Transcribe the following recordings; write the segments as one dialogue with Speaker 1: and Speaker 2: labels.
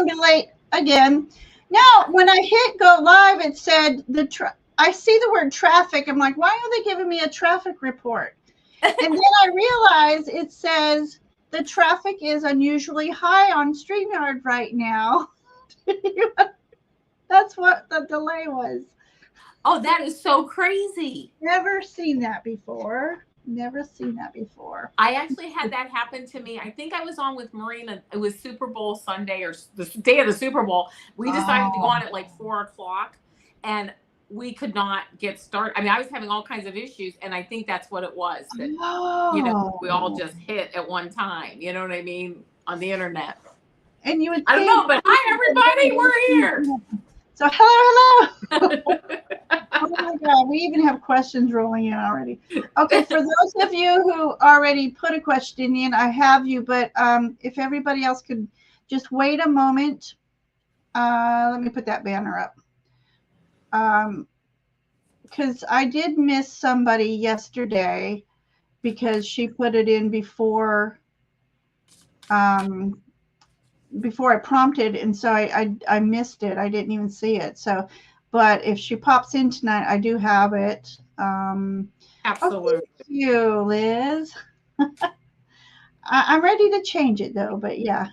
Speaker 1: a bit late again. Now, when I hit go live, it said I see the word traffic. I'm like, why are they giving me a traffic report? And then I realize it says the traffic is unusually high on StreamYard right now. That's what the delay was.
Speaker 2: Oh, that is so crazy.
Speaker 1: Never seen that before. Never seen that before.
Speaker 2: I actually had that happen to me. I think I was on with Marina. It was Super Bowl Sunday or the day of the Super Bowl. We decided to go on at like 4:00 and we could not get started. I mean, I was having all kinds of issues, and I think that's what it was. That, we all just hit at one time. You know what I mean? On the internet.
Speaker 1: And you would
Speaker 2: I don't know, but hi, everybody. We're here.
Speaker 1: So hello. Oh my God, we even have questions rolling in already. Okay, for those of you who already put a question in, I have you, but if everybody else could just wait a moment. Let me put that banner up. Because I did miss somebody yesterday because she put it in before I prompted, and so I missed it. I didn't even see it. So, but if she pops in tonight, I do have it.
Speaker 2: Absolutely.
Speaker 1: Thank you, Liz. I'm ready to change it though, but yeah,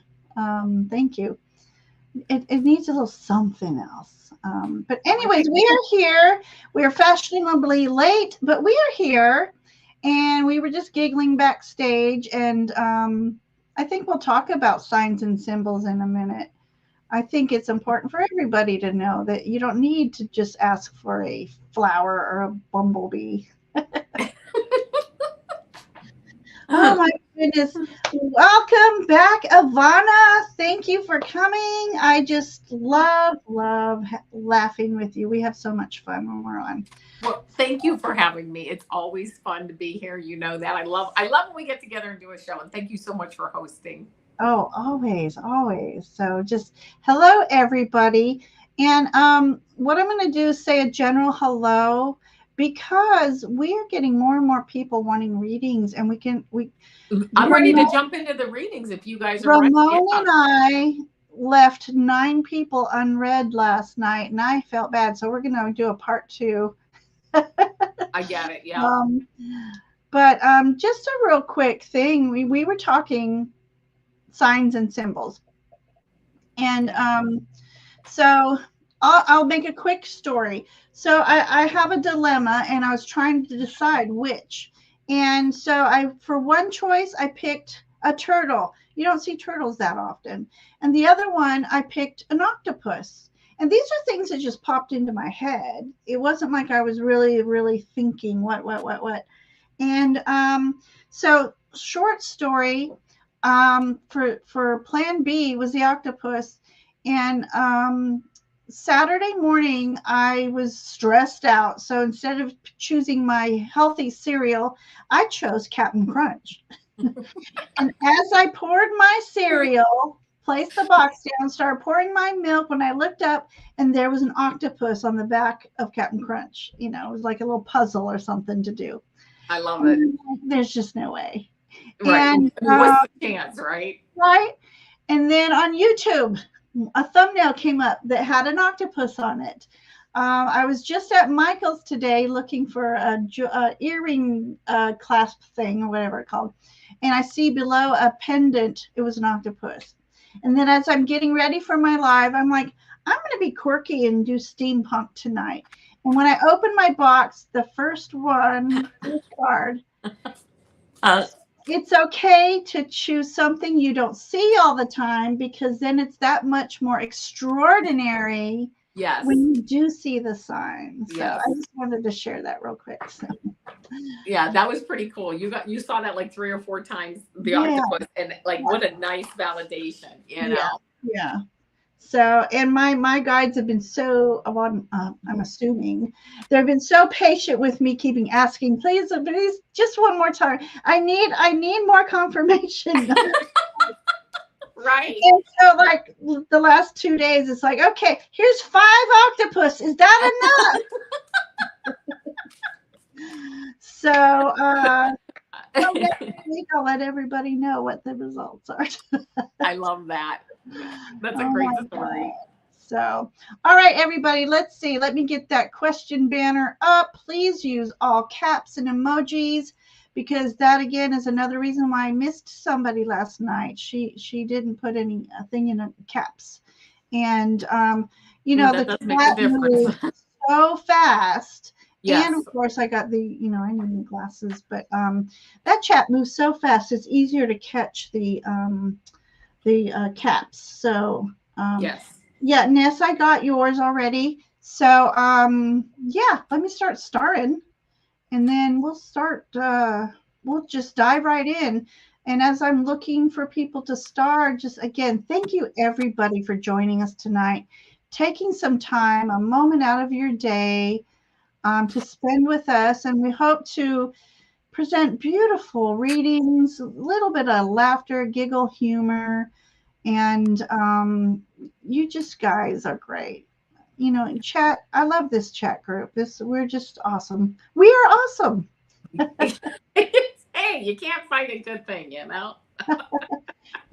Speaker 1: thank you. It needs a little something else. But anyways, we are here. We are fashionably late, but we are here, and we were just giggling backstage, and I think we'll talk about signs and symbols in a minute. I think it's important for everybody to know that you don't need to just ask for a flower or a bumblebee. Oh my goodness. Welcome back, Avana. Thank you for coming. I just love laughing with you. We have so much fun when we're on.
Speaker 2: Well, thank you for having me. It's always fun to be here. You know that. I love when we get together and do a show. And thank you so much for hosting.
Speaker 1: Oh, always. So just hello, everybody. And what I'm going to do is say a general hello, because we are getting more and more people wanting readings, and
Speaker 2: I'm ready to jump into the readings if you guys are ready.
Speaker 1: Ramon and I left 9 people unread last night, and I felt bad. So we're going to do a part 2.
Speaker 2: I get it. Yeah.
Speaker 1: But just a real quick thing. We were talking signs and symbols, and so I'll make a quick story. So I have a dilemma, and I was trying to decide which. And so for one choice, I picked a turtle. You don't see turtles that often. And the other one, I picked an octopus. And these are things that just popped into my head. It wasn't like I was really, really thinking what. And so short story, for plan B was the octopus. And Saturday morning, I was stressed out. So instead of choosing my healthy cereal, I chose Captain Crunch. And as I poured my cereal, placed the box down, started pouring my milk, when I looked up, and there was an octopus on the back of Captain Crunch. It was like a little puzzle or something to do.
Speaker 2: I love it.
Speaker 1: There's just no way.
Speaker 2: Right. And, what's the chance, right?
Speaker 1: Right. And then on YouTube, a thumbnail came up that had an octopus on it. I was just at Michael's today looking for a earring clasp thing or whatever it's called. And I see below a pendant. It was an octopus. And then as I'm getting ready for my live, I'm like, I'm going to be quirky and do steampunk tonight. And when I open my box, the first card, it's okay to choose something you don't see all the time, because then it's that much more extraordinary.
Speaker 2: Yes.
Speaker 1: When you do see the signs. So
Speaker 2: yes.
Speaker 1: I just wanted to share that real quick. So.
Speaker 2: Yeah, that was pretty cool. You saw that like 3 or 4 times, the octopus, and like what a nice validation, you know.
Speaker 1: Yeah. So, and my guides have been so, I'm assuming, they've been so patient with me, keeping asking, please, just one more time. I need more confirmation.
Speaker 2: Right.
Speaker 1: And so, like the last 2 days, it's like, okay, here's 5 octopus. Is that enough? So, next week I'll let everybody know what the results are.
Speaker 2: I love that. That's a
Speaker 1: Oh
Speaker 2: great
Speaker 1: my
Speaker 2: story.
Speaker 1: God. So, all right, everybody, let's see. Let me get that question banner up. Please use all caps and emojis, because that again is another reason why I missed somebody last night. She didn't put any thing in caps, and
Speaker 2: Ooh,
Speaker 1: the
Speaker 2: that does make a
Speaker 1: chat
Speaker 2: difference.
Speaker 1: moves so fast. And
Speaker 2: Yes.
Speaker 1: of course, I got the, I need new glasses, but that chat moves so fast. It's easier to catch the caps. So
Speaker 2: Yes.
Speaker 1: yeah, Ness, I got yours already. So yeah, let me start starring, and then we'll just dive right in. And as I'm looking for people to star, just again, thank you everybody for joining us tonight, taking some time, a moment out of your day to spend with us. And we hope to present beautiful readings, a little bit of laughter, giggle, humor, and you just guys are great. Chat. I love this chat group. We're just awesome. We are awesome.
Speaker 2: Hey, you can't fight a good thing,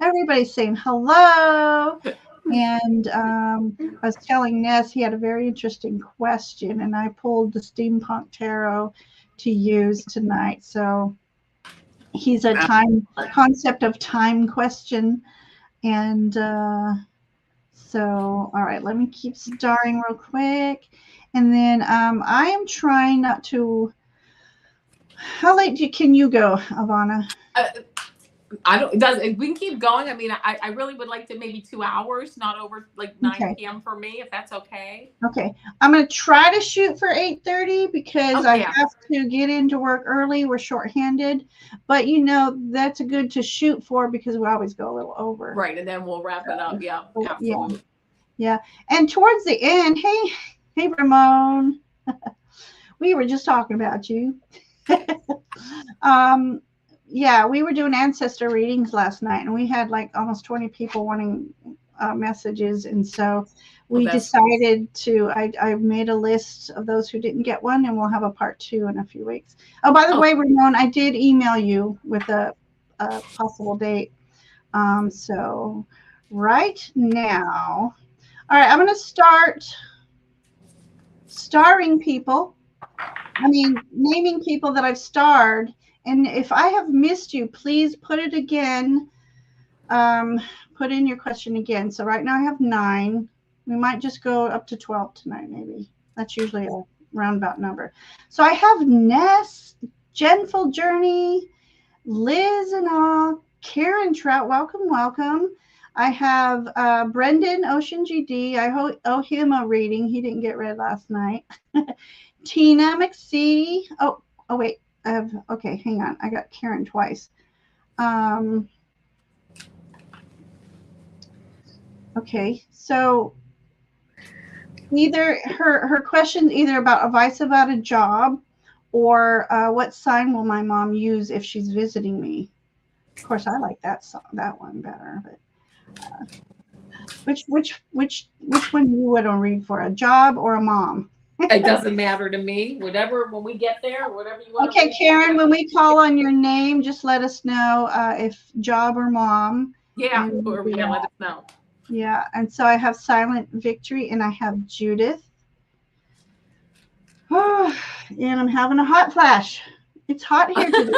Speaker 1: Everybody's saying hello. And I was telling Ness he had a very interesting question, and I pulled the Steampunk Tarot to use tonight. So he's a time concept of time question. And so, all right, let me keep starring real quick. And then I am trying not to. How late can you go, Avana?
Speaker 2: I don't. We can keep going. I mean, I really would like to maybe 2 hours, not over like 9 p.m. for me, if that's okay.
Speaker 1: Okay, I'm gonna try to shoot for 8:30 because I
Speaker 2: yeah.
Speaker 1: have to get into work early. We're shorthanded, but that's good to shoot for because we always go a little over.
Speaker 2: Right, and then we'll wrap it up. Yeah, absolutely.
Speaker 1: Yeah. And towards the end, hey, Ramon, we were just talking about you. Yeah, we were doing ancestor readings last night, and we had like almost 20 people wanting messages, and so we decided to. I made a list of those who didn't get one, and we'll have a part 2 in a few weeks. Oh, by the way, Ramon, I did email you with a possible date. So right now, all right, I'm going to start starring people. Naming people that I've starred. And if I have missed you, please put it again. Put in your question again. So right now I have 9. We might just go up to 12 tonight, maybe. That's usually a roundabout number. So I have Ness, Genful Journey, Liz and all, Karen Trout. Welcome. I have Brendan Ocean GD. I owe him a reading. He didn't get read last night. Tina McSee. Oh wait. Okay, hang on. I got Karen twice. Okay, so either her question either about advice about a job or what sign will my mom use if she's visiting me. Of course, I like that one better. But which one you would read for, a job or a mom?
Speaker 2: It doesn't matter to me. Whatever, when we get there, whatever you want.
Speaker 1: Okay, Karen, when we call on your name, just let us know if job or mom.
Speaker 2: Yeah, let us know.
Speaker 1: Yeah, and so I have Silent Victory and I have Judith. Oh, and I'm having a hot flash. It's hot here today.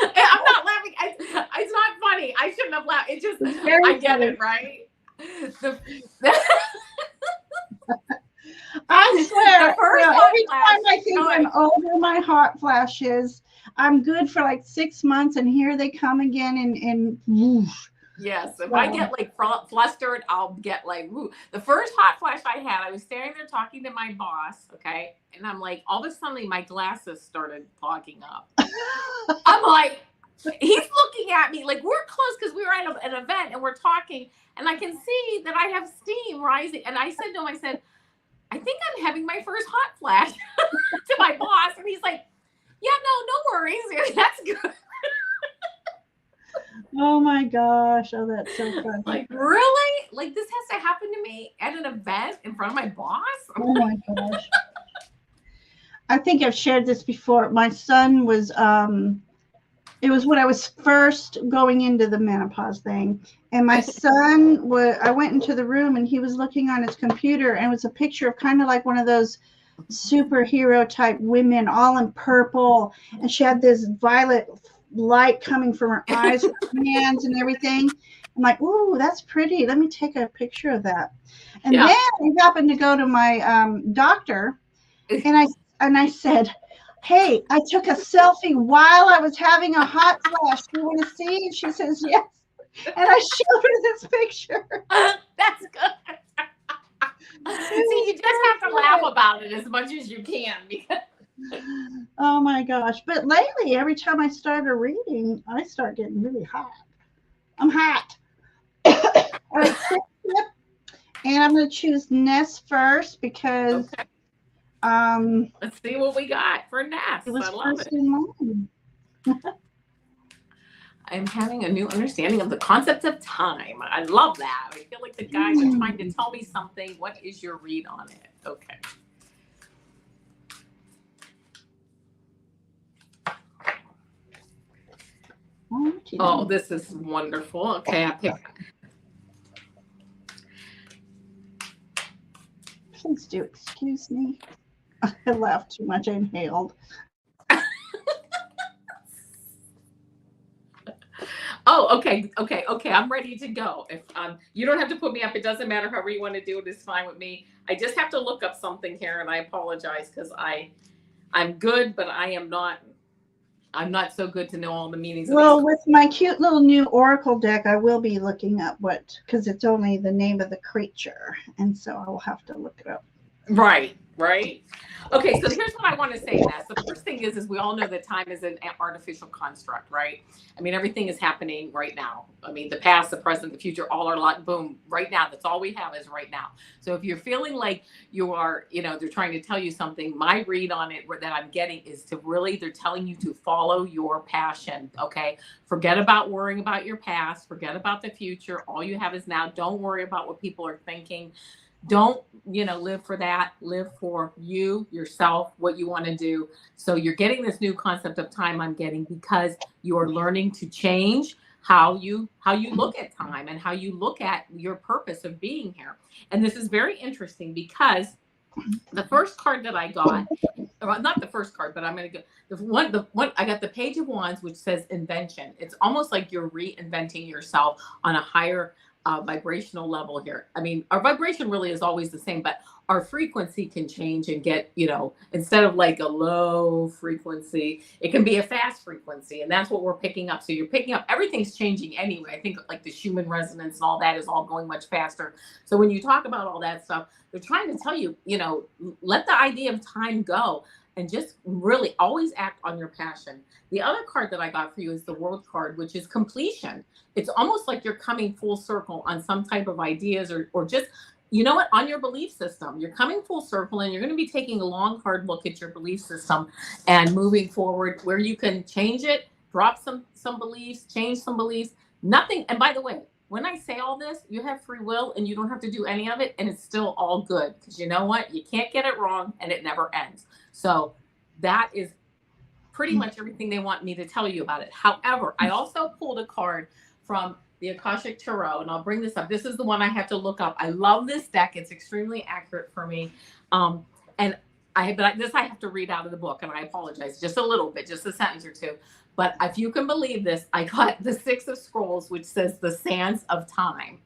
Speaker 2: I'm not laughing. It's not funny. I shouldn't have laughed. It's just, I get it, right?
Speaker 1: I swear, every time I think I'm over my hot flashes, I'm good for like 6 months, and here they come again, and whoosh.
Speaker 2: Yes, if I get like flustered, I'll get like, woo. The first hot flash I had, I was standing there talking to my boss, okay? And I'm like, all of a sudden, my glasses started fogging up. I'm like, he's looking at me like we're close because we were at an event and we're talking, and I can see that I have steam rising. And I said to him, I said, I think I'm having my first hot flash to my boss. And he's like, yeah, no worries. That's good.
Speaker 1: Oh my gosh. Oh, that's so funny.
Speaker 2: Like, really? Like, this has to happen to me at an event in front of my boss?
Speaker 1: Oh my gosh. I think I've shared this before. My son was It was when I was first going into the menopause thing. And my son I went into the room and he was looking on his computer and it was a picture of kind of like one of those superhero type women all in purple. And she had this violet light coming from her eyes, her hands and everything. I'm like, ooh, that's pretty. Let me take a picture of that. And then
Speaker 2: Yeah.
Speaker 1: I happened to go to my doctor and I said, hey, I took a selfie while I was having a hot flash. Do you want to see? And she says, yes. And I showed her this picture.
Speaker 2: That's good. See, you just have to laugh about it as much as you can. Because
Speaker 1: Oh my gosh. But lately, every time I start a reading, I start getting really hot. I'm hot. All right, and I'm going to choose Ness first because
Speaker 2: okay,
Speaker 1: um,
Speaker 2: let's see what we got for Ness.
Speaker 1: it was
Speaker 2: I love
Speaker 1: first
Speaker 2: it.
Speaker 1: in line.
Speaker 2: I'm having a new understanding of the concept of time. I love that. I feel like the guys are trying to tell me something. What is your read on it? Okay. Oh, this is wonderful. Okay, I picked.
Speaker 1: Please do excuse me. I laughed too much. I inhaled.
Speaker 2: Oh, okay. I'm ready to go. If you don't have to put me up. It doesn't matter. However you want to do it is fine with me. I just have to look up something here, and I apologize because I'm good, but I'm not so good to know all the meanings.
Speaker 1: Well, with my cute little new oracle deck, I will be looking up because it's only the name of the creature, and so I will have to look it up.
Speaker 2: Right. Okay, so here's what I want to say, Ness. The first thing is we all know that time is an artificial construct, right? I mean, everything is happening right now. I mean, the past, the present, the future, all are like, boom, right now. That's all we have is right now. So if you're feeling like you are, they're trying to tell you something, my read on it that I'm getting is they're telling you to follow your passion, okay? Forget about worrying about your past. Forget about the future. All you have is now. Don't worry about what people are thinking. Don't live for that. Live for you, yourself, what you want to do. So you're getting this new concept of time, I'm getting, because you're learning to change how you look at time and how you look at your purpose of being here. And this is very interesting because the first card that I got, well, not the first card, but I'm going to go the one I got, the Page of Wands, which says invention. It's almost like you're reinventing yourself on a higher vibrational level here. I mean, our vibration really is always the same, but our frequency can change and get, instead of like a low frequency, it can be a fast frequency. And that's what we're picking up. So you're picking up, everything's changing anyway. I think like the Schumann resonance and all that is all going much faster. So when you talk about all that stuff, they're trying to tell you, let the idea of time go and just really always act on your passion. The other card that I got for you is the World card, which is completion. It's almost like you're coming full circle on some type of ideas or just, on your belief system. You're coming full circle and you're going to be taking a long, hard look at your belief system and moving forward where you can change it, drop some beliefs, change some beliefs, nothing. And by the way, when I say all this, you have free will and you don't have to do any of it. And it's still all good because you know what? You can't get it wrong and it never ends. So that is pretty much everything they want me to tell you about it. However, I also pulled a card from the Akashic Tarot, and I'll bring this up. This is the one I have to look up. I love this deck. It's extremely accurate for me. This I have to read out of the book, and I apologize just a little bit, just a sentence or two. But if you can believe this, I got the Six of Scrolls, which says the sands of time.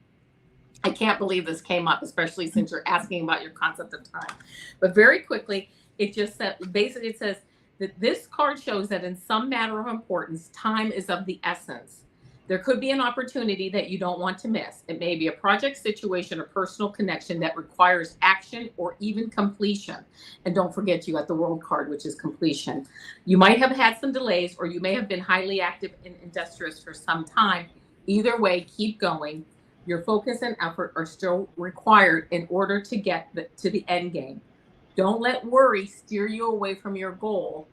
Speaker 2: I can't believe this came up, especially since you're asking about your concept of time. But very quickly, it just said, basically it says that this card shows that in some matter of importance, time is of the essence. There could be an opportunity that you don't want to miss. It may be a project, situation, or personal connection that requires action or even completion. And don't forget, you got the World card, which is completion. You might have had some delays, or you may have been highly active and industrious for some time. Either way, keep going. Your focus and effort are still required in order to get to the end game. Don't let worry steer you away from your goal.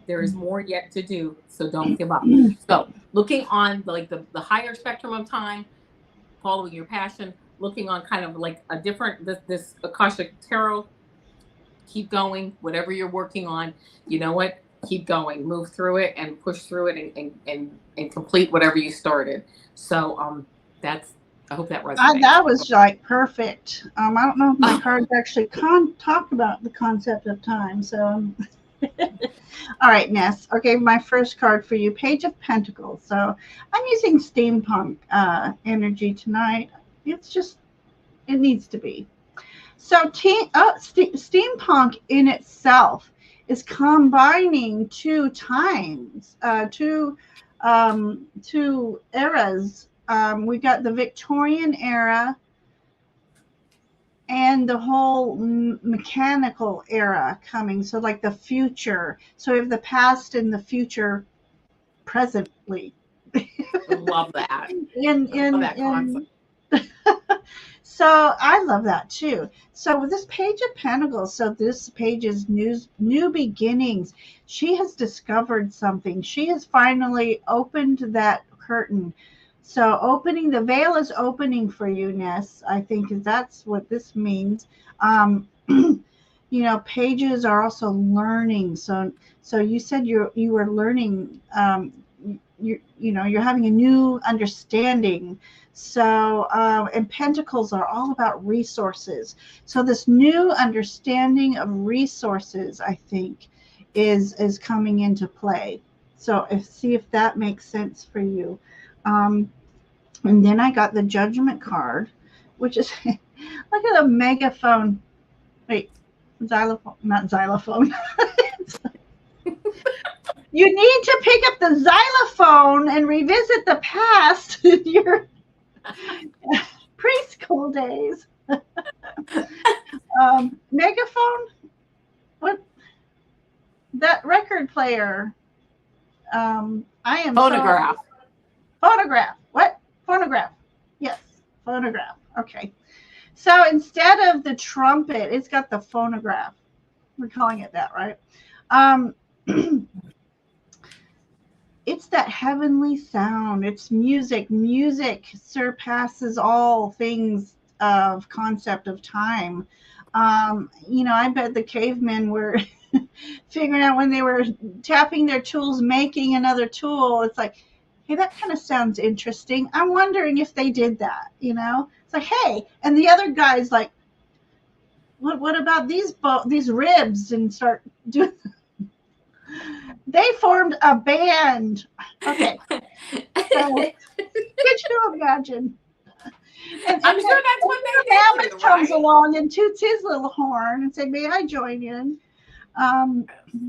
Speaker 2: There is more yet to do, so don't give up. So looking on like the higher spectrum of time, following your passion, looking on kind of like a different, this Akashic Tarot, keep going, whatever you're working on. You know what? keep going, move through it, and push through it, and complete whatever you started. So that's, I hope that resonates.
Speaker 1: That was like perfect. I don't know if my cards actually talk about the concept of time. So, all right, Ness. Okay, my first card for you, Page of Pentacles. So I'm using steampunk energy tonight. It's just, it needs to be. So steampunk in itself is combining two times, two eras. We got the Victorian era and the whole mechanical era coming. So like the future. So we have the past and the future presently.
Speaker 2: Love that.
Speaker 1: Love that concept. So I love that too. So with this Page of Pentacles, so this page is new beginnings. She has discovered something. She has finally opened that curtain. So opening the veil is opening for you, Ness. I think that's what this means. You know, pages are also learning. So you said you were learning. You're having a new understanding. So and pentacles are all about resources. So this new understanding of resources, I think, is coming into play. So see if that makes sense for you. And then I got the Judgment card, which is look at a megaphone. Wait, xylophone, not xylophone. You need to pick up the xylophone and revisit the past, your preschool days. Megaphone? What? That record player. I am
Speaker 2: phonograph.
Speaker 1: Phonograph. What? Phonograph. Yes, phonograph. Okay. So instead of the trumpet, it's got the phonograph. We're calling it that, right? It's that heavenly sound. It's music. Music surpasses all things of concept of time. I bet the cavemen were figuring out when they were tapping their tools, making another tool. It's like, hey, that kind of sounds interesting. I'm wondering if they did that. It's like, hey, and the other guy's like, what about these ribs, and start doing. They formed a band. Okay. So, could you imagine?
Speaker 2: And I'm sure that's what they did.
Speaker 1: Mammoth comes along and toots his little horn and say, may I join in?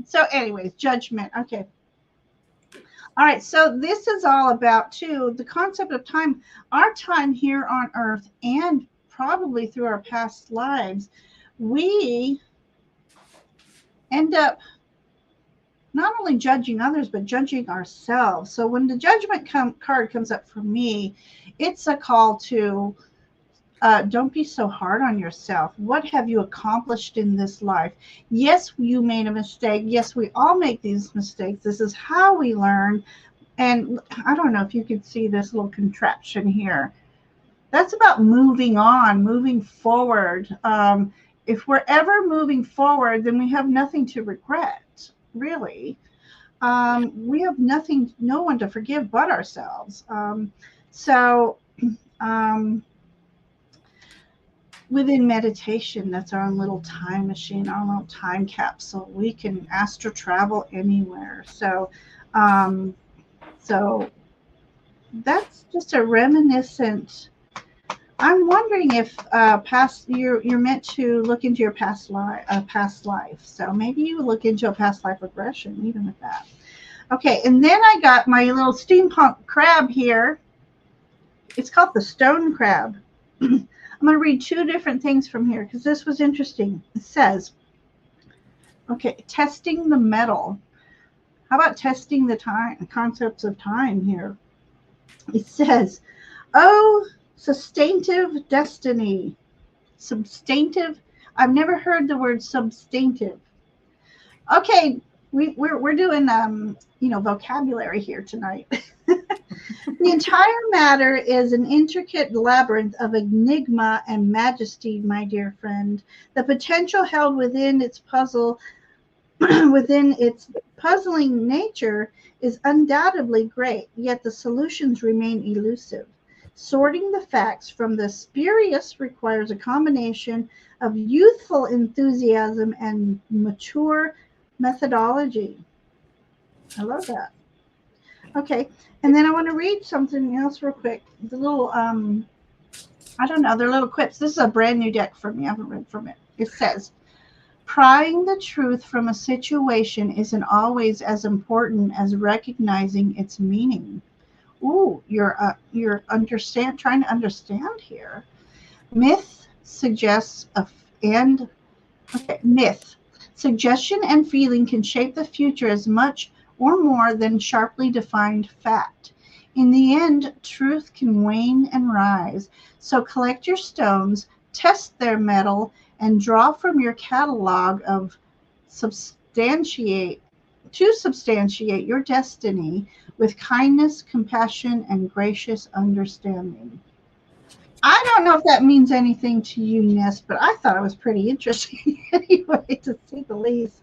Speaker 1: So anyways, Judgment. Okay. All right. So this is all about, too, the concept of time. Our time here on Earth, and probably through our past lives, we end up not only judging others, but judging ourselves. So when the Judgment card comes up for me, it's a call to don't be so hard on yourself. What have you accomplished in this life? Yes, you made a mistake. Yes, we all make these mistakes. This is how we learn. And I don't know if you could see this little contraption here. That's about moving on, moving forward. If we're ever moving forward, then we have nothing to regret. Really, we have no one to forgive but ourselves. Within meditation, that's our own little time machine, our little time capsule. We can astral travel anywhere. So that's just a reminiscent. I'm wondering if you're meant to look into your past life. So maybe you look into a past life regression, even with that. Okay, and then I got my little steampunk crab here. It's called the stone crab. I'm going to read two different things from here because this was interesting. It says, okay, testing the metal. How about testing the time, concepts of time here? It says, oh, substantive destiny. Substantive. I've never heard the word substantive. Okay, we're doing vocabulary here tonight. The entire matter is an intricate labyrinth of enigma and majesty, my dear friend. The potential held within its puzzling nature is undoubtedly great, yet the solutions remain elusive. Sorting the facts from the spurious requires a combination of youthful enthusiasm and mature methodology. I love that. Okay, and then I want to read something else real quick. The little, I don't know, they're little quips. This is a brand new deck for me. I haven't read from it. It says, prying the truth from a situation isn't always as important as recognizing its meaning. Ooh, you're trying to understand here. Myth suggests a and okay, myth. Suggestion and feeling can shape the future as much or more than sharply defined fact. In the end, truth can wane and rise. So collect your stones, test their metal, and draw from your catalog of substantiate substantiate your destiny with kindness, compassion, and gracious understanding. I don't know if that means anything to you, Ness, but I thought it was pretty interesting anyway, to say the least.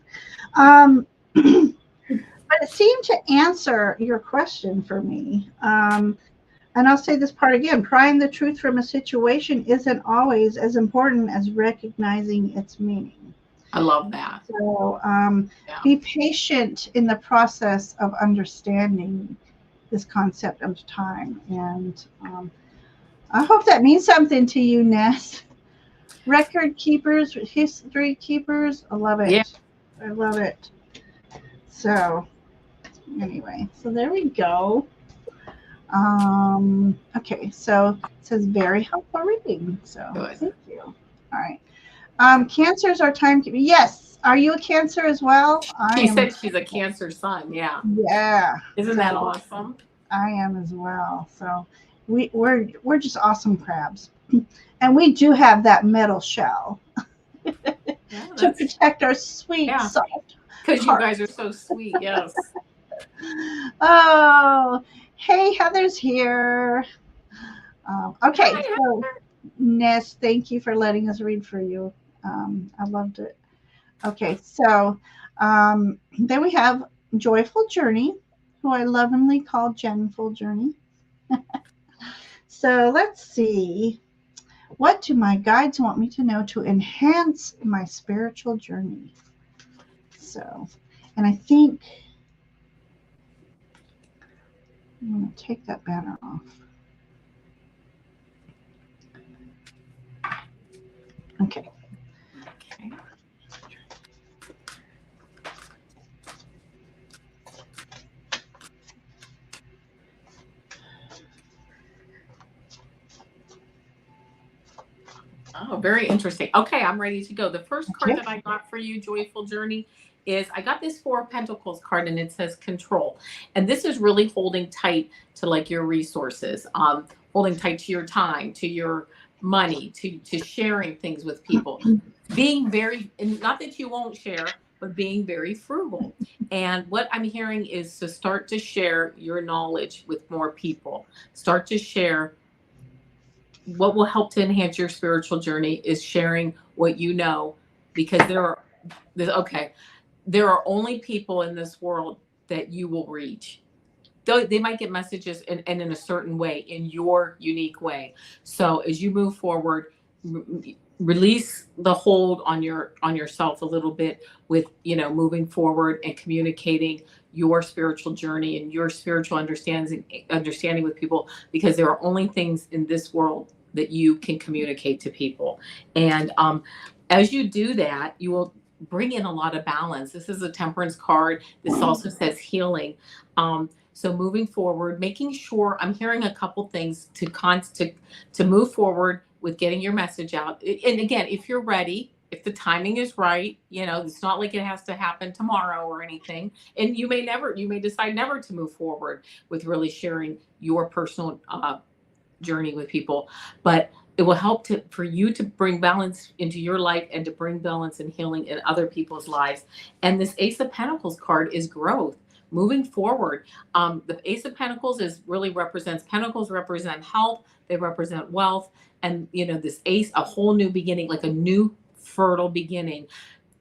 Speaker 1: Um, but it seemed to answer your question for me. And I'll say this part again, prying the truth from a situation isn't always as important as recognizing its meaning.
Speaker 2: I love that.
Speaker 1: So be patient in the process of understanding this concept of time. And I hope that means something to you, Ness. Record keepers, history keepers, I love it.
Speaker 2: Yeah.
Speaker 1: I love it. So anyway, so there we go. Okay, so it says very helpful reading. So
Speaker 2: Good.
Speaker 1: Thank you. All right. Cancers are timekeepers. Yes. Are you a Cancer as well?
Speaker 2: She said she's a Cancer sun. Yeah.
Speaker 1: Yeah.
Speaker 2: Isn't that awesome?
Speaker 1: I am as well. So we're just awesome crabs, and we do have that metal shell to protect our sweet soft.
Speaker 2: Because you guys are so sweet. Yes.
Speaker 1: Oh, hey, Heather's here. Okay,
Speaker 2: Hi,
Speaker 1: so Ness, thank you for letting us read for you. I loved it. Okay, so then we have Joyful Journey, who I lovingly call Jenful Journey. So let's see. What do my guides want me to know to enhance my spiritual journey? So, and I think I'm going to take that banner off. Okay.
Speaker 2: Oh, very interesting. Okay, I'm ready to go. The first card that I got for you, Joyful Journey, is I got this Four of Pentacles card, and it says control. And this is really holding tight to like your resources, holding tight to your time, to your money, to sharing things with people, being very, and not that you won't share, but being very frugal. And what I'm hearing is to start to share your knowledge with more people. Start to share. What will help to enhance your spiritual journey is sharing what you know, because there are only people in this world that you will reach. They might get messages and in a certain way, in your unique way. So as you move forward, release the hold on yourself a little bit with, moving forward and communicating your spiritual journey and your spiritual understanding with people, because there are only things in this world that you can communicate to people. And as you do that, you will bring in a lot of balance. This is a Temperance card. This also says healing. So moving forward, making sure, I'm hearing a couple things to move forward with getting your message out. And again, if you're ready, if the timing is right, it's not like it has to happen tomorrow or anything. And you may decide never to move forward with really sharing your personal journey with people, but it will help for you to bring balance into your life and to bring balance and healing in other people's lives. And this Ace of Pentacles card is growth. Moving forward, the Ace of Pentacles Pentacles represent health, they represent wealth, and this Ace, a whole new beginning, like a new fertile beginning,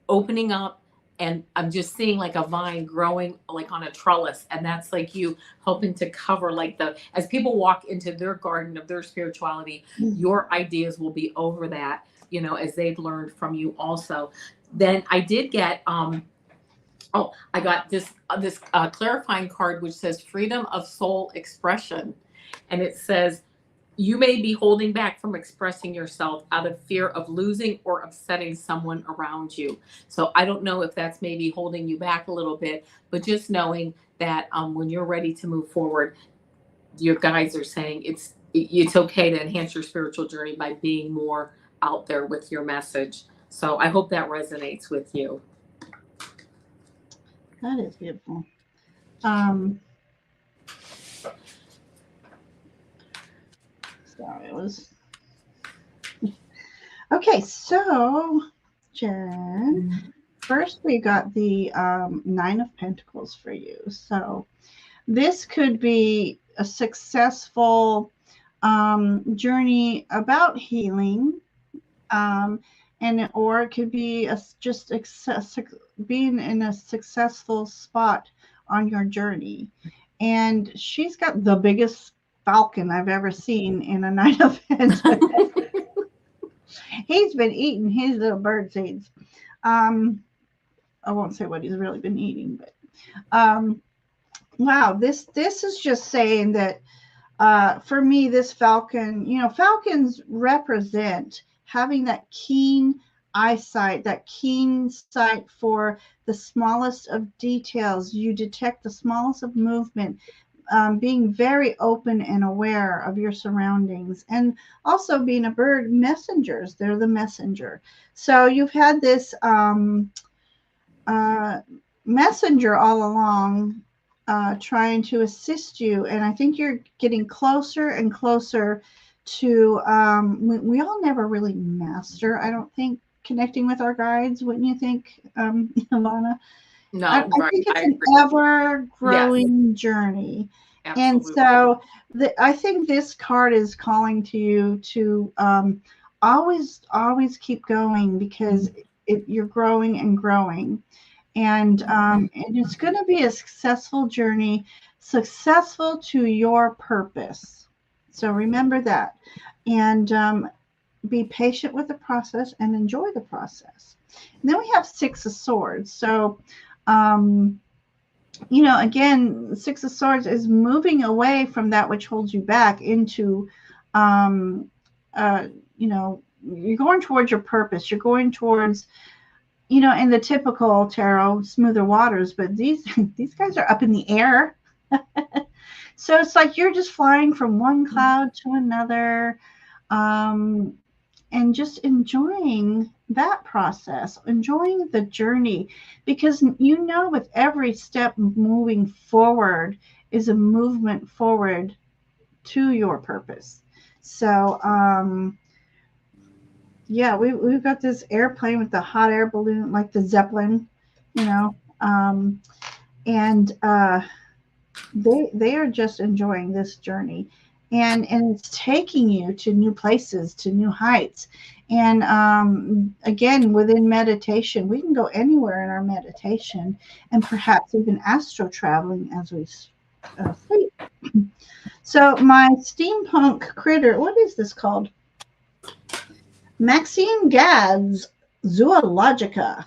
Speaker 2: opening up and I'm just seeing like a vine growing like on a trellis, and that's like you helping to cover like the as people walk into their garden of their spirituality, your ideas will be over that, you know, as they've learned from you also. Then I did get oh, I got this clarifying card which says freedom of soul expression, and it says you may be holding back from expressing yourself out of fear of losing or upsetting someone around you. So I don't know if that's maybe holding you back a little bit, but just knowing that when you're ready to move forward, your guides are saying it's okay to enhance your spiritual journey by being more out there with your message. So I hope that resonates with you.
Speaker 1: That is beautiful. Sorry, it was okay. So, Jen, first we got the Nine of Pentacles for you. So this could be a successful journey about healing, and or it could be just being in a successful spot on your journey. And she's got the biggest falcon I've ever seen in a Nine of Pentacles. He's been eating his little bird seeds. I won't say what he's really been eating, but wow, this is just saying that for me, this falcon, you know, falcons represent having that keen eyesight, that keen sight for the smallest of details. You detect the smallest of movement, being very open and aware of your surroundings, and also being a bird, messengers. They're the messenger. So you've had this messenger all along, trying to assist you, and I think you're getting closer and closer to we all never really master, I don't think, connecting with our guides, wouldn't you think, Avana?
Speaker 2: No,
Speaker 1: I
Speaker 2: right.
Speaker 1: think it's
Speaker 2: I
Speaker 1: an
Speaker 2: agree.
Speaker 1: ever
Speaker 2: Yes,
Speaker 1: growing journey. And
Speaker 2: absolutely.
Speaker 1: so I think this card is calling to you to always keep going, because you're growing and growing. And it's going to be a successful journey, successful to your purpose. So remember that, and be patient with the process and enjoy the process. And then we have Six of Swords. So, you know, again, Six of Swords is moving away from that which holds you back into, you know, you're going towards your purpose. You're going towards, you know, in the typical tarot, smoother waters, but these these guys are up in the air. So it's like you're just flying from one cloud to another, um, and just enjoying that process, enjoying the journey, because you know, with every step moving forward is a movement forward to your purpose. So, yeah, we've got this airplane with the hot air balloon, like the Zeppelin, you know, and they are just enjoying this journey, and it's taking you to new places, to new heights. And again, within meditation, we can go anywhere in our meditation, and perhaps even astro traveling as we sleep. So my steampunk critter, what is this called? Maxine Gadd's Zoologica.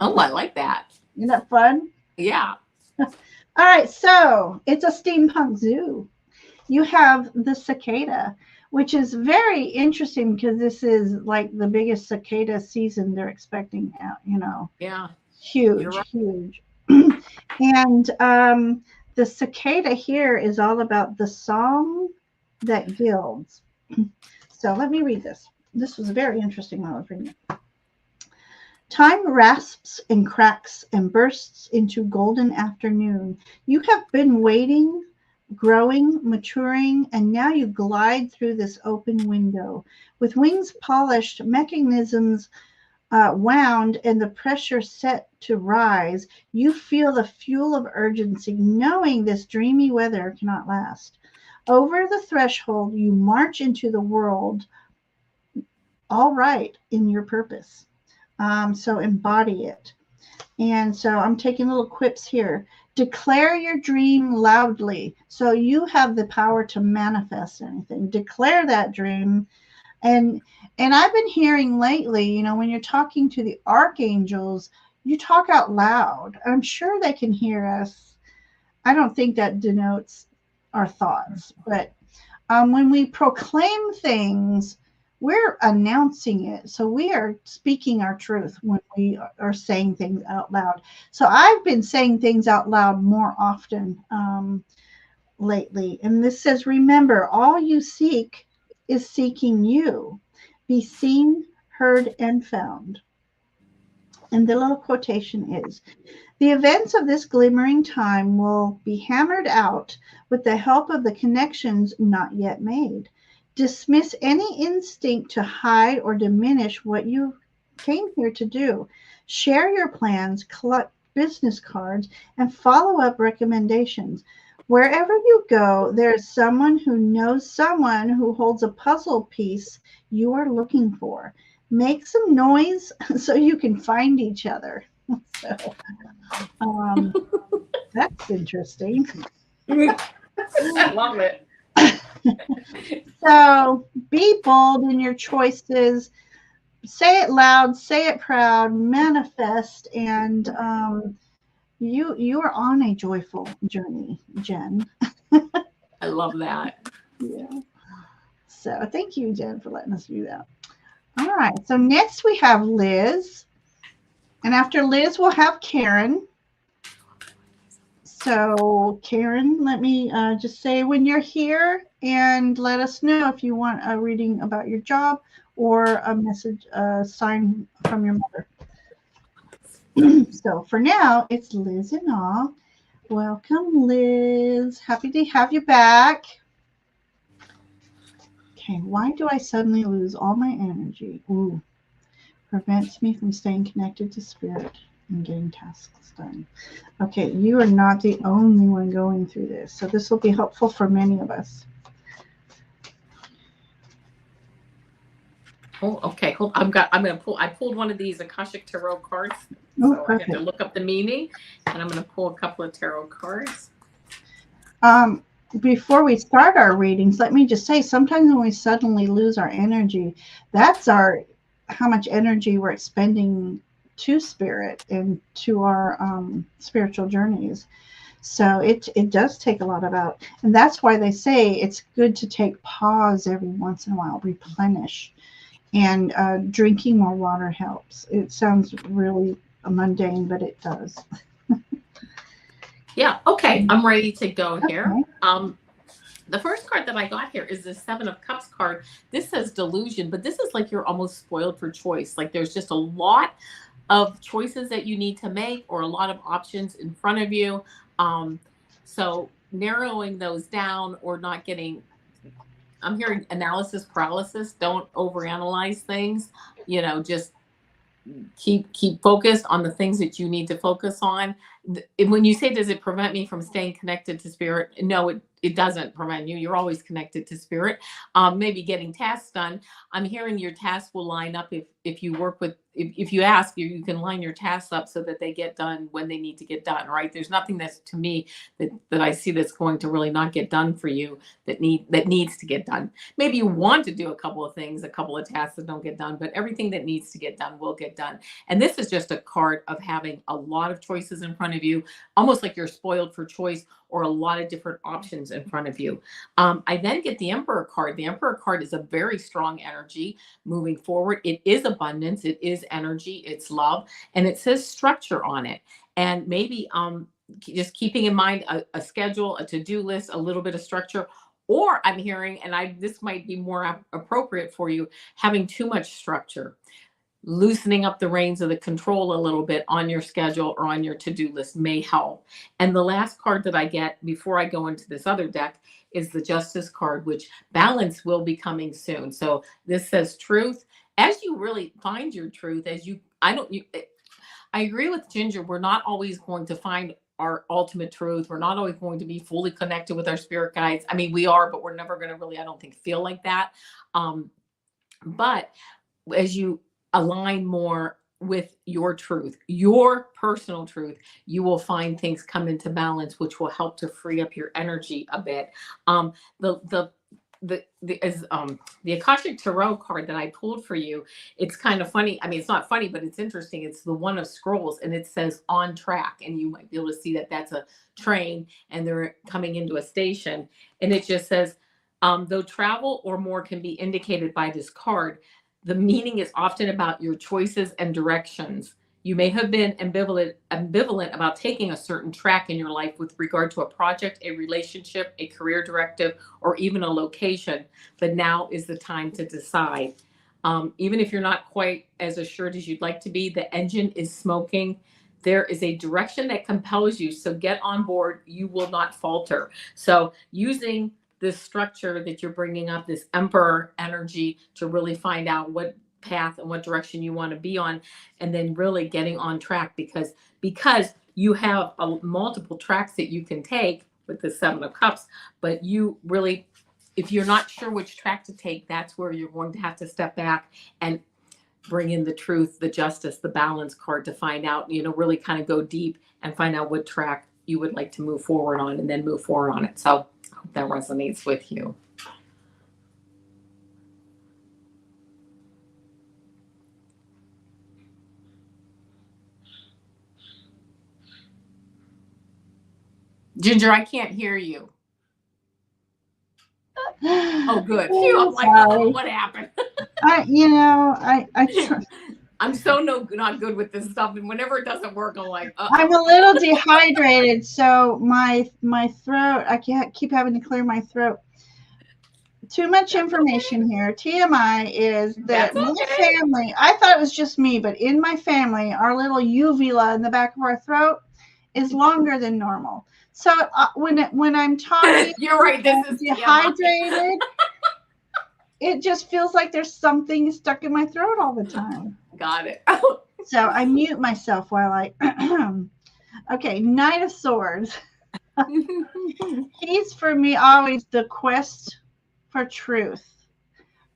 Speaker 2: Oh, I like that.
Speaker 1: Isn't that fun?
Speaker 2: Yeah.
Speaker 1: All right, so it's a steampunk zoo. You have the cicada, which is very interesting because this is like the biggest cicada season they're expecting out, you know.
Speaker 2: Yeah. You're
Speaker 1: Huge,
Speaker 2: right.
Speaker 1: huge. And the cicada here is all about the song that gilds. So let me read this. This was very interesting when I was reading it. Time rasps and cracks and bursts into golden afternoon. You have been waiting, growing, maturing, and now you glide through this open window. With wings polished, mechanisms wound, and the pressure set to rise, you feel the fuel of urgency, knowing this dreamy weather cannot last. Over the threshold, you march into the world, all right, in your purpose. So embody it. And so I'm taking little quips here. Declare your dream loudly. So you have the power to manifest anything. Declare that dream. And I've been hearing lately, when you're talking to the archangels, you talk out loud. I'm sure they can hear us. I don't think that denotes our thoughts, but when we proclaim things, we're announcing it. So we are speaking our truth when we are saying things out loud. So I've been saying things out loud more often lately. And this says, remember, all you seek is seeking you. Be seen, heard, and found. And the little quotation is, the events of this glimmering time will be hammered out with the help of the connections not yet made. Dismiss any instinct to hide or diminish what you came here to do. Share your plans, collect business cards, and follow up recommendations. Wherever you go, there is someone who knows someone who holds a puzzle piece you are looking for. Make some noise so you can find each other. So, um, that's interesting.
Speaker 2: I love it.
Speaker 1: So be bold in your choices. Say it loud, say it proud, manifest, and you are on a joyful journey, Jen.
Speaker 2: I love that.
Speaker 1: Yeah. So thank you, Jen, for letting us do that. All right. So next we have Liz, and after Liz we'll have Karen. So, Karen, let me just say when you're here and let us know if you want a reading about your job or a message, sign from your mother. So, for now, it's Liz and all. Welcome, Liz. Happy to have you back. Okay, why do I suddenly lose all my energy? Ooh, prevents me from staying connected to spirit and getting tasks done. Okay, you are not the only one going through this, so this will be helpful for many of us.
Speaker 2: Oh, okay. Hold. I'm gonna pull. I pulled one of these Akashic Tarot cards,
Speaker 1: Oh,
Speaker 2: so
Speaker 1: perfect.
Speaker 2: I had to look up the meaning, and I'm gonna pull a couple of tarot cards.
Speaker 1: Before we start our readings, let me just say sometimes when we suddenly lose our energy, that's our how much energy we're expending to spirit and to our spiritual journeys. So it does take a lot of out, and that's why they say it's good to take pause every once in a while, replenish, and drinking more water helps. It sounds really mundane, but it does.
Speaker 2: Yeah. Okay. I'm ready to go here.
Speaker 1: Okay.
Speaker 2: The first card that I got here is the Seven of Cups card. This says delusion, but this is like you're almost spoiled for choice. Like there's just a lot of choices that you need to make or a lot of options in front of you. So narrowing those down or not getting, I'm hearing analysis paralysis. Don't overanalyze things, just keep focused on the things that you need to focus on. When you say, does it prevent me from staying connected to spirit? No, it doesn't prevent you. You're always connected to spirit. Maybe getting tasks done. I'm hearing your tasks will line up if you work with, if you ask, you can line your tasks up so that they get done when they need to get done, right? There's nothing that's, to me, that I see that's going to really not get done for you that needs to get done. Maybe you want to do a couple of things, a couple of tasks that don't get done, but everything that needs to get done will get done. And this is just a card of having a lot of choices in front of you, almost like you're spoiled for choice or a lot of different options in front of you. I then get the Emperor card. The Emperor card is a very strong energy moving forward. It is abundance. It is energy. It's love. And it says structure on it. And maybe just keeping in mind a schedule, a to-do list, a little bit of structure. Or I'm hearing, and this might be more appropriate for you, having too much structure. Loosening up the reins of the control a little bit on your schedule or on your to-do list may help. And the last card that I get before I go into this other deck is the Justice card, which balance will be coming soon. So this says truth. As you really find your truth, I agree with Ginger. We're not always going to find our ultimate truth. We're not always going to be fully connected with our spirit guides. I mean, we are, but we're never going to really, I don't think, feel like that. But as you align more with your truth, your personal truth, you will find things come into balance, which will help to free up your energy a bit. Um, the Akashic Tarot card that I pulled for you, it's kind of funny. I mean, it's not funny, but it's interesting. It's the one of scrolls, and it says on track, and you might be able to see that that's a train, and they're coming into a station, and it just says, though travel or more can be indicated by this card, the meaning is often about your choices and directions. You may have been ambivalent about taking a certain track in your life with regard to a project, a relationship, a career directive, or even a location, but now is the time to decide. Even if you're not quite as assured as you'd like to be, the engine is smoking. There is a direction that compels you, so get on board. You will not falter. So using this structure that you're bringing up, this emperor energy, to really find out what path and what direction you want to be on, and then really getting on track, because you have multiple tracks that you can take with the 7 of Cups, but you really, if you're not sure which track to take, that's where you're going to have to step back and bring in the truth, the justice, the balance card to find out, really kind of go deep and find out what track you would like to move forward on, and then move forward on it. So I hope that resonates with you. Ginger, I can't hear you. Oh, good. Phew, I'm like, what happened? I'm so not good with this stuff, and whenever it doesn't work, I'm like,
Speaker 1: I'm a little dehydrated, so my throat, I can't keep having to clear my throat. Too much information here. TMI is that my family, I thought it was just me, but in my family, our little uvula in the back of our throat is longer than normal. So when I'm talking,
Speaker 2: you're right. This is
Speaker 1: dehydrated. It just feels like there's something stuck in my throat all the time.
Speaker 2: Got it.
Speaker 1: So I mute myself while I. Okay, Knight of Swords. He's for me always the quest for truth,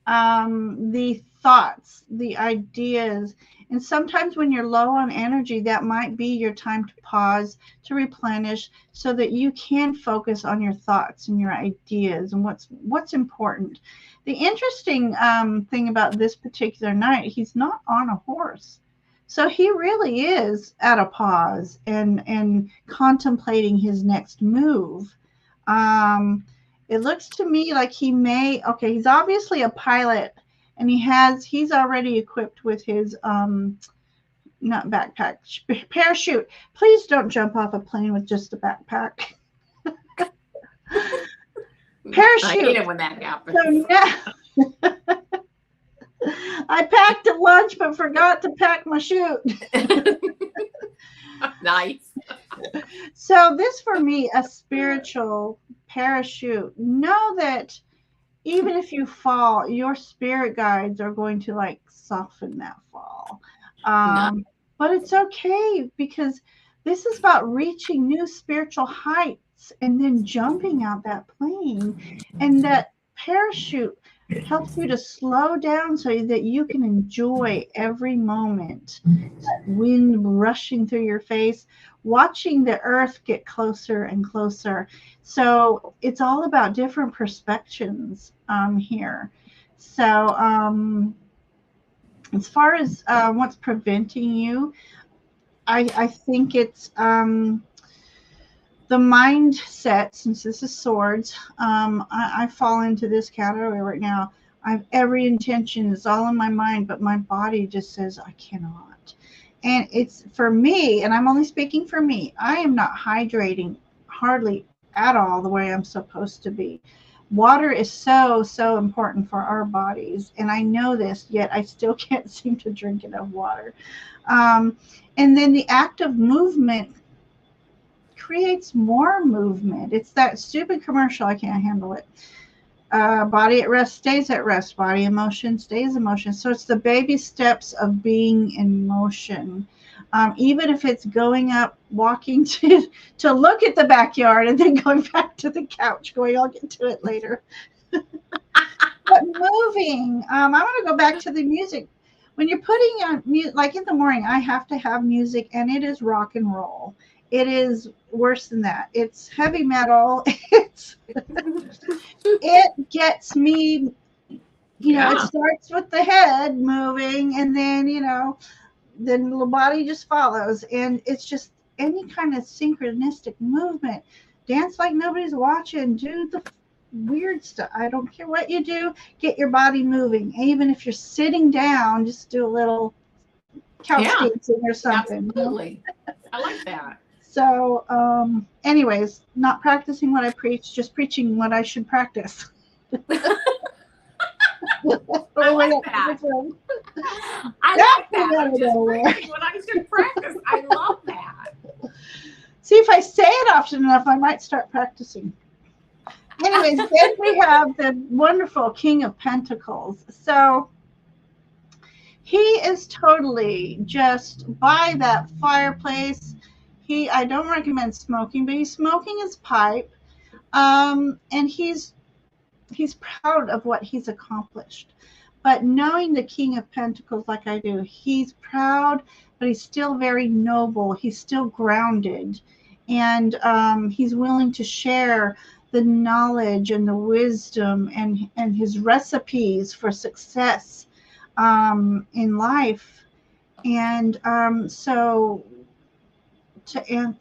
Speaker 1: the thoughts, the ideas. And sometimes when you're low on energy, that might be your time to pause, to replenish, so that you can focus on your thoughts and your ideas and what's important. The interesting thing about this particular night, he's not on a horse. So he really is at a pause and contemplating his next move. It looks to me like he's obviously a pilot, and he's already equipped with his not backpack, parachute. Please don't jump off a plane with just a backpack. Parachute.
Speaker 2: I hate it when that happens.
Speaker 1: So now, I packed a lunch but forgot to pack my chute.
Speaker 2: Nice.
Speaker 1: So this for me, a spiritual parachute. Know that even if you fall, your spirit guides are going to soften that fall. But it's okay, because this is about reaching new spiritual heights and then jumping out that plane. And that parachute helps you to slow down so that you can enjoy every moment. That wind rushing through your face, watching the earth get closer and closer. So it's all about different perspectives here. So as far as what's preventing you, I think it's the mindset. Since this is swords, I fall into this category right now. Every intention is all in my mind, but my body just says I cannot. And it's for me, and I'm only speaking for me, I am not hydrating hardly at all the way I'm supposed to be. Water is so important for our bodies, and I know this, yet I still can't seem to drink enough water. And then the act of movement creates more movement. It's that stupid commercial, I can't handle it. Body at rest stays at rest. Body in motion stays in motion. So it's the baby steps of being in motion. Even if it's going up, walking to look at the backyard, and then going back to the couch, I'll get to it later. But moving, I'm going to go back to the music. when you're putting on like in the morning, I have to have music, and it is rock and roll. It is worse than that. It's heavy metal. It's it gets me, it
Speaker 2: Yeah.
Speaker 1: starts with the head moving, and then, then the body just follows, and it's just any kind of synchronistic movement. Dance like nobody's watching. Do the weird stuff. I don't care what you do. Get your body moving. Even if you're sitting down, just do a little couch
Speaker 2: Yeah.
Speaker 1: dancing or something.
Speaker 2: Absolutely. I like that.
Speaker 1: So, anyways, not practicing what I preach, just preaching what I should practice.
Speaker 2: I
Speaker 1: Where
Speaker 2: like
Speaker 1: that
Speaker 2: that.
Speaker 1: comes from.
Speaker 2: I
Speaker 1: That
Speaker 2: like
Speaker 1: came
Speaker 2: that.
Speaker 1: out
Speaker 2: I'm
Speaker 1: of
Speaker 2: just
Speaker 1: nowhere.
Speaker 2: preaching what I should practice. I love that.
Speaker 1: See, if I say it often enough, I might start practicing. Anyways, then we have the wonderful King of Pentacles. So he is totally just by that fireplace. I don't recommend smoking, but he's smoking his pipe. And he's proud of what he's accomplished. But knowing the King of Pentacles like I do, he's proud, but he's still very noble. He's still grounded. And he's willing to share the knowledge and the wisdom and his recipes for success in life. And so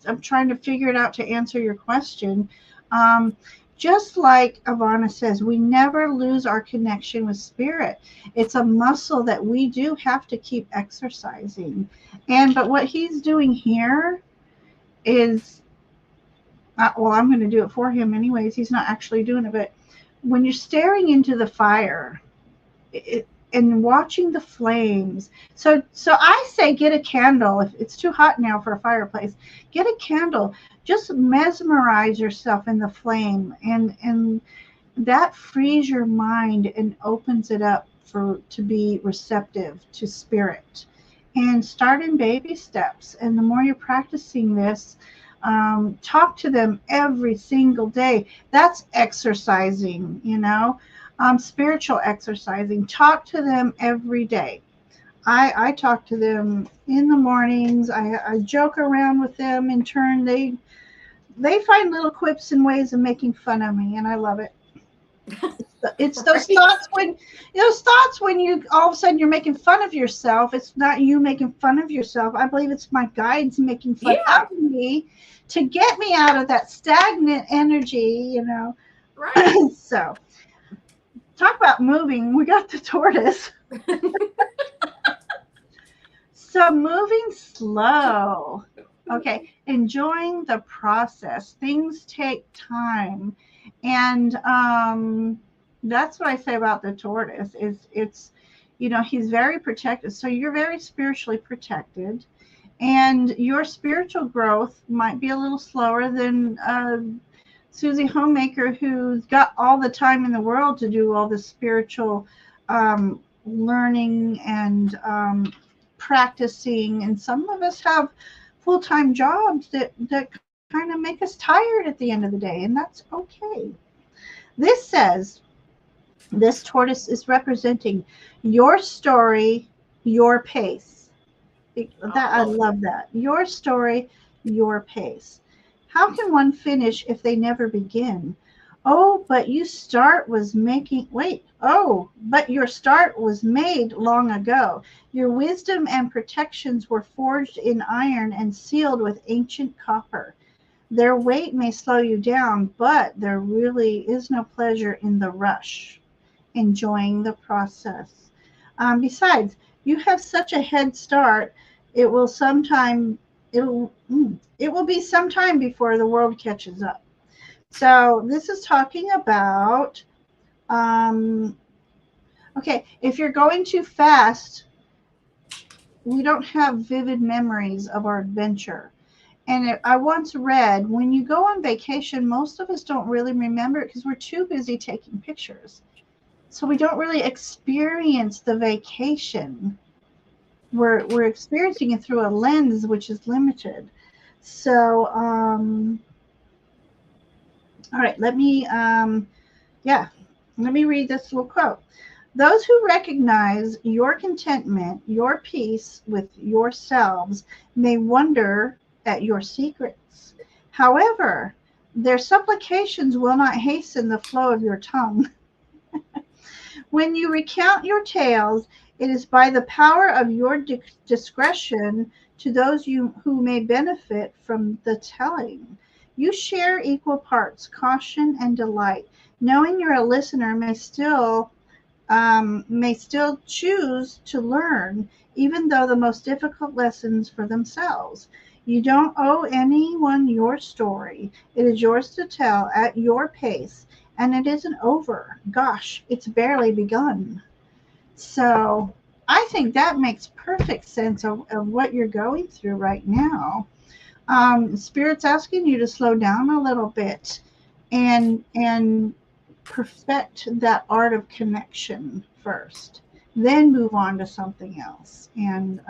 Speaker 1: I'm trying to figure it out to answer your question. Um, just like Avana says, we never lose our connection with spirit. It's a muscle that we do have to keep exercising. But what he's doing here is, well, I'm going to do it for him anyways. He's not actually doing it, but when you're staring into the fire, and watching the flames. So I say get a candle. If it's too hot now for a fireplace, get a candle. Just mesmerize yourself in the flame, and that frees your mind and opens it up to be receptive to spirit. And start in baby steps. And the more you're practicing this, talk to them every single day. That's exercising. Spiritual exercising. Talk to them every day. I talk to them in the mornings. I joke around with them in turn. They find little quips and ways of making fun of me, and I love it. It's those
Speaker 2: Right.
Speaker 1: thoughts when you all of a sudden you're making fun of yourself. It's not you making fun of yourself. I believe it's my guides making fun
Speaker 2: Yeah.
Speaker 1: of me to get me out of that stagnant energy.
Speaker 2: Right.
Speaker 1: So talk about moving. We got the tortoise. So moving slow. Okay, enjoying the process. Things take time, and that's what I say about the tortoise. Is he's very protected. So you're very spiritually protected, and your spiritual growth might be a little slower than Susie Homemaker, who's got all the time in the world to do all this spiritual learning and practicing. And some of us have full-time jobs that kind of make us tired at the end of the day, and that's okay. This says this tortoise is representing your story, your pace. That I
Speaker 2: Oh.
Speaker 1: love that. Your story, your pace. How can one finish if they never begin? Oh, but you start was making wait. Oh, but your start was made long ago. Your wisdom and protections were forged in iron and sealed with ancient copper. Their weight may slow you down, but there really is no pleasure in the rush, enjoying the process. Besides, you have such a head start. It will sometime it will be some time before the world catches up. So this is talking about um, okay, if you're going too fast, we don't have vivid memories of our adventure. And I once read when you go on vacation, most of us don't really remember it because we're too busy taking pictures. So we don't really experience the vacation. We're experiencing it through a lens which is limited. So all right, let me read this little quote. Those who recognize your contentment, your peace with yourselves, may wonder at your secrets. However, their supplications will not hasten the flow of your tongue. When you recount your tales, it is by the power of your discretion to those who may benefit from the telling. You share equal parts caution and delight, knowing you're a listener may still choose to learn, even though the most difficult lessons for themselves. You don't owe anyone your story. It is yours to tell at your pace, and it isn't over. Gosh, it's barely begun. So I think that makes perfect sense of what you're going through right now. Spirit's asking you to slow down a little bit and perfect that art of connection first, then move on to something else. And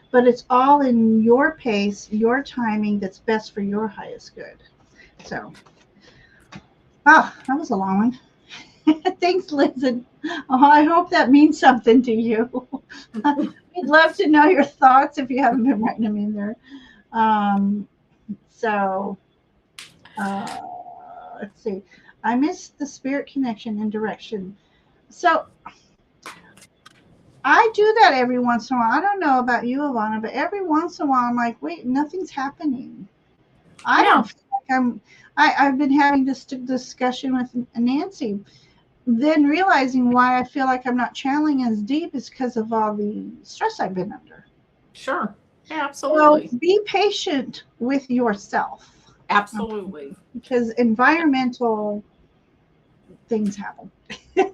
Speaker 1: but it's all in your pace, your timing that's best for your highest good. So, that was a long one. Thanks, Liz. And, I hope that means something to you. We'd love to know your thoughts if you haven't been writing them in there. Um, so, uh, let's see. I missed the spirit connection and direction. So I do that every once in a while. I don't know about you, Avana, but every once in a while I'm like, wait, nothing's happening. I
Speaker 2: Yeah.
Speaker 1: don't feel like I've been having this discussion with Nancy, then realizing why I feel like I'm not channeling as deep is because of all the stress I've been under.
Speaker 2: Sure. Yeah,
Speaker 1: So
Speaker 2: absolutely.
Speaker 1: be patient with yourself.
Speaker 2: Absolutely.
Speaker 1: Because environmental things happen.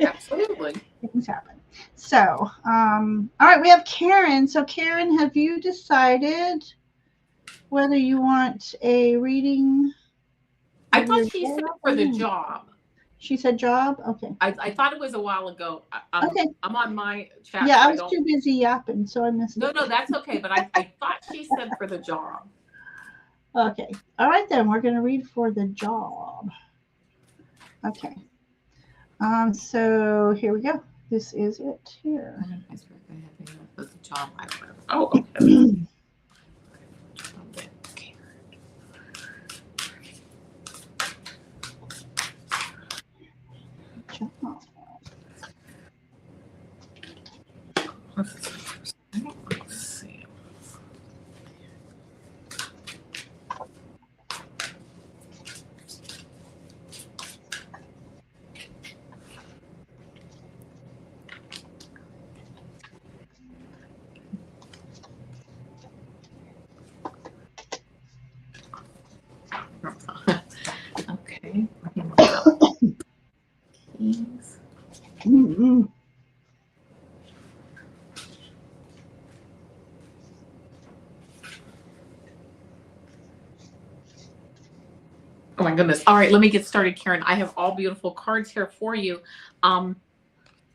Speaker 2: Absolutely.
Speaker 1: Things happen. So, all right, we have Karen. So, Karen, have you decided whether you want a reading
Speaker 2: I
Speaker 1: of
Speaker 2: thought
Speaker 1: your
Speaker 2: she said
Speaker 1: job?
Speaker 2: for the job.
Speaker 1: She said job? Okay.
Speaker 2: I thought it was a while ago.
Speaker 1: Okay.
Speaker 2: I'm on my chat,
Speaker 1: Yeah,
Speaker 2: so
Speaker 1: I
Speaker 2: I
Speaker 1: was
Speaker 2: don't.
Speaker 1: too busy yapping, so I missed
Speaker 2: No,
Speaker 1: it.
Speaker 2: no, that's okay. But I thought she said for the job.
Speaker 1: Okay. All right, then. We're going to read for the job. Okay. So here we go. This is it here.
Speaker 2: The job. Oh, okay.
Speaker 1: Job.
Speaker 2: Let's see. Okay. Keys.
Speaker 1: Mm-mm.
Speaker 2: Oh my goodness. All right, let me get started, Karen. I have all beautiful cards here for you.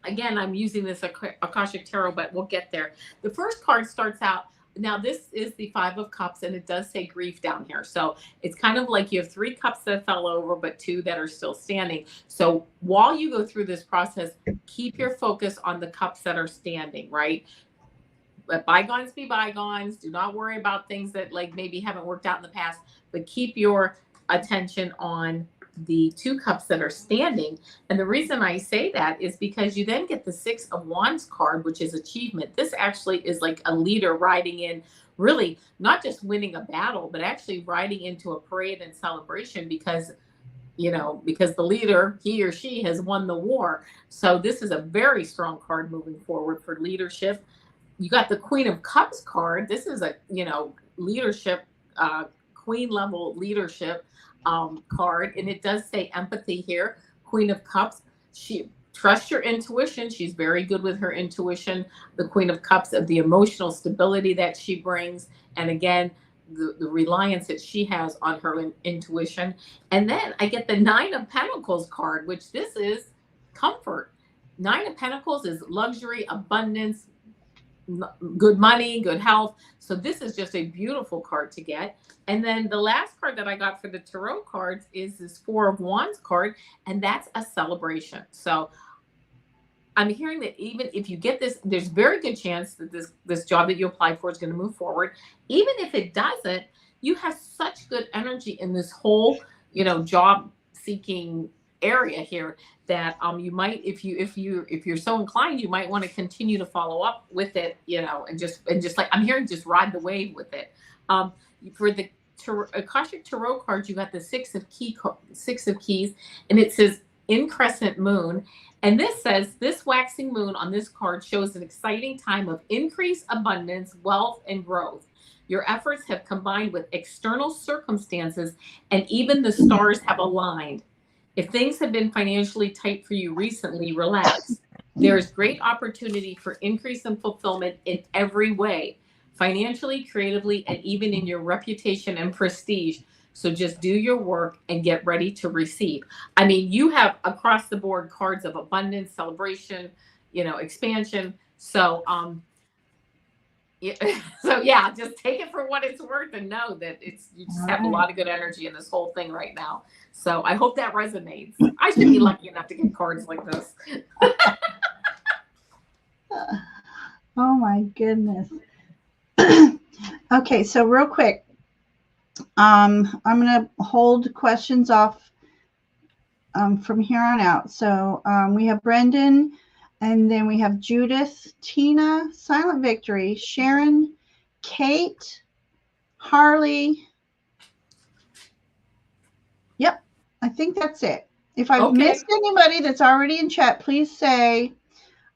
Speaker 2: Again, I'm using this Akashic Tarot, but we'll get there. The first card starts out. Now, this is the Five of Cups, and it does say grief down here. So it's kind of like you have 3 cups that fell over, but 2 that are still standing. So while you go through this process, keep your focus on the cups that are standing, right? Let bygones be bygones. Do not worry about things that like maybe haven't worked out in the past, but keep your attention on the 2 cups that are standing. And the reason I say that is because you then get the 6 of Wands card, which is achievement. This actually is like a leader riding in, really not just winning a battle, but actually riding into a parade and celebration because because the leader, he or she, has won the war. So this is a very strong card moving forward for leadership. You got the Queen of Cups card. This is a leadership, queen level leadership card, and it does say empathy here. Queen of Cups. She trusts your intuition. She's very good with her intuition. The Queen of Cups, of the emotional stability that she brings, and again, the reliance that she has on her intuition. And then I get the Nine of Pentacles card, which this is comfort. Nine of Pentacles is luxury, abundance, good money, good health. So this is just a beautiful card to get. And then the last card that I got for the tarot cards is this Four of Wands card, and that's a celebration. So I'm hearing that even if you get this, there's very good chance that this job that you applied for is going to move forward. Even if it doesn't, you have such good energy in this whole, job seeking area here that you might, if you're so inclined, you might want to continue to follow up with it, and just like I'm hearing, just ride the wave with it. For the Akashic Tarot cards, you got the six of keys, and it says in crescent moon. And this says, this waxing moon on this card shows an exciting time of increase, abundance, wealth, and growth. Your efforts have combined with external circumstances, and even the stars have aligned. If things have been financially tight for you recently, relax. There is great opportunity for increase and fulfillment in every way, financially, creatively, and even in your reputation and prestige. So just do your work and get ready to receive. I mean, you have across the board cards of abundance, celebration, expansion. So, yeah, so yeah, just take it for what it's worth and know that you just have a lot of good energy in this whole thing right now. So I hope that resonates. I should be lucky enough to get cards like this.
Speaker 1: Oh my goodness. Okay, so real quick, I'm going to hold questions off from here on out. So we have Brendan, and then we have Judith, Tina, Silent Victory, Sharon, Kate, Harley. Yep, I think that's it. If I've missed anybody that's already in chat, please say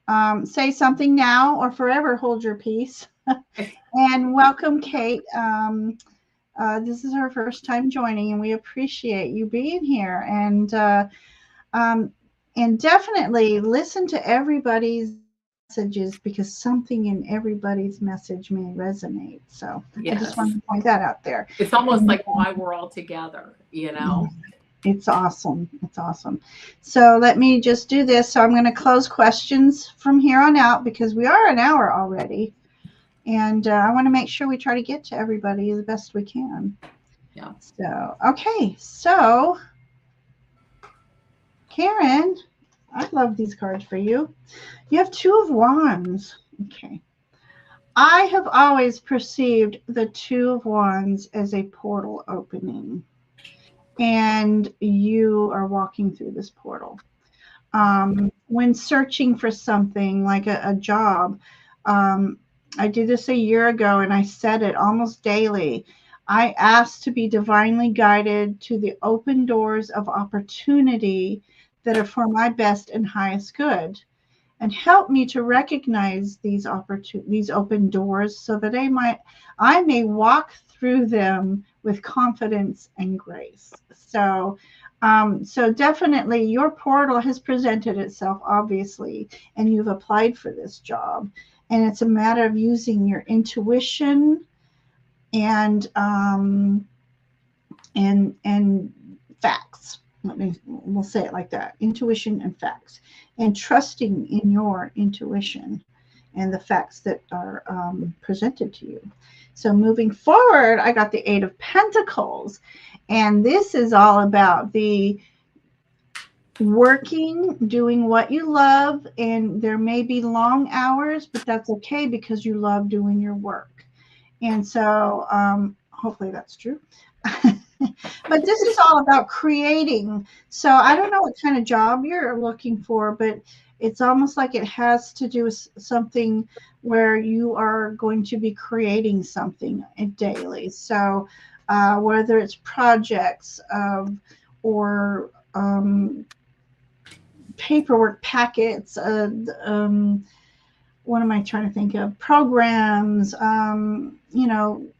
Speaker 1: something now or forever hold your peace. And welcome, Kate. This is her first time joining, and we appreciate you being here. And definitely listen to everybody's messages, because something in everybody's message may resonate. So yes. I just wanted to point that out there.
Speaker 2: It's almost like why we're all together,
Speaker 1: It's awesome. It's awesome. So let me just do this. So I'm going to close questions from here on out, because we are an hour already. And I want to make sure we try to get to everybody as best we can.
Speaker 2: Yeah.
Speaker 1: So, okay. So, Karen, I love these cards for you. You have 2 of Wands. Okay. I have always perceived the 2 of Wands as a portal opening. And you are walking through this portal. When searching for something like a job, I did this a year ago, and I said it almost daily. I asked to be divinely guided to the open doors of opportunity that are for my best and highest good, and help me to recognize these open doors so that I may walk through them with confidence and grace. So definitely your portal has presented itself, obviously, and you've applied for this job. And it's a matter of using your intuition and facts. We'll say it like that: intuition and facts, and trusting in your intuition and the facts that are presented to you. So moving forward, I got the 8 of Pentacles, and this is all about the working, doing what you love, and there may be long hours, but that's okay, because you love doing your work. And so hopefully that's true. But this is all about creating. So I don't know what kind of job you're looking for, but it's almost like it has to do with something where you are going to be creating something daily. So whether it's projects or paperwork packets, what am I trying to think of? Programs,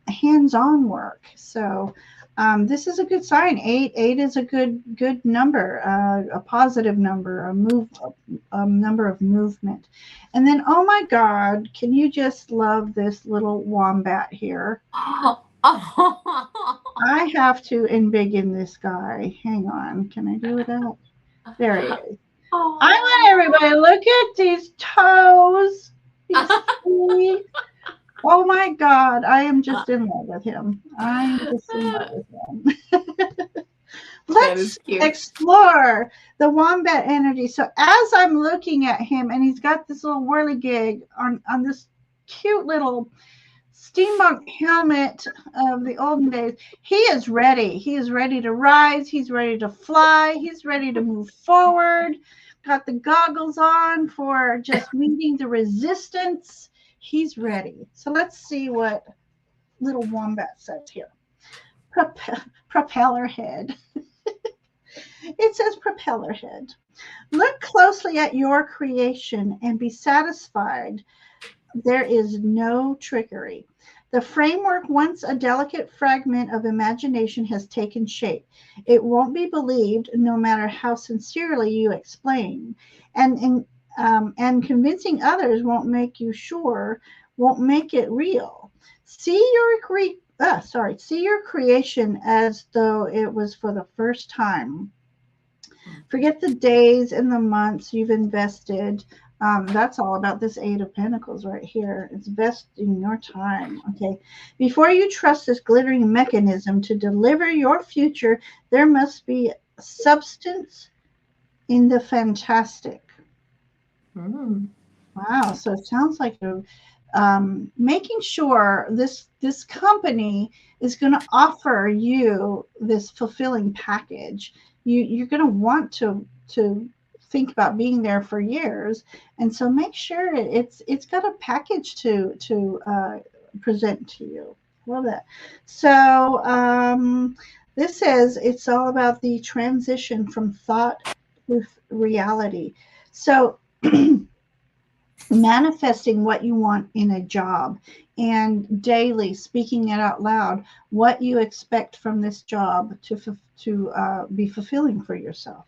Speaker 1: hands-on work. So this is a good sign. 8 is a good number, a positive number, a number of movement. And then, oh my God, can you just love this little wombat here? I have to embiggen this guy. Hang on. Can I do that? There he is. I want everybody to look at these toes. These feet. Oh my God, I am just in love with him. I am just in love with him.
Speaker 2: That is
Speaker 1: Let's
Speaker 2: cute.
Speaker 1: explore the wombat energy. So as I'm looking at him, and he's got this little whirligig on this cute little steampunk helmet of the olden days, he is ready. He is ready to rise. He's ready to fly. He's ready to move forward. Got the goggles on for just meeting the resistance. He's ready. So let's see what little wombat says here. Propeller head. It says propeller head. Look closely at your creation and be satisfied there is no trickery. The framework, once a delicate fragment of imagination, has taken shape. It won't be believed, no matter how sincerely you explain, and convincing others won't make you sure, won't make it real. See your creation as though it was for the first time. Forget the days and the months you've invested. That's all about this Eight of Pentacles right here. It's investing your time. Okay. Before you trust this glittering mechanism to deliver your future, there must be substance in the fantastic. Wow. So it sounds like making sure this company is going to offer you this fulfilling package. You're going to want to think about being there for years, and so make sure it's got a package to present to you. Love that. So this says it's all about the transition from thought to reality. So manifesting what you want in a job and daily speaking it out loud, what you expect from this job to be fulfilling for yourself.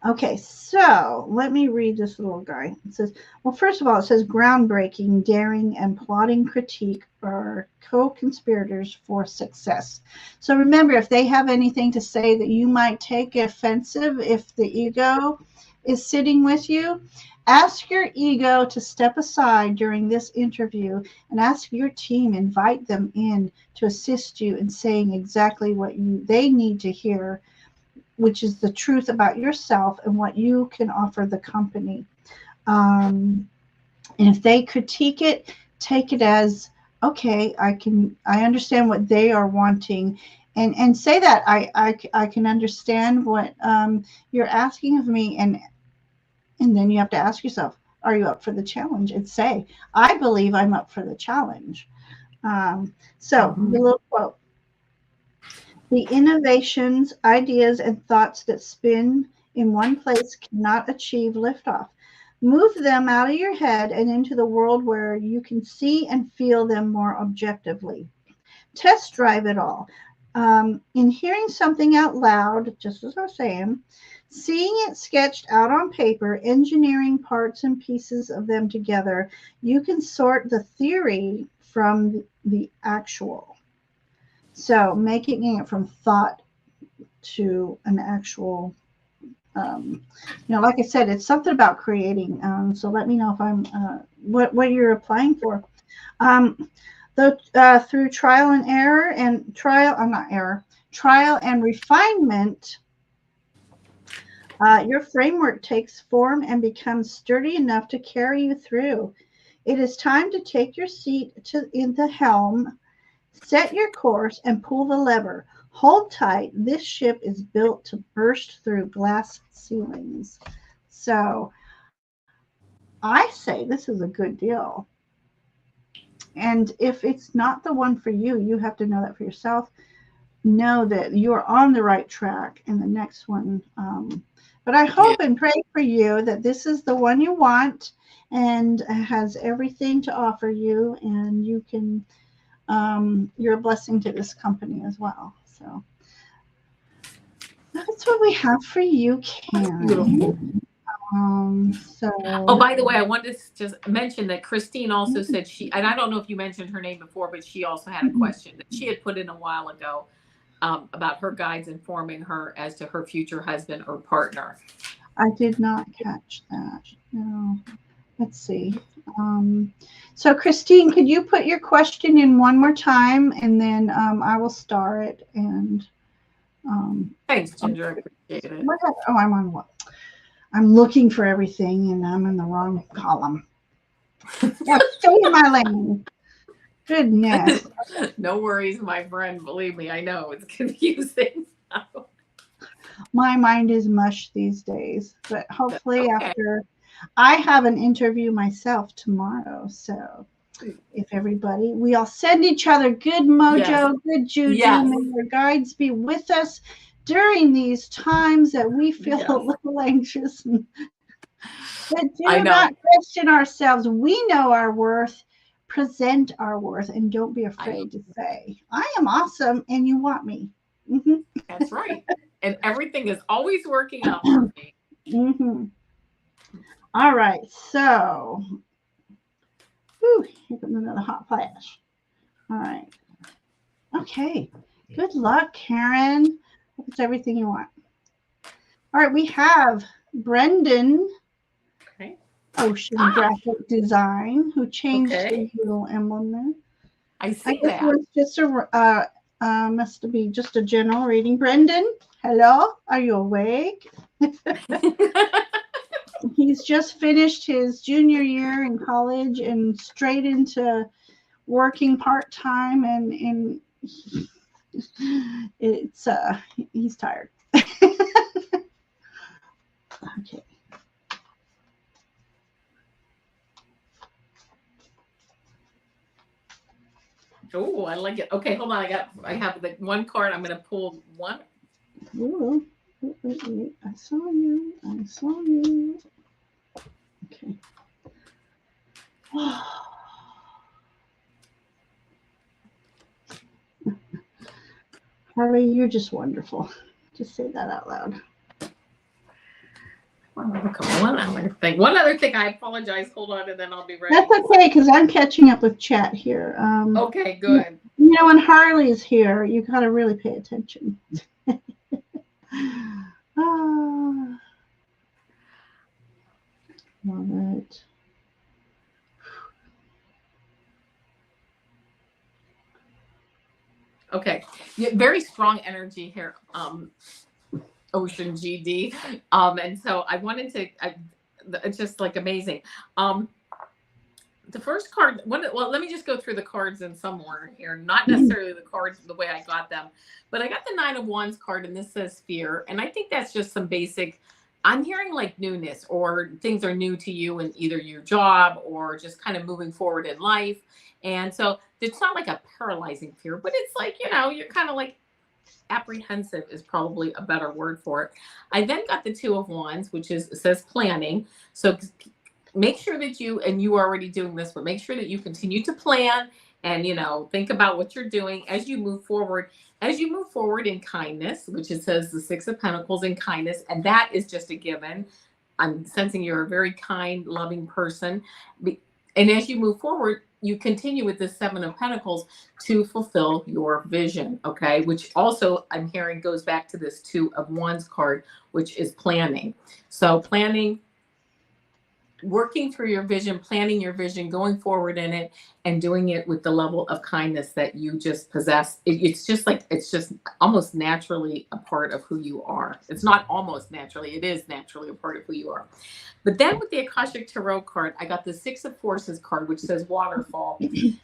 Speaker 1: Okay, so let me read this little guy. It says, well, first of all, it says groundbreaking, daring, and plotting critique are co-conspirators for success. So remember, if they have anything to say that you might take offensive, if the ego is sitting with you, ask your ego to step aside during this interview and ask your team, invite them in to assist you in saying exactly what they need to hear, which is the truth about yourself and what you can offer the company. And if they critique it, take it as, okay, I understand what they are wanting, and say that I can understand what you're asking of me, and then you have to ask yourself, are you up for the challenge? And say, I believe I'm up for the challenge. The little quote. The innovations, ideas, and thoughts that spin in one place cannot achieve liftoff. Move them out of your head and into the world where you can see and feel them more objectively. Test drive it all. In hearing something out loud, just as I was saying, seeing it sketched out on paper, engineering parts and pieces of them together, you can sort the theory from the actual. So making it from thought to an actual, like I said, it's something about creating. So let me know if I'm what you're applying for. Through trial and error and trial and refinement, your framework takes form and becomes sturdy enough to carry you through. It is time to take your seat in the helm. Set your course and pull the lever. Hold tight. This ship is built to burst through glass ceilings. So I say this is a good deal. And if it's not the one for you, you have to know that for yourself. Know that you're on the right track in the next one. But I hope and pray for you that this is the one you want and has everything to offer you, and you can you're a blessing to this company as well. So that's what we have for you, Karen.
Speaker 2: Oh, by the way, I wanted to just mention that Christine also said and I don't know if you mentioned her name before, but she also had a question that she had put in a while ago about her guides informing her as to her future husband or partner.
Speaker 1: I did not catch that. No. let's see. So Christine, could you put your question in one more time, and then I will star it. And
Speaker 2: Thanks, Ginger. I appreciate it.
Speaker 1: oh, I'm on what? I'm looking for everything, and I'm in the wrong column. Yeah, stay in my lane. Goodness.
Speaker 2: No worries, my friend. Believe me, I know it's confusing.
Speaker 1: My mind is mush these days, but hopefully
Speaker 2: Okay.
Speaker 1: after I have an interview myself tomorrow. So if everybody, we all send each other good mojo,
Speaker 2: Yes.
Speaker 1: good juju.
Speaker 2: Yes.
Speaker 1: May your guides be with us during these times that we feel a little anxious. But do not question ourselves. We know our worth. Present our worth, and don't be afraid to say, I am awesome and you want me. Mm-hmm.
Speaker 2: That's right. And everything is always working out for me.
Speaker 1: Mm-hmm. All right. So, whew, here comes another hot flash. All right. Okay. Good luck, Karen. Hope it's everything you want. All right. We have Brendan.
Speaker 2: Okay.
Speaker 1: Ocean Graphic Design, who changed his little emblem there.
Speaker 2: I see that.
Speaker 1: It was just must be just a general reading. Brendan, hello, are you awake? He's just finished his junior year in college and straight into working part time, and it's he's tired. Okay.
Speaker 2: Oh, I like it. Okay, hold on. I have the one card. I'm gonna pull one.
Speaker 1: Ooh. Wait. I saw you. Okay. Harley, you're just wonderful. Just say that out loud.
Speaker 2: One other thing. I apologize. Hold on, and then I'll be ready.
Speaker 1: That's okay, because I'm catching up with chat here.
Speaker 2: Okay, good.
Speaker 1: You know, when Harley's here, you got to really pay attention. Love it.
Speaker 2: Okay, yeah, very strong energy here. Ocean GD. And so I wanted to, it's just like amazing. The first card, well, let me just go through the cards in some order here. Not necessarily the cards the way I got them, but I got the 9 of Wands card, and this says fear. And I think that's just some basic, I'm hearing like newness, or things are new to you in either your job or just kind of moving forward in life. And so it's not like a paralyzing fear, but it's like, you're kind of like, apprehensive is probably a better word for it. I then got the 2 of Wands, which says planning. So make sure that you are already doing this, but make sure that you continue to plan and, think about what you're doing as you move forward. As you move forward in kindness, which it says the 6 of Pentacles in kindness, and that is just a given. I'm sensing you're a very kind, loving person. And as you move forward, you continue with the 7 of Pentacles to fulfill your vision, okay? Which also I'm hearing goes back to this 2 of Wands card, which is planning. So planning, working through your vision, planning your vision, going forward in it, and doing it with the level of kindness that you just possess. It's just almost naturally a part of who you are. It's not almost naturally, it is naturally a part of who you are. But then with the Akashic Tarot card, I got the 6 of Forces card, which says waterfall.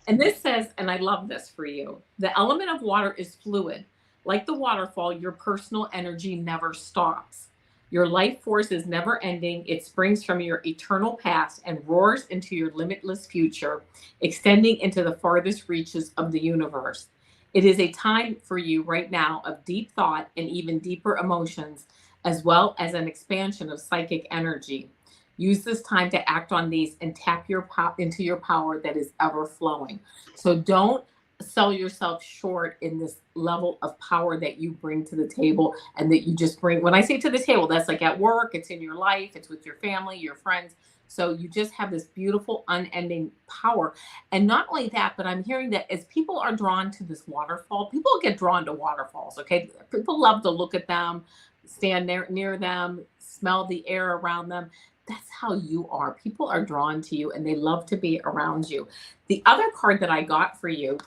Speaker 2: And this says, and I love this for you, the element of water is fluid. Like the waterfall, your personal energy never stops. Your life force is never ending. It springs from your eternal past and roars into your limitless future, extending into the farthest reaches of the universe. It is a time for you right now of deep thought and even deeper emotions, as well as an expansion of psychic energy. Use this time to act on these and tap into your power that is ever flowing. So don't sell yourself short in this level of power that you bring to the table, and that you just bring. When I say to the table, that's like at work, it's in your life, it's with your family, your friends. So you just have this beautiful unending power. And not only that, but I'm hearing that as people are drawn to this waterfall, people get drawn to waterfalls. Okay, people love to look at them, stand there near them, smell the air around them. that's how you are. People are drawn to you and they love to be around you. The other card that I got for you,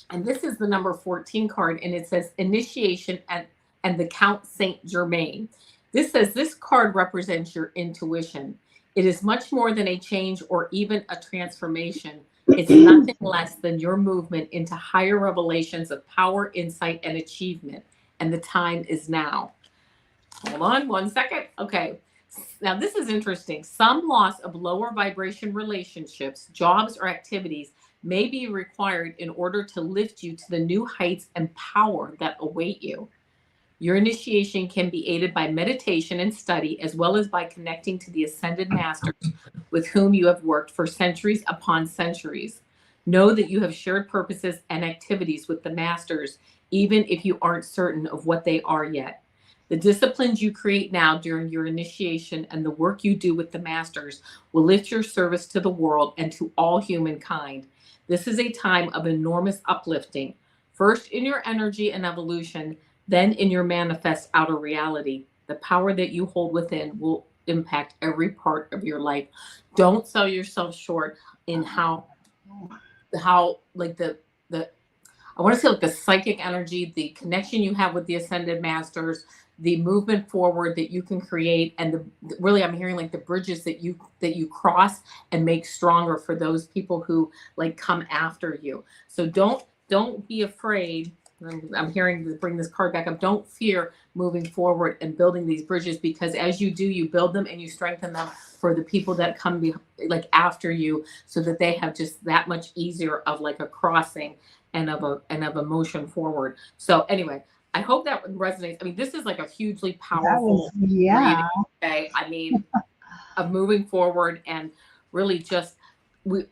Speaker 2: and this is the number 14 card, and it says initiation and the Count Saint Germain. This says this card represents your intuition. It is much more than a change or even a transformation. It's nothing less than your movement into higher revelations of power, insight, and achievement. And the time is now. Hold on 1 second. Okay. Now, this is interesting. Some loss of lower vibration relationships, jobs, or activities may be required in order to lift you to the new heights and power that await you. Your initiation can be aided by meditation and study, as well as by connecting to the ascended masters with whom you have worked for centuries upon centuries. Know that you have shared purposes and activities with the masters, even if you aren't certain of what they are yet. The disciplines you create now during your initiation and the work you do with the masters will lift your service to the world and to all humankind. This is a time of enormous uplifting, first in your energy and evolution, then in your manifest outer reality. The power that you hold within will impact every part of your life. Don't sell yourself short in how like the I want to say like the psychic energy, the connection you have with the ascended masters, the movement forward that you can create, and really I'm hearing like the bridges that you cross and make stronger for those people who like come after you. So don't be afraid. I'm hearing to bring this card back up. Don't fear moving forward and building these bridges, because as you do, you build them and you strengthen them for the people that come like after you, so that they have just that much easier of like a crossing and of a motion forward. So anyway, I hope that resonates. I mean, this is like a hugely powerful reading, okay? I mean, of moving forward and really just I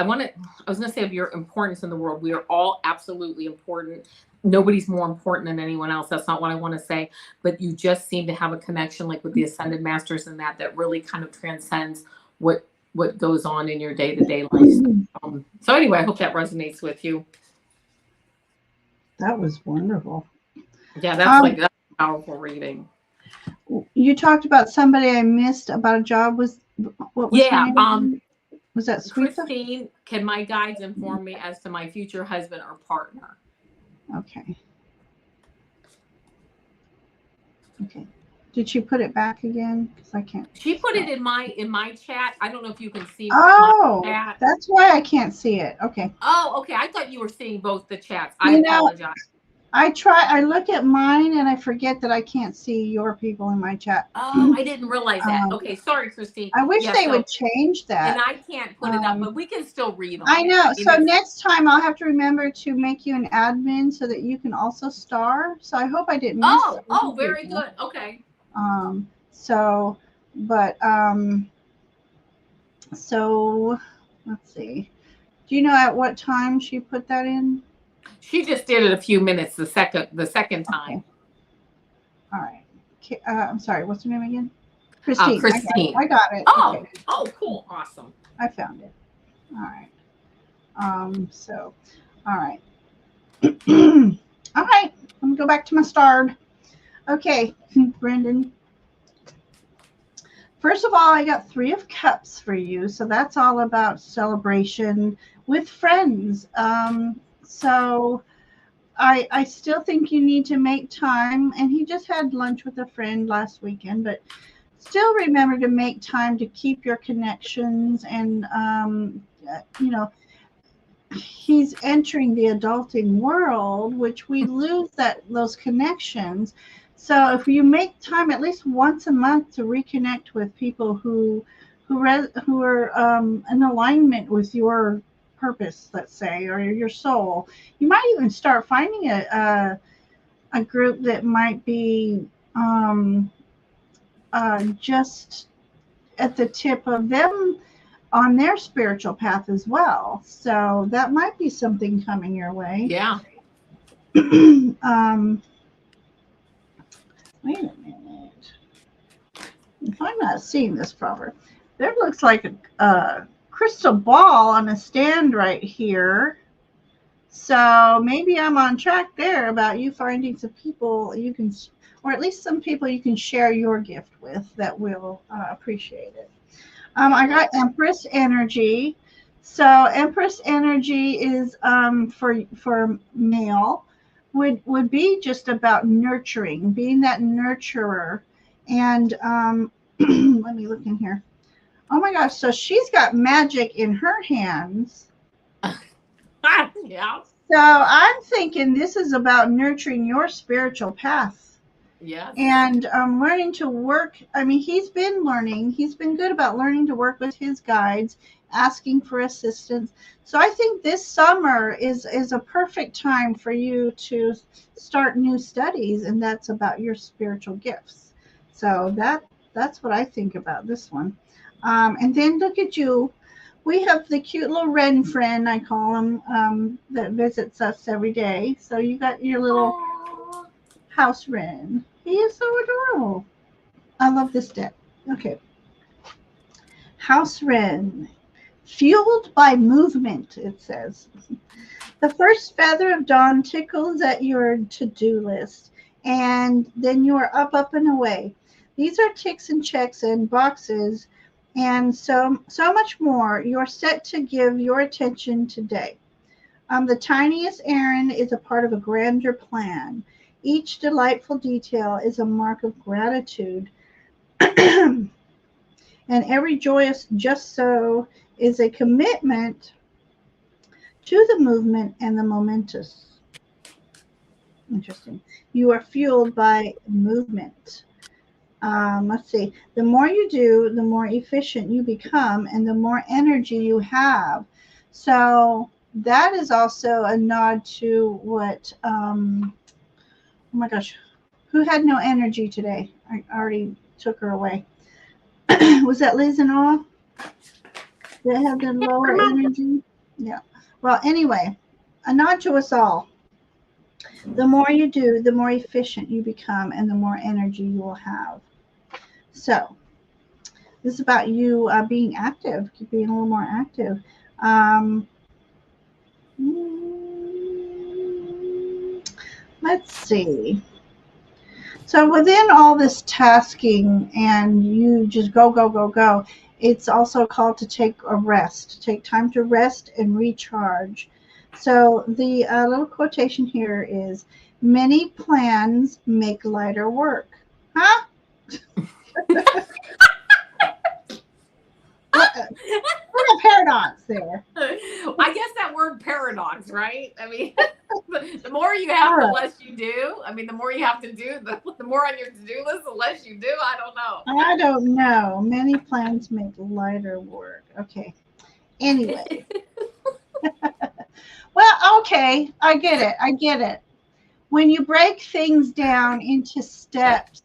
Speaker 2: was going to say of your importance in the world. We are all absolutely important. Nobody's more important than anyone else. That's not what I want to say, but you just seem to have a connection like with the ascended masters and that really kind of transcends what goes on in your day-to-day life. So anyway, I hope that resonates with you.
Speaker 1: That was wonderful.
Speaker 2: Yeah, that's a powerful reading.
Speaker 1: You talked about somebody I missed about a job. What was her name? Was that Sweet?
Speaker 2: Christine, can my guides inform me as to my future husband or partner?
Speaker 1: Okay. Did she put it back again? Because I can't.
Speaker 2: She put it in my chat. I don't know if you can see.
Speaker 1: Oh,
Speaker 2: my chat.
Speaker 1: That's why I can't see it. Okay.
Speaker 2: Oh, okay. I thought you were seeing both the chats. I apologize.
Speaker 1: I look at mine and I forget that I can't see your people in my chat.
Speaker 2: Oh, I didn't realize that. Okay, sorry, Christine.
Speaker 1: I wish they would change that.
Speaker 2: And I can't put it up, but we can still read them.
Speaker 1: I know. So next time I'll have to remember to make you an admin so that you can also star. So I hope I didn't miss
Speaker 2: Oh, very good. Okay.
Speaker 1: So let's see. Do you know at what time she put that in?
Speaker 2: She just did it a few minutes the second time.
Speaker 1: Okay. All right. I'm sorry. What's her name again? Christine. I got it.
Speaker 2: Oh,
Speaker 1: okay.
Speaker 2: Oh, cool. Awesome.
Speaker 1: I found it. All right. All right. All right. Let me go back to my starred. Okay, Brendan. First of all, I got 3 of Cups for you. So that's all about celebration with friends. So I still think you need to make time, and he just had lunch with a friend last weekend, but still remember to make time to keep your connections. And he's entering the adulting world, which we lose those connections. So if you make time at least once a month to reconnect with people who are in alignment with your purpose, let's say, or your soul, you might even start finding a group that might be just at the tip of them on their spiritual path as well. So that might be something coming your way.
Speaker 2: Yeah.
Speaker 1: Wait a minute. If I'm not seeing this proper, there looks like a crystal ball on a stand right here. So maybe I'm on track there about you finding some people you can, or at least some people you can share your gift with that will appreciate it.
Speaker 2: Yeah,
Speaker 1: I got Empress Energy. So Empress Energy is for male would be just about nurturing, being that nurturer. And let me look in here. Oh my gosh, so she's got magic in her hands.
Speaker 2: yeah,
Speaker 1: So I'm thinking this is about nurturing your spiritual path
Speaker 2: yes.
Speaker 1: and learning to work. I mean, he's been learning. He's been good about learning to work with his guides, asking for assistance. So I think this summer is a perfect time for you to start new studies, and that's about your spiritual gifts. So that's what I think about this one. And then look at you. We have the cute little wren friend, I call him, that visits us every day. So you got your little
Speaker 2: Aww.
Speaker 1: house wren. He is so adorable. I love this deck. Okay. House wren. Fueled by movement, it says. The first feather of dawn tickles at your to-do list, and then you are up and away. These are ticks and checks and boxes, and so much more. You're set to give your attention today. The tiniest errand is a part of a grander plan. Each delightful detail is a mark of gratitude, and every joyous just so is a commitment to the movement and the momentous. Interesting. You are fueled by movement. Let's see. The more you do, the more efficient you become, and the more energy you have. So that is also a nod to what. Oh my gosh, who had no energy today? I already took her away. Was that Liz and all? That had the lower energy? Yeah. Well, anyway, a nod to us all. The more you do, the more efficient you become, and the more energy you will have. So, this is about you being active, being a little more active. Um, let's see. So, within all this tasking and you just go, it's also called to take a rest, take time to rest and recharge. So, the little quotation here is many plans make lighter work. Huh? What a paradox there.
Speaker 2: I guess that word paradox, right? I mean, the more you have,
Speaker 1: All
Speaker 2: the
Speaker 1: right.
Speaker 2: less you do. I mean, the more you have to do, the more on your to-do list, the less you do. I don't
Speaker 1: I don't know. Many plans make lighter work. Okay. Anyway. Well, okay. I get it. I get it. When you break things down into steps,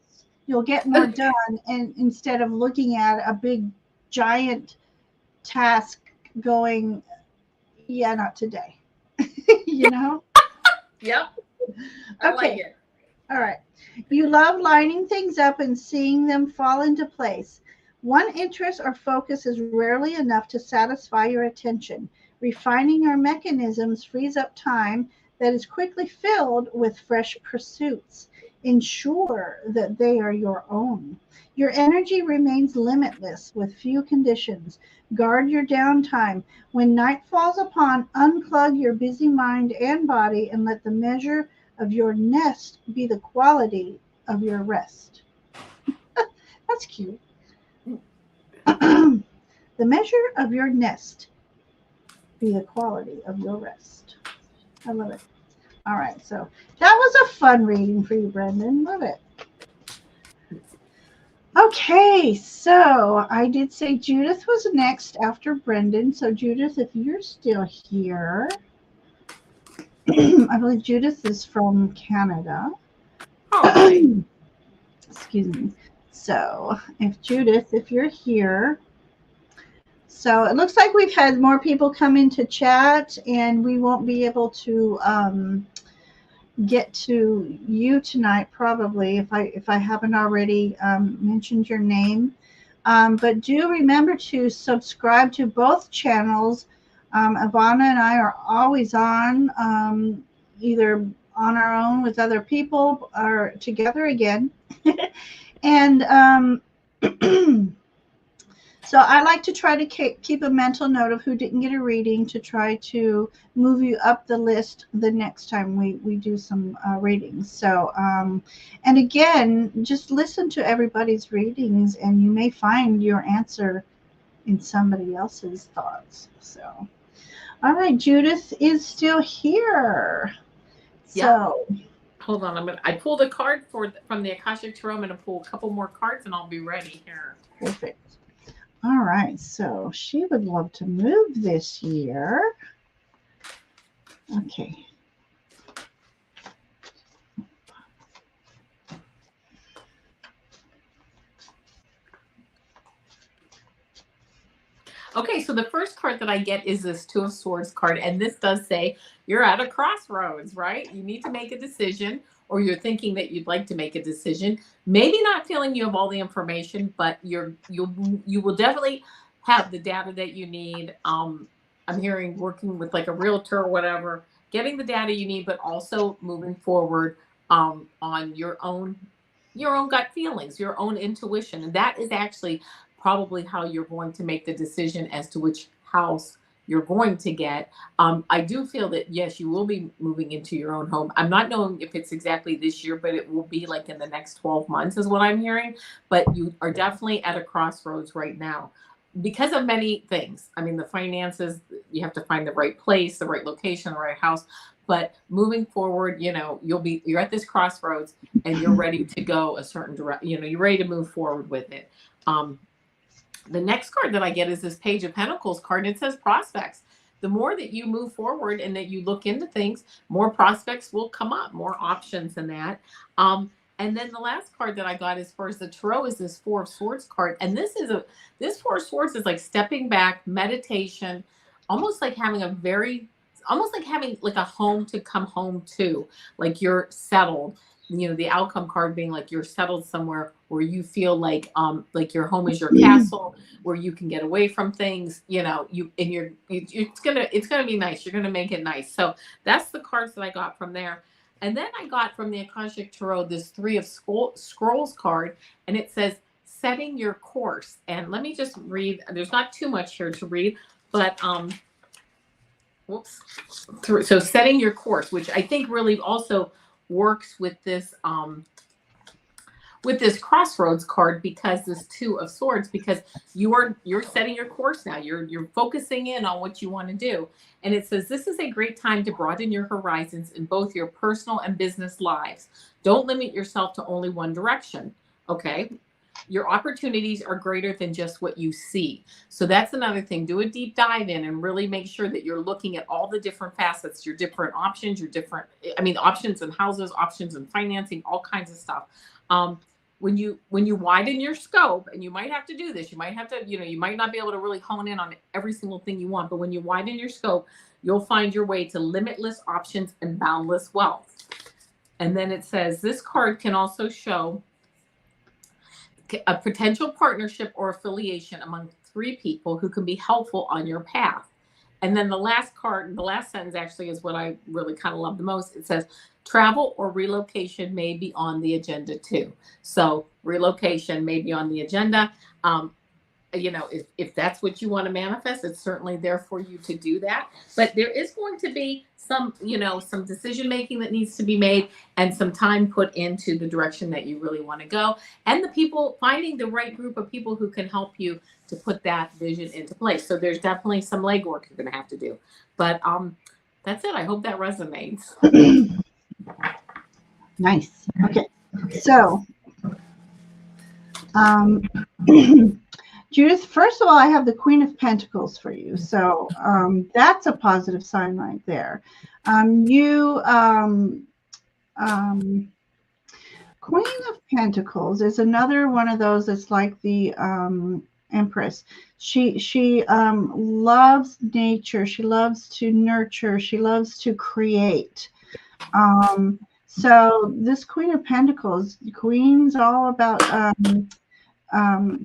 Speaker 1: you'll get more
Speaker 2: know.
Speaker 1: done. And instead of looking at a big giant task going, yeah, not today. you know?
Speaker 2: Yep, I like
Speaker 1: Okay.
Speaker 2: it.
Speaker 1: All right. You love lining things up and seeing them fall into place. One interest or focus is rarely enough to satisfy your attention. Refining your mechanisms frees up time that is quickly filled with fresh pursuits. Ensure that they are your own. Your energy remains limitless with few conditions. Guard your downtime. When night falls upon, unplug your busy mind and body and let the measure of your nest be the quality of your rest. That's cute. The measure of your nest be the quality of your rest. I love it. All right, so that was a fun reading for you, Brendan. Love it. Okay, so I did say Judith was next after Brendan. So, Judith, if you're still here, I believe Judith is from Canada.
Speaker 2: Okay.
Speaker 1: Excuse me. So, if you're here, so it looks like we've had more people come into chat, and we won't be able to get to you tonight, probably if I haven't already mentioned your name. But do remember to subscribe to both channels. Avana and I are always on, either on our own with other people or together again. And so I like to try to keep a mental note of who didn't get a reading to try to move you up the list the next time we do some readings. So, and again, just listen to everybody's readings and you may find your answer in somebody else's thoughts. So, all right, Judith is still here. So,
Speaker 2: yeah. Hold on, I pulled a card from the Akashic Tarot. I'm going to pull a couple more cards and I'll be ready here.
Speaker 1: perfect. All right, so she would love to move this year. Okay.
Speaker 2: Okay, so the first card that I get is this Two of Swords card, and this does say you're at a crossroads, right? You need to make a decision, or you're thinking that you'd like to make a decision. Maybe not feeling you have all the information, but you will definitely have the data that you need. I'm hearing working with like a realtor or whatever, getting the data you need, but also moving forward on your own gut feelings, your own intuition, and that is actually probably how you're going to make the decision as to which house you're going to get. I do feel that, yes, you will be moving into your own home. I'm not knowing if it's exactly this year, but it will be like in the next 12 months is what I'm hearing. But you are definitely at a crossroads right now because of many things. I mean, the finances, you have to find the right place, the right location, the right house. But moving forward, you're at this crossroads and you're ready to go a certain direction. You're ready to move forward with it. The next card that I get is this Page of Pentacles card, and it says prospects. The more that you move forward and that you look into things, more prospects will come up, more options than that. And then the last card that I got as far as the tarot is this Four of Swords card. And this Four of Swords is like stepping back, meditation, almost like having like a home to come home to, like you're settled. The outcome card being like you're settled somewhere where you feel like your home is your castle, where you can get away from things, it's gonna be nice. You're gonna make it nice. So that's the cards that I got from there. And then I got from the Akashic Tarot this Three of Scrolls card, and it says setting your course. And let me just read. There's not too much here to read, but so setting your course, which I think really also works with this crossroads card, because this Two of Swords, because you're setting your course now. You're focusing in on what you want to do. And it says this is a great time to broaden your horizons in both your personal and business lives. Don't limit yourself to only one direction. Okay. Your opportunities are greater than just what you see. So that's another thing. Do a deep dive in and really make sure that you're looking at all the different facets, your different options, options in houses, options in financing, all kinds of stuff. When you widen your scope, and you might have to do this, you might have to, you might not be able to really hone in on every single thing you want, but when you widen your scope, you'll find your way to limitless options and boundless wealth. And then it says this card can also show a potential partnership or affiliation among three people who can be helpful on your path. And then the last card, the last sentence actually is what I really kind of love the most. It says travel or relocation may be on the agenda too. So relocation may be on the agenda. If that's what you want to manifest, it's certainly there for you to do that. But there is going to be some decision making that needs to be made, and some time put into the direction that you really want to go, and finding the right group of people who can help you to put that vision into place. So there's definitely some legwork you're going to have to do. But that's it. I hope that resonates.
Speaker 1: Nice. Okay. So Judith, first of all, I have the Queen of Pentacles for you. So that's a positive sign right there. Queen of Pentacles is another one of those that's like the Empress. She loves nature. She loves to nurture. She loves to create. So this Queen of Pentacles, Queen's all about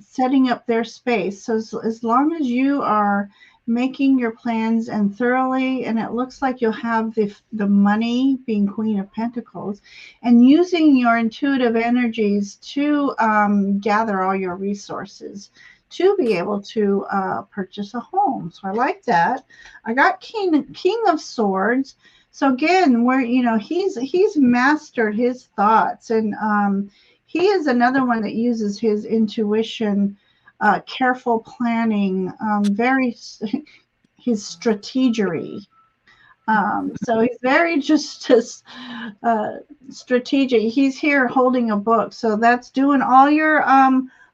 Speaker 1: setting up their space. So as long as you are making your plans and thoroughly, and it looks like you'll have the money, being Queen of Pentacles, and using your intuitive energies to gather all your resources to be able to purchase a home. So I like that. I got King of Swords. So again, where he's mastered his thoughts, and he is another one that uses his intuition, careful planning, his strategery. So he's very just strategic. He's here holding a book, so that's doing all your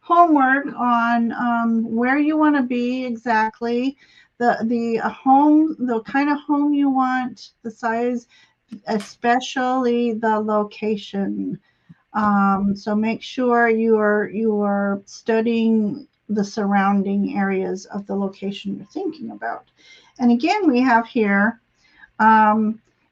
Speaker 1: homework on where you want to be exactly, the home, the kind of home you want, the size, especially the location. So make sure you are studying the surrounding areas of the location you're thinking about. And again, we have here,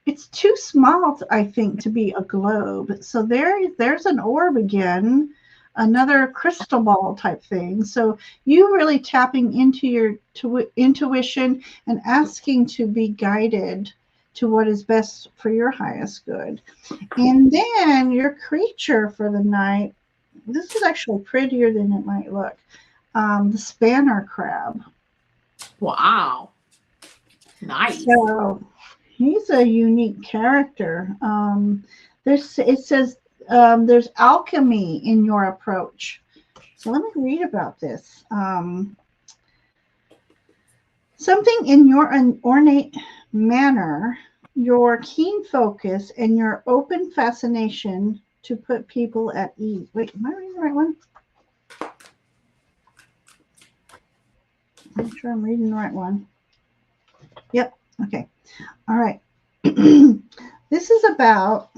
Speaker 1: it's too small, I think, to be a globe. So there's an orb again, another crystal ball type thing. So you really tapping into your intuition and asking to be guided to what is best for your highest good. And then your creature for the night, this is actually prettier than it might look. The spanner crab.
Speaker 2: Wow. Nice.
Speaker 1: So he's a unique character. It says there's alchemy in your approach. So let me read about this. Something in your ornate manner, your keen focus, and your open fascination to put people at ease. Wait, am I reading the right one? I'm sure I'm reading the right one. Yep. Okay. All right. This is about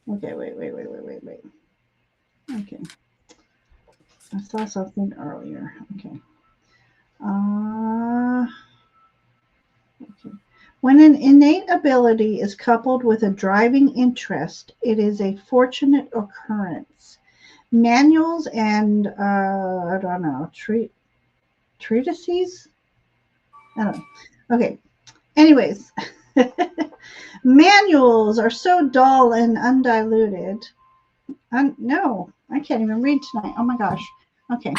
Speaker 1: okay, wait. Okay. I saw something earlier. Okay. Okay. When an innate ability is coupled with a driving interest, it is a fortunate occurrence. Manuals and I don't know, treatises? I don't know. Okay. Anyways, manuals are so dull and undiluted. No, I can't even read tonight. Oh my gosh. Okay.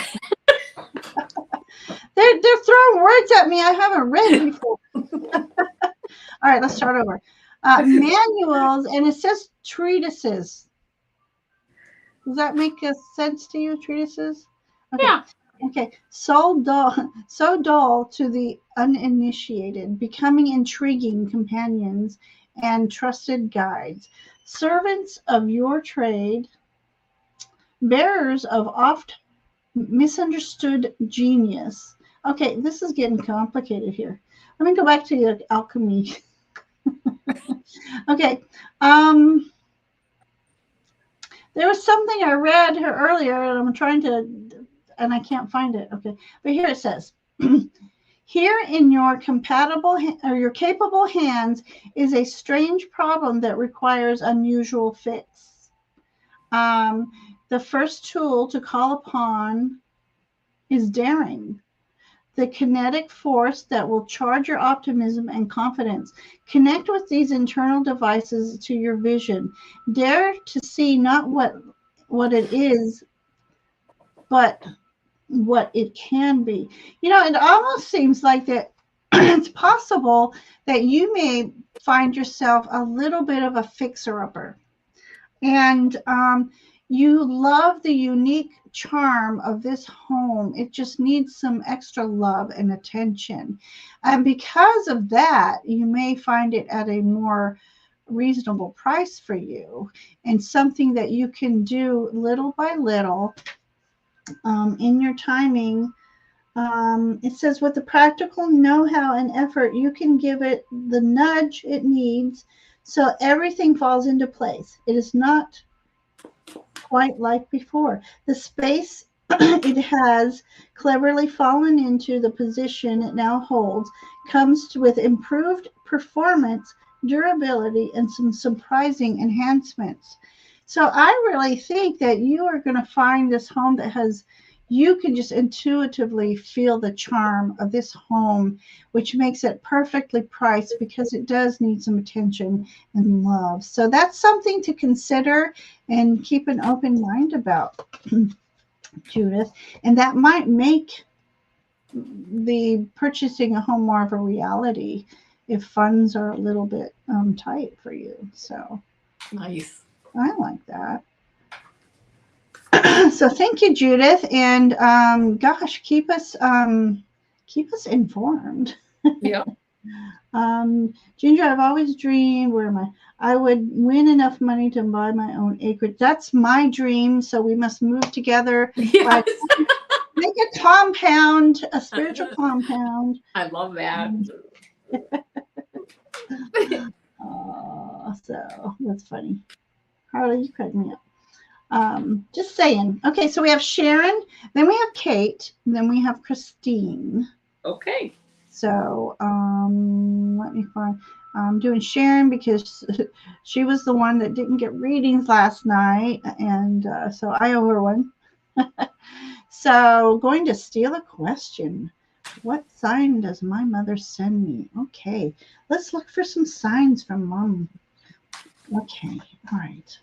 Speaker 1: They're throwing words at me I haven't read before. All right, let's start over. Manuals, and it says treatises. Does that make a sense to you, treatises? Okay.
Speaker 2: Yeah.
Speaker 1: Okay. So dull to the uninitiated, becoming intriguing companions and trusted guides, servants of your trade, bearers of oft misunderstood genius. Okay, this is getting complicated here. Let me go back to the alchemy. Okay. There was something I read here earlier, and I'm trying to, and I can't find it. Okay, but here it says, here in your your capable hands is a strange problem that requires unusual fix. The first tool to call upon is daring, the kinetic force that will charge your optimism and confidence. Connect with these internal devices to your vision. Dare to see not what it is, but what it can be. It almost seems like that it's possible that you may find yourself a little bit of a fixer-upper. And you love the unique charm of this home. It just needs some extra love and attention. And because of that, you may find it at a more reasonable price for you, and something that you can do little by little in your timing. It says, with the practical know-how and effort, you can give it the nudge it needs so everything falls into place. It is not quite like before. The space it has cleverly fallen into, the position it now holds, comes with improved performance, durability, and some surprising enhancements. So I really think that you are going to find this home that has, you can just intuitively feel the charm of this home, which makes it perfectly priced because it does need some attention and love. So that's something to consider and keep an open mind about, Judith. And that might make the purchasing a home more of a reality if funds are a little bit tight for you. So
Speaker 2: Nice.
Speaker 1: I like that. So thank you, Judith, and gosh, keep us informed.
Speaker 2: Yeah.
Speaker 1: Ginger, I've always dreamed. Where am I? I would win enough money to buy my own acreage. That's my dream. So we must move together.
Speaker 2: Yes.
Speaker 1: Make a compound, a spiritual compound.
Speaker 2: I love that.
Speaker 1: So that's funny. Harley, you crack me up. Just saying. Okay, so we have Sharon, then we have Kate, then we have Christine.
Speaker 2: Okay.
Speaker 1: So let me find. I'm doing Sharon because she was the one that didn't get readings last night, and so I owe her one. So going to steal a question. What sign does my mother send me? Okay, let's look for some signs from Mom. Okay, all right.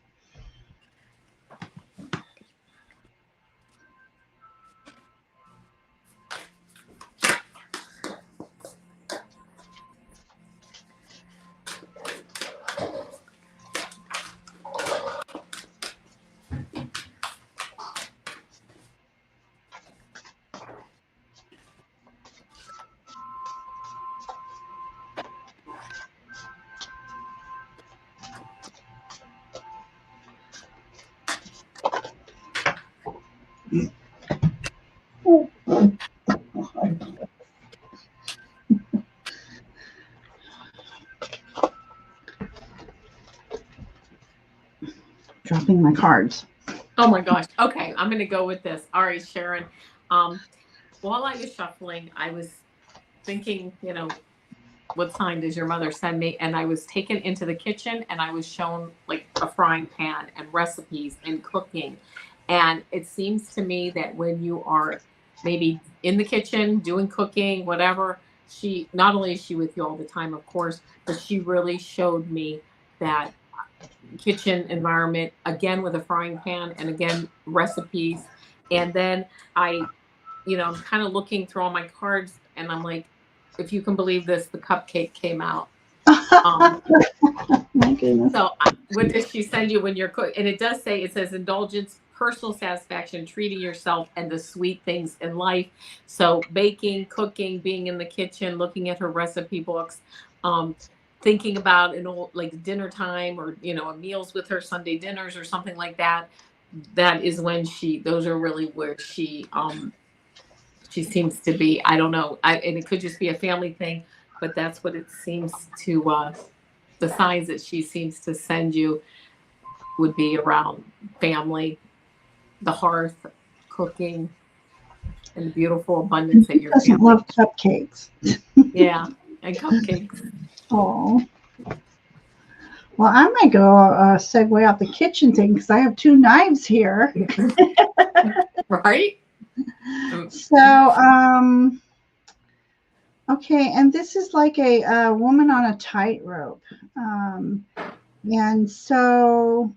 Speaker 1: Dropping my cards.
Speaker 2: Oh my gosh. Okay, I'm gonna go with this. All right, Sharon. While I was shuffling, I was thinking, what sign does your mother send me? And I was taken into the kitchen and I was shown like a frying pan and recipes and cooking. And it seems to me that when you are maybe in the kitchen doing cooking, whatever, she not only is she with you all the time, of course, but she really showed me that kitchen environment again with a frying pan and again recipes. And then I'm kind of looking through all my cards and I'm like, if you can believe this, the cupcake came out. Um,
Speaker 1: My goodness.
Speaker 2: so what does she send you when you're cooking? And it says indulgence, personal satisfaction, treating yourself, and the sweet things in life. So baking, cooking, being in the kitchen, looking at her recipe books, thinking about an old like dinner time or meals with her Sunday dinners or something like that. That is when those are really where she seems to be. I don't know. And it could just be a family thing, but that's what it seems to. The signs that she seems to send you would be around family, the hearth, cooking, and the beautiful abundance that
Speaker 1: Who
Speaker 2: your
Speaker 1: doesn't
Speaker 2: family.
Speaker 1: love cupcakes?
Speaker 2: Yeah, and cupcakes.
Speaker 1: Oh. Well, I might go segue out the kitchen thing because I have two knives here.
Speaker 2: Right?
Speaker 1: So, okay, and this is like a woman on a tightrope. And so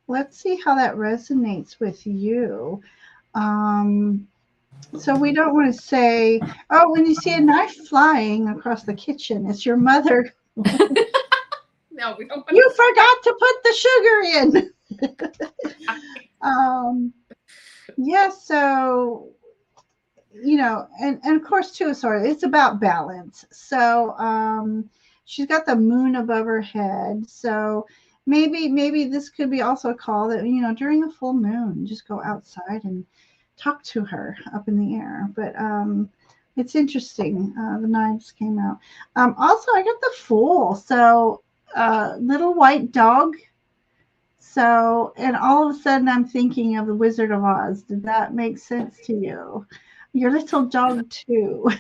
Speaker 1: let's see how that resonates with you. So we don't want to say, oh, when you see a knife flying across the kitchen, it's your mother.
Speaker 2: No, we don't.
Speaker 1: You forgot to put the sugar in. Yeah, so and of course too, sorry, it's about balance. So she's got the moon above her head. So maybe this could be also a call that during a full moon, just go outside and talk to her up in the air. But it's interesting. The knives came out. Also, I got the Fool. So little white dog. So, and all of a sudden I'm thinking of the Wizard of Oz. Did that make sense to you? Your little dog too.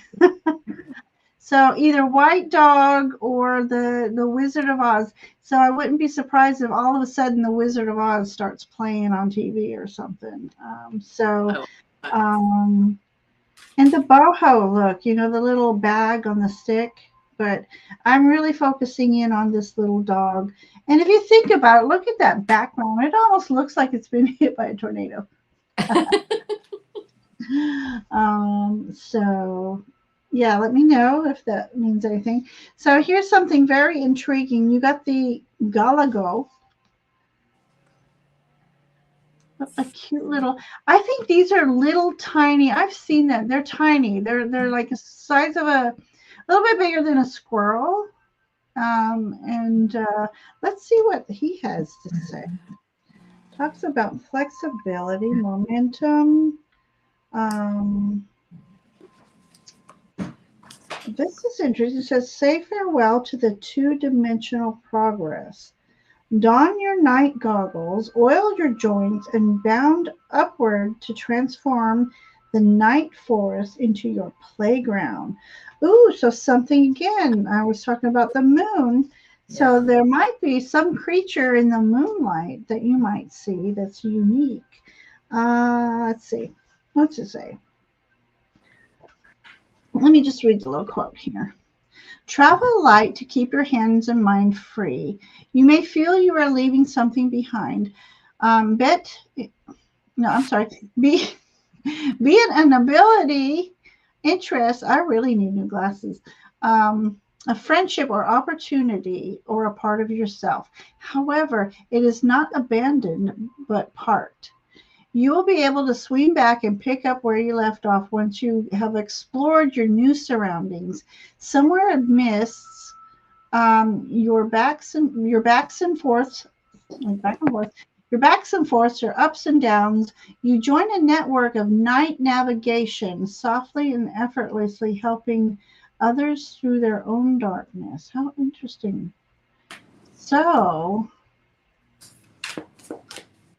Speaker 1: So either White Dog or the Wizard of Oz. So I wouldn't be surprised if all of a sudden the Wizard of Oz starts playing on TV or something. Um, and the boho look, you know, the little bag on the stick. But I'm really focusing in on this little dog. And if you think about it, look at that background. It almost looks like it's been hit by a tornado. So yeah, let me know if that means anything. So here's something very intriguing. You got the Galago, a cute little. I think these are little tiny. I've seen them. They're tiny. They're like the size of a little bit bigger than a squirrel. And let's see what he has to say. Talks about flexibility, momentum. Um, this is interesting. It says, say farewell to the two-dimensional progress. Don your night goggles, oil your joints, and bound upward to transform the night forest into your playground. Ooh, so something again. I was talking about the moon. So there might be some creature in the moonlight that you might see that's unique. Let's see. What's it say? Let me just read the little quote here. Travel light to keep your hands and mind free. You may feel you are leaving something behind. Bet, no, I'm sorry. Be it an ability, interest. I really need new glasses. A friendship or opportunity or a part of yourself. However, it is not abandoned but part. You will be able to swing back and pick up where you left off once you have explored your new surroundings. Somewhere amidst your backs and forths, like back and forth, your backs and forths, your ups and downs, you join a network of night navigation, softly and effortlessly helping others through their own darkness. How interesting. So,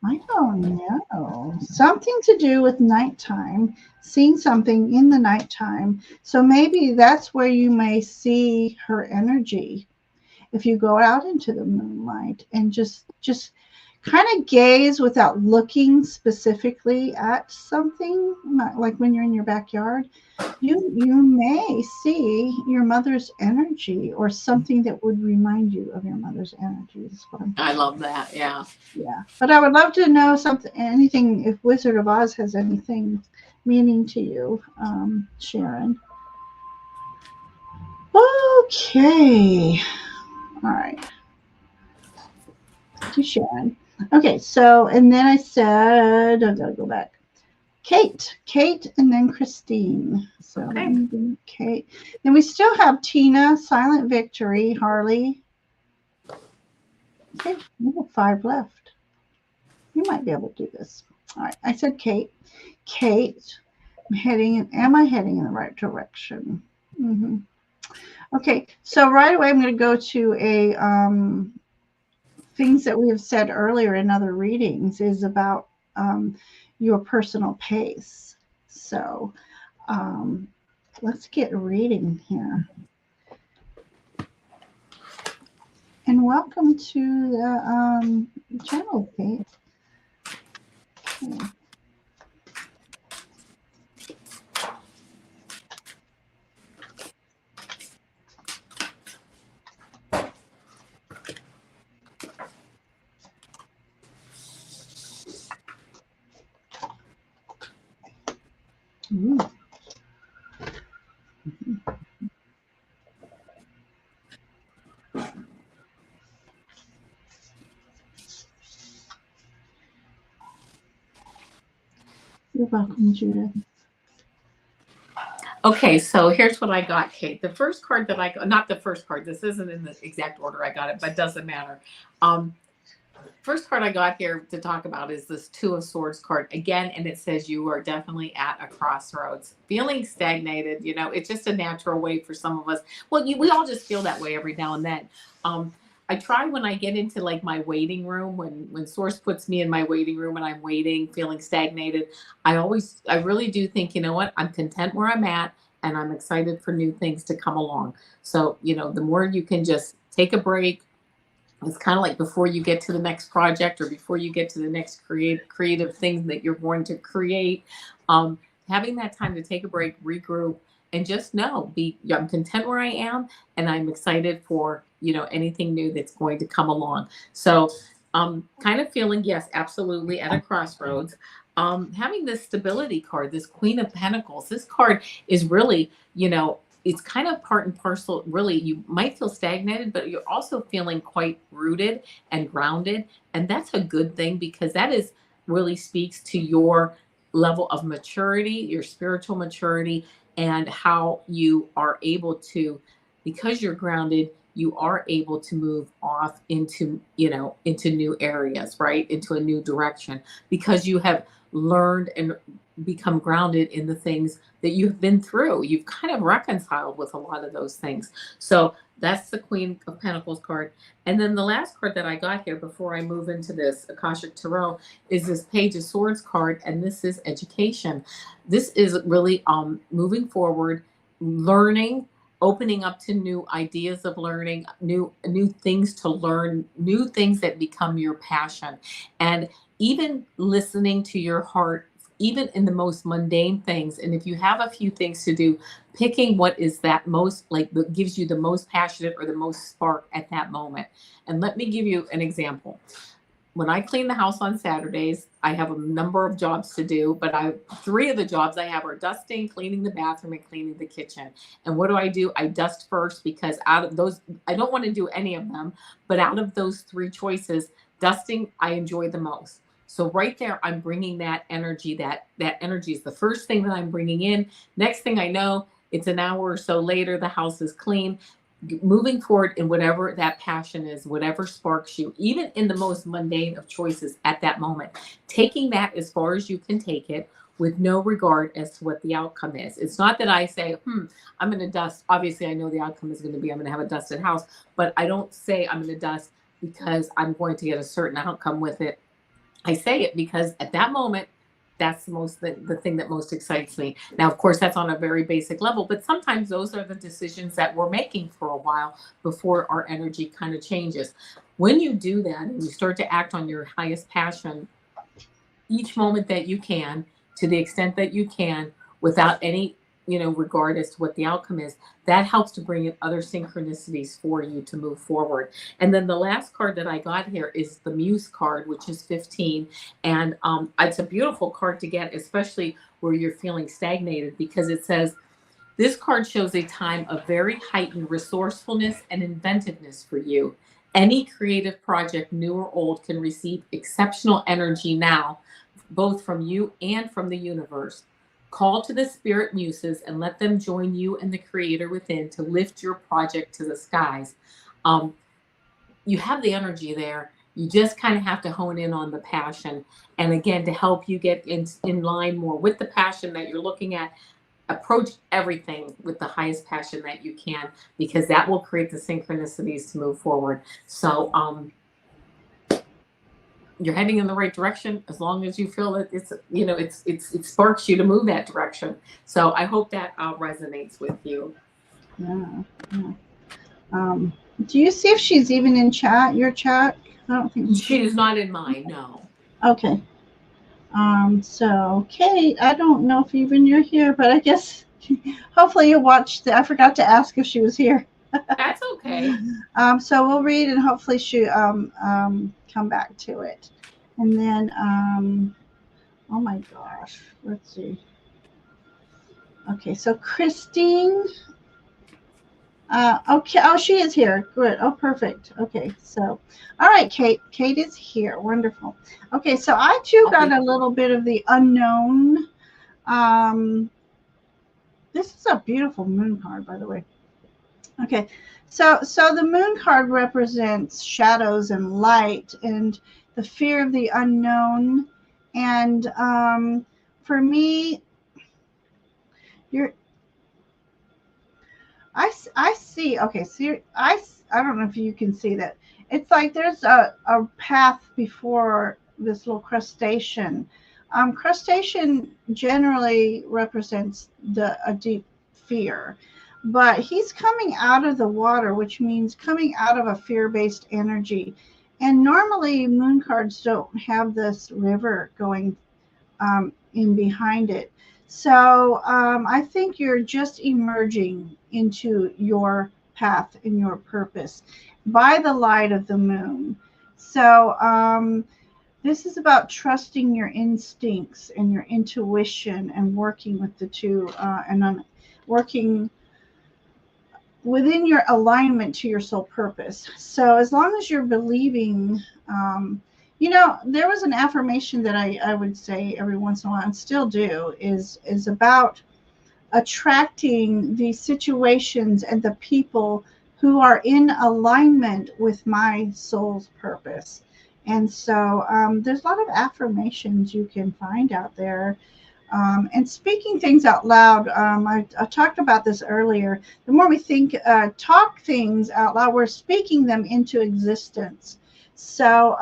Speaker 1: I don't know. Something to do with nighttime, seeing something in the nighttime. So maybe that's where you may see her energy if you go out into the moonlight and just kind of gaze without looking specifically at something, like when you're in your backyard, you may see your mother's energy or something that would remind you of your mother's energy.
Speaker 2: I love that. Yeah.
Speaker 1: Yeah. But I would love to know something, anything, if Wizard of Oz has anything meaning to you, Sharon. Okay. All right. To Sharon. Okay, so, and then I said, I gotta go back. Kate, and then Christine. So
Speaker 2: Okay.
Speaker 1: Kate. Then we still have Tina, Silent Victory, Harley. Okay, we have 5 left. You might be able to do this. All right, I said Kate. Kate, am I heading in the right direction? Mm-hmm. Okay, so right away I'm going to go to a things that we have said earlier in other readings is about your personal pace. So let's get reading here. And welcome to the channel, Kate. Okay. Ooh. You're welcome, Judith.
Speaker 2: Okay, so here's what I got, Kate. The first card that I got, not the first card, this isn't in the exact order I got it, but doesn't matter. First card I got here to talk about is this Two of Swords card again, and it says you are definitely at a crossroads, feeling stagnated. You know, it's just a natural way for some of us. Well, we all just feel that way every now and then. I try when I get into like my waiting room, when Source puts me in my waiting room and I'm waiting, feeling stagnated. I really do think, you know what? I'm content where I'm at. and I'm excited for new things to come along. So, the more you can just take a break, it's kind of like before you get to the next project or before you get to the next creative thing that you're going to create, um, having that time to take a break, regroup, and just know, I'm content where I am, and I'm excited for anything new that's going to come along. So, kind of feeling, yes, absolutely at a crossroads. Having this stability card, this Queen of Pentacles, this card is really, it's kind of part and parcel. Really, you might feel stagnated, but you're also feeling quite rooted and grounded. And that's a good thing, because that is really speaks to your level of maturity, your spiritual maturity, and how you are able to, because you're grounded, you are able to move off into, into new areas, right? Into a new direction, because you have learned and become grounded in the things that you've been through. You've kind of reconciled with a lot of those things. So that's the Queen of Pentacles card. And then the last card that I got here before I move into this Akashic Tarot is this Page of Swords card. And this is education. This is really moving forward, learning, opening up to new ideas of learning, new things to learn, new things that become your passion. And even listening to your heart, even in the most mundane things. And if you have a few things to do, picking what is that most, like, that gives you the most passionate or the most spark at that moment. And let me give you an example. When I clean the house on Saturdays, I have a number of jobs to do, but 3 of the jobs I have are dusting, cleaning the bathroom, and cleaning the kitchen. And what do? I dust first, because out of those, I don't want to do any of them, but out of those 3 choices, dusting I enjoy the most. So right there, I'm bringing that energy. That energy is the first thing that I'm bringing in. Next thing I know, it's an hour or so later, the house is clean. Moving forward in whatever that passion is, whatever sparks you, even in the most mundane of choices at that moment, taking that as far as you can take it, with no regard as to what the outcome is. It's not that I say, I'm going to dust. Obviously, I know the outcome is going to be I'm going to have a dusted house, but I don't say I'm going to dust because I'm going to get a certain outcome with it. I say it because at that moment, that's the thing that most excites me. Now, of course, that's on a very basic level, but sometimes those are the decisions that we're making for a while before our energy kind of changes. When you do that and you start to act on your highest passion each moment that you can, to the extent that you can, without any regard as to what the outcome is, that helps to bring in other synchronicities for you to move forward. And then the last card that I got here is the Muse card, which is 15. And it's a beautiful card to get, especially where you're feeling stagnated, because it says, this card shows a time of very heightened resourcefulness and inventiveness for you. Any creative project, new or old, can receive exceptional energy now, both from you and from the universe. Call to the spirit muses and let them join you and the creator within to lift your project to the skies. You have the energy there. You just kind of have to hone in on the passion. And again, to help you get in line more with the passion that you're looking at, approach everything with the highest passion that you can, because that will create the synchronicities to move forward. So you're heading in the right direction, as long as you feel that it sparks you to move that direction. So I hope that resonates with you.
Speaker 1: Yeah. Do you see if she's even in your chat? I don't think
Speaker 2: she's not in mine. No.
Speaker 1: Okay. So Kate, I don't know if even you're here, but I guess hopefully you watched. I forgot to ask if she was here.
Speaker 2: That's okay.
Speaker 1: So we'll read and hopefully she come back to it. And then oh my gosh, let's see. Okay, so Christine. Okay. Oh, she is here. Good. Oh, perfect. Okay. So, all right, Kate. Kate is here. Wonderful. Okay. So I too got a little bit of the unknown. This is a beautiful moon card, by the way. Okay. So the moon card represents shadows and light and the fear of the unknown. And for me, I see. Okay, so I don't know if you can see that. It's like there's a path before this little crustacean. Crustacean generally represents a deep fear. But he's coming out of the water, which means coming out of a fear-based energy. And normally moon cards don't have this river going in behind it. So I think you're just emerging into your path and your purpose by the light of the moon. So this is about trusting your instincts and your intuition and working with the two and on working within your alignment to your soul purpose. So as long as you're believing, there was an affirmation that I would say every once in a while and still do is about attracting the situations and the people who are in alignment with my soul's purpose. And so there's a lot of affirmations you can find out there. And speaking things out loud, I talked about this earlier. The more we talk things out loud, we're speaking them into existence. So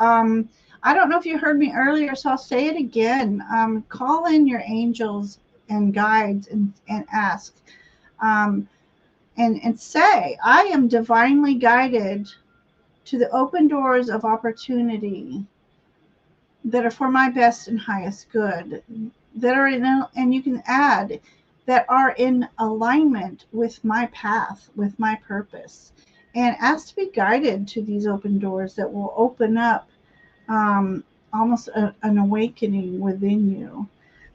Speaker 1: I don't know if you heard me earlier, so I'll say it again. Call in your angels and guides and ask and say, I am divinely guided to the open doors of opportunity that are for my best and highest good, that are in, and you can add, that are in alignment with my path, with my purpose, and ask to be guided to these open doors that will open up almost an awakening within you.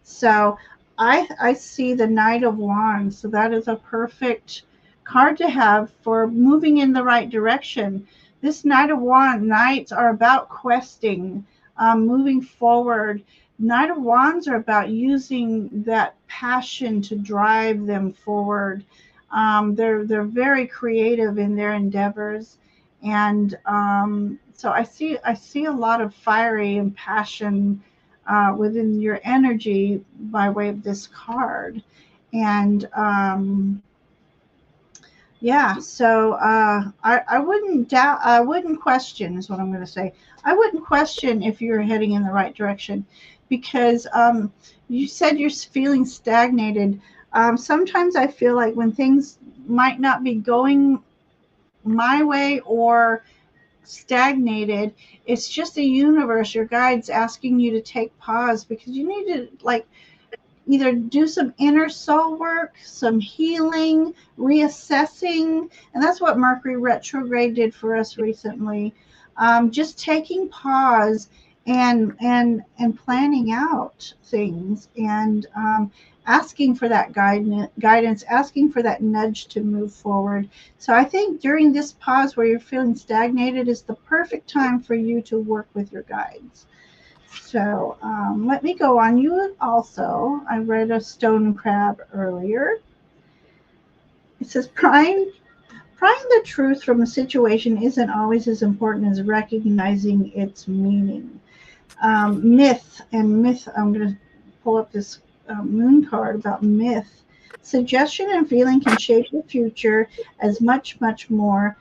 Speaker 1: So I see the Knight of Wands, so that is a perfect card to have for moving in the right direction. This Knight of Wands, Knights are about questing, moving forward. Knight of Wands are about using that passion to drive them forward. They're very creative in their endeavors, and so I see a lot of fiery and passion within your energy by way of this card, and yeah, so I wouldn't doubt, I wouldn't question, is what I'm going to say. I wouldn't question if you're heading in the right direction, because you said you're feeling stagnated. Sometimes I feel like when things might not be going my way or stagnated, it's just the universe, your guides asking you to take pause, because you need to either do some inner soul work, some healing, reassessing, and that's what Mercury retrograde did for us recently. Just taking pause and planning out things, and asking for that guidance, asking for that nudge to move forward. So I think during this pause where you're feeling stagnated is the perfect time for you to work with your guides. So let me go on. You also, I read a stone crab earlier. It says prying the truth from a situation isn't always as important as recognizing its meaning. Myth. I'm going to pull up this moon card about myth. Suggestion and feeling can shape the future as much more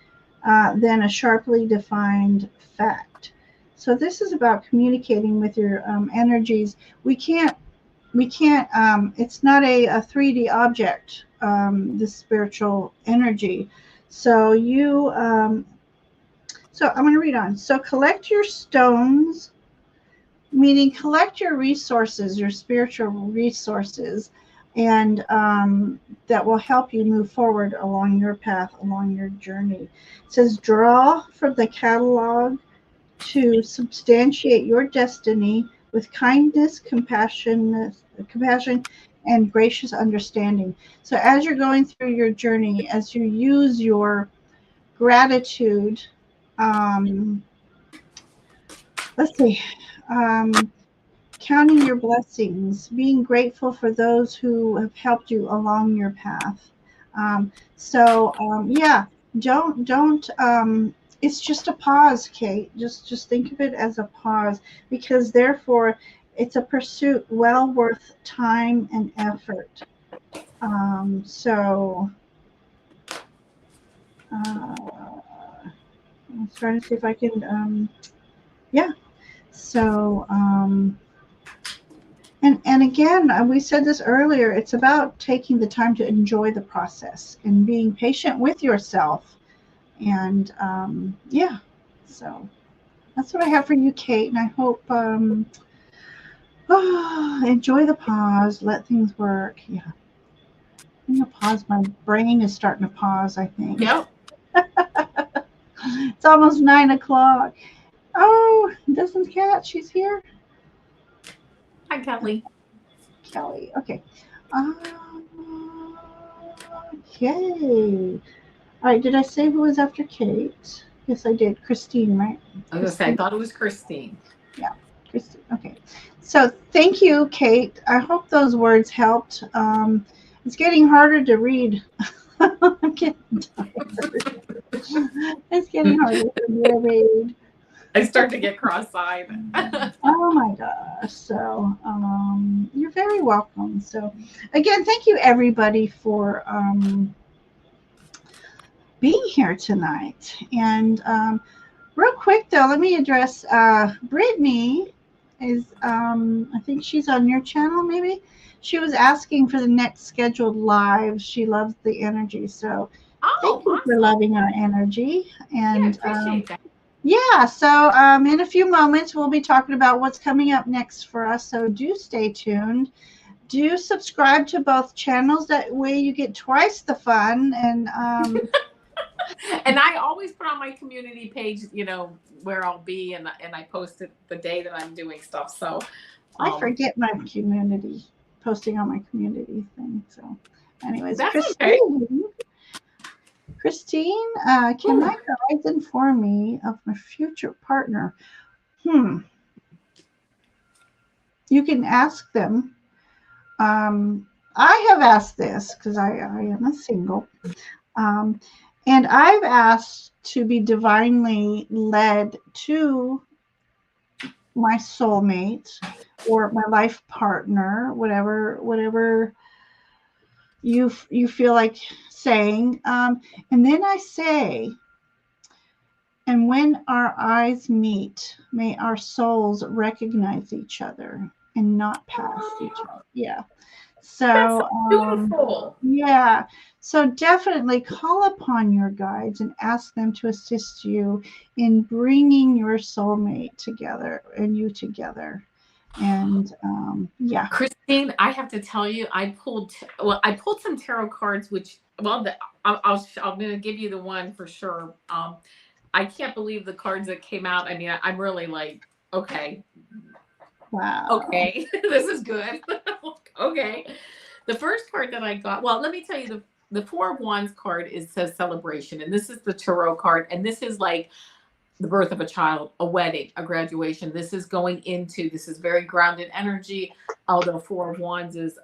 Speaker 1: than a sharply defined fact. So this is about communicating with your energies. We can't. It's not a 3D object. This spiritual energy. So you. So I'm going to read on. So collect your stones, meaning collect your resources, your spiritual resources, and that will help you move forward along your path, along your journey. It says draw from the catalog to substantiate your destiny with kindness, compassion, and gracious understanding. So as you're going through your journey, as you use your gratitude, let's see, counting your blessings, being grateful for those who have helped you along your path. Yeah, don't. It's just a pause, Kate. Just think of it as a pause, because therefore it's a pursuit well worth time and effort. I'm trying to see if I can. Yeah. So. And again, we said this earlier, it's about taking the time to enjoy the process and being patient with yourself. And yeah, so that's what I have for you, Kate. And I hope enjoy the pause, let things work. Yeah, I'm gonna pause. My brain is starting to pause, I think.
Speaker 2: Yep.
Speaker 1: It's almost 9 o'clock. Oh, doesn't Cat? She's here.
Speaker 2: Hi, Kelly.
Speaker 1: Kelly. Okay. Okay. All right. Did I say who was after Kate? Yes, I did. Christine, right?
Speaker 2: I was gonna say I thought it was Christine.
Speaker 1: Yeah, Christine. Okay. So thank you, Kate. I hope those words helped. It's getting harder to read. I'm getting tired. It's getting harder to read.
Speaker 2: I start to get cross-eyed.
Speaker 1: Oh my gosh. So you're very welcome. So again, thank you everybody for being here tonight. And real quick though, let me address Brittany is I think she's on your channel maybe. She was asking for the next scheduled live. She loves the energy. So
Speaker 2: Oh,
Speaker 1: thank you for
Speaker 2: awesome.
Speaker 1: loving our energy.
Speaker 2: Yeah, I
Speaker 1: And
Speaker 2: appreciate that.
Speaker 1: yeah, so in a few moments, we'll be talking about what's coming up next for us. So do stay tuned. Do subscribe to both channels. That way you get twice the fun. And
Speaker 2: And I always put on my community page, where I'll be, and I post it the day that I'm doing stuff. So
Speaker 1: I forget my community, posting on my community thing. So anyways,
Speaker 2: that's okay.
Speaker 1: Christine, can my guides inform me of my future partner? You can ask them. I have asked this because I am a single. Um, and I've asked to be divinely led to my soulmate or my life partner, whatever you feel like saying. And then I say, and when our eyes meet, may our souls recognize each other and not pass each other. Yeah.
Speaker 2: That's
Speaker 1: So,
Speaker 2: beautiful.
Speaker 1: yeah. So definitely call upon your guides and ask them to assist you in bringing your soulmate together and you together. And yeah.
Speaker 2: Christine, I have to tell you, I pulled some tarot cards, which, I'm going to give you the one for sure. I can't believe the cards that came out. I mean, I'm really like, okay.
Speaker 1: Wow.
Speaker 2: Okay, this is good. Okay. The first card that I got, well, let me tell you, the Four of Wands card says celebration, and this is the tarot card, and this is like the birth of a child, a wedding, a graduation. This is very grounded energy, although Four of Wands is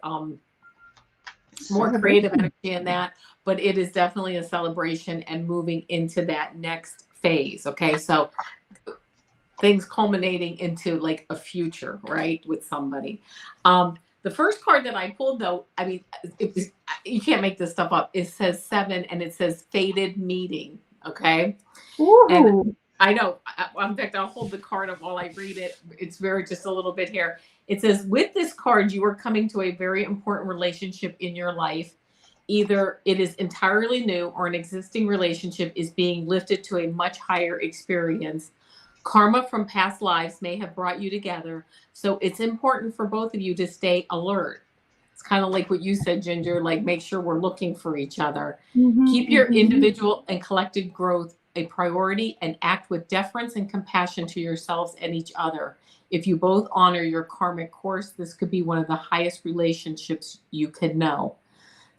Speaker 2: more creative energy in that, but it is definitely a celebration and moving into that next phase. Okay, so things culminating into like a future, right, with somebody. The first card that I pulled, though, I mean, you can't make this stuff up. It says 7, and it says fated meeting. Okay.
Speaker 1: Ooh.
Speaker 2: And I know. In fact, I'll hold the card up while I read it. It's just a little bit here. It says, with this card, you are coming to a very important relationship in your life. Either it is entirely new or an existing relationship is being lifted to a much higher experience. Karma from past lives may have brought you together, so it's important for both of you to stay alert. It's kind of like what you said, Ginger, like make sure we're looking for each other. Keep your individual and collective growth a priority and act with deference and compassion to yourselves and each other. If you both honor your karmic course, this could be one of the highest relationships you could know.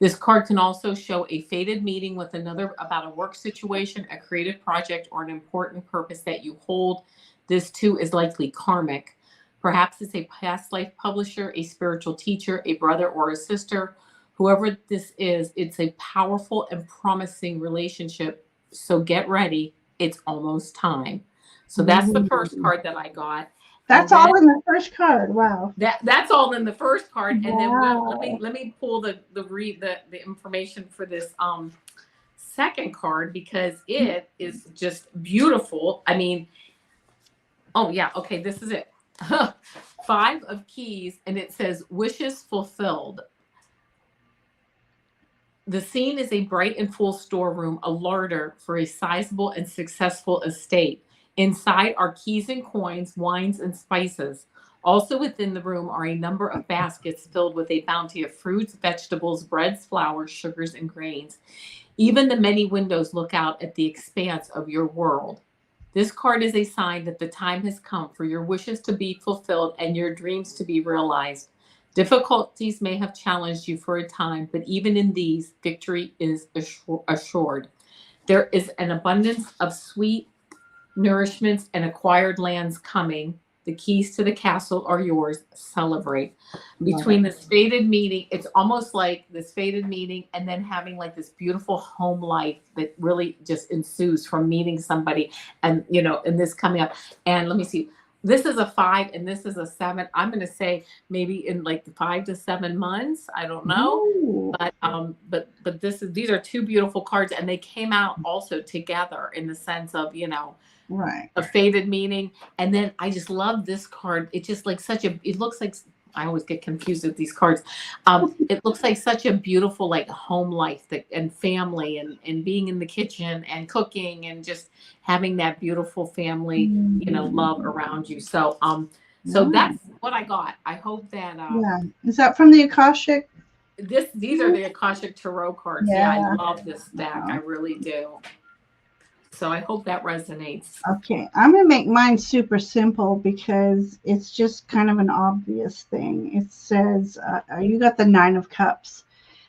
Speaker 2: This card can also show a fated meeting with another about a work situation, a creative project, or an important purpose that you hold. This too is likely karmic. Perhaps it's a past life publisher, a spiritual teacher, a brother or a sister. Whoever this is, it's a powerful and promising relationship. So get ready. It's almost time. So that's the first card that I got.
Speaker 1: That's all in the first card. Wow.
Speaker 2: That's all in the first card, and
Speaker 1: Wow.
Speaker 2: then let me pull the information for this second card because it is just beautiful. I mean, oh yeah, okay, this is it. Five of keys, and it says wishes fulfilled. The scene is a bright and full storeroom, a larder for a sizable and successful estate. Inside are keys and coins, wines and spices. Also within the room are a number of baskets filled with a bounty of fruits, vegetables, breads, flours, sugars, and grains. Even the many windows look out at the expanse of your world. This card is a sign that the time has come for your wishes to be fulfilled and your dreams to be realized. Difficulties may have challenged you for a time, but even in these, victory is assured. There is an abundance of sweet nourishments and acquired lands coming. The keys to the castle are yours. Celebrate. Between this fated meeting, it's almost like this fated meeting and then having like this beautiful home life that really just ensues from meeting somebody and, and this coming up. And let me see. This is a 5 and this is a 7. I'm going to say maybe in like 5 to 7 months. I don't know.
Speaker 1: Ooh.
Speaker 2: But these are two beautiful cards, and they came out also together in the sense of,
Speaker 1: right,
Speaker 2: a fated meaning. And then I just love this card. It's just like it looks like, I always get confused with these cards. It looks like such a beautiful like home life and family and being in the kitchen and cooking and just having that beautiful family, love around you. So that's what I got. I hope that
Speaker 1: yeah. Is that from the Akashic?
Speaker 2: These are the Akashic Tarot cards. Yeah, I love this deck. I really do. So I hope that resonates.
Speaker 1: Okay, I'm going to make mine super simple because it's just kind of an obvious thing. It says, you got the 9 of Cups.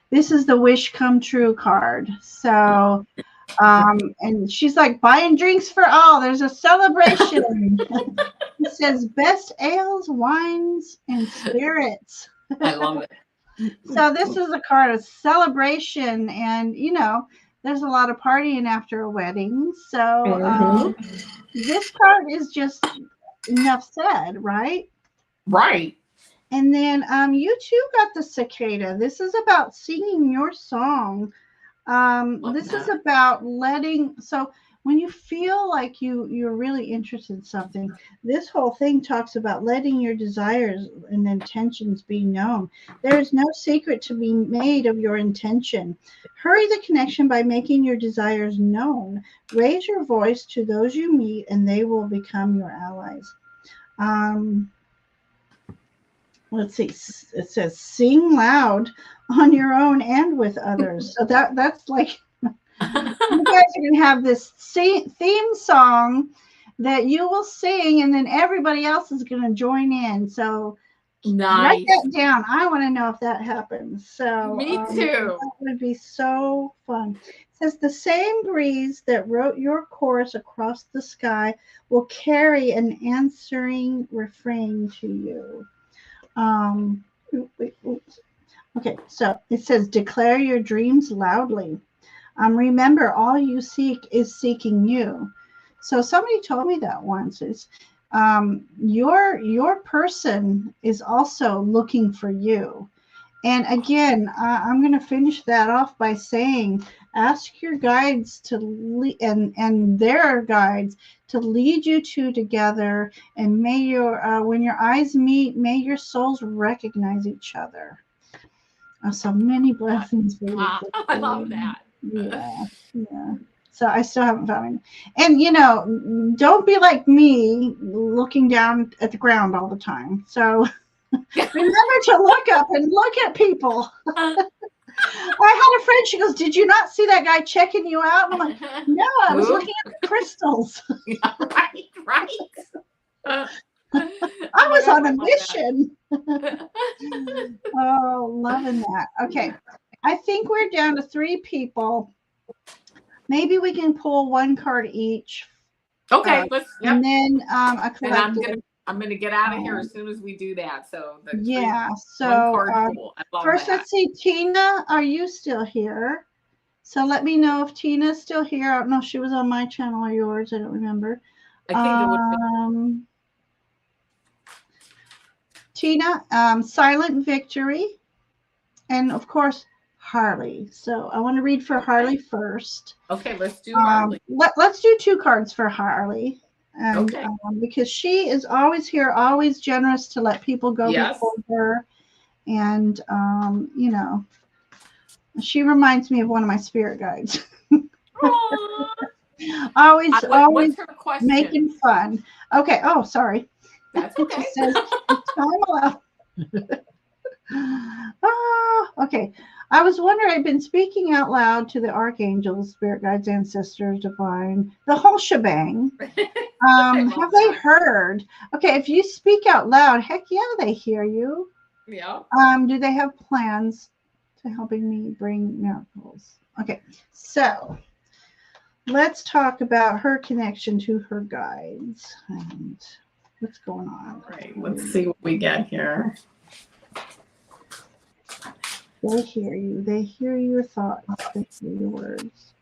Speaker 1: This is the wish come true card. So, and she's like, buying drinks for all. There's a celebration. It says best ales, wines, and spirits.
Speaker 2: I love it.
Speaker 1: So this is a card of celebration, and there's a lot of partying after a wedding. So this card is just enough said, right?
Speaker 2: Right.
Speaker 1: And then you too got the cicada. This is about singing your song. This is about so when you feel like you're really interested in something, this whole thing talks about letting your desires and intentions be known. There is no secret to be made of your intention. Hurry the connection by making your desires known. Raise your voice to those you meet, and they will become your allies. Let's see. It says sing loud on your own and with others. So that's like you guys are going to have this theme song that you will sing, and then everybody else is going to join in. So write that down. I want to know if that happens. So
Speaker 2: me too.
Speaker 1: That would be so fun. It says the same breeze that wrote your chorus across the sky will carry an answering refrain to you. Okay, so it says declare your dreams loudly. Remember, all you seek is seeking you. So somebody told me that once. Is your person is also looking for you. And again, I'm going to finish that off by saying, ask your guides and their guides to lead you two together, and may when your eyes meet, may your souls recognize each other. So many blessings for you.
Speaker 2: I love that.
Speaker 1: Yeah. So I still haven't found any. And don't be like me, looking down at the ground all the time. So remember to look up and look at people. I had a friend, she goes, did you not see that guy checking you out? And I'm like, no, I was looking at the crystals.
Speaker 2: Yeah, right.
Speaker 1: I was on a mission. Oh, loving that. Okay. I think we're down to 3 people. Maybe we can pull 1 card each.
Speaker 2: Okay, let's. Yep.
Speaker 1: And then a collective.
Speaker 2: And I'm gonna get out of here as soon as we do that. So
Speaker 1: so first, let's see, Tina, are you still here? So let me know if Tina's still here. I don't know if she was on my channel or yours. I don't remember.
Speaker 2: I think it would be.
Speaker 1: Tina, Silent Victory, and of course Harley. So I want to read for Harley first.
Speaker 2: Okay, let's do Harley.
Speaker 1: Let's do 2 cards for Harley. and
Speaker 2: Okay.
Speaker 1: because she is always here, always generous to let people go
Speaker 2: Yes.
Speaker 1: before her, and you know, she reminds me of one of my spirit guides. always, always
Speaker 2: What's her question?
Speaker 1: making fun. Okay. Oh, sorry.
Speaker 2: That's
Speaker 1: It
Speaker 2: okay.
Speaker 1: just says it's time allowed. Okay. I was wondering, I've been speaking out loud to the archangels, spirit guides, ancestors, divine, the whole shebang. Have they heard? Okay, if you speak out loud, heck yeah, they hear you.
Speaker 2: Yeah.
Speaker 1: Do they have plans to helping me bring miracles? Okay, so let's talk about her connection to her guides and what's going on.
Speaker 2: All right, let's see what we get here.
Speaker 1: They hear you. They hear your thoughts. They hear your words.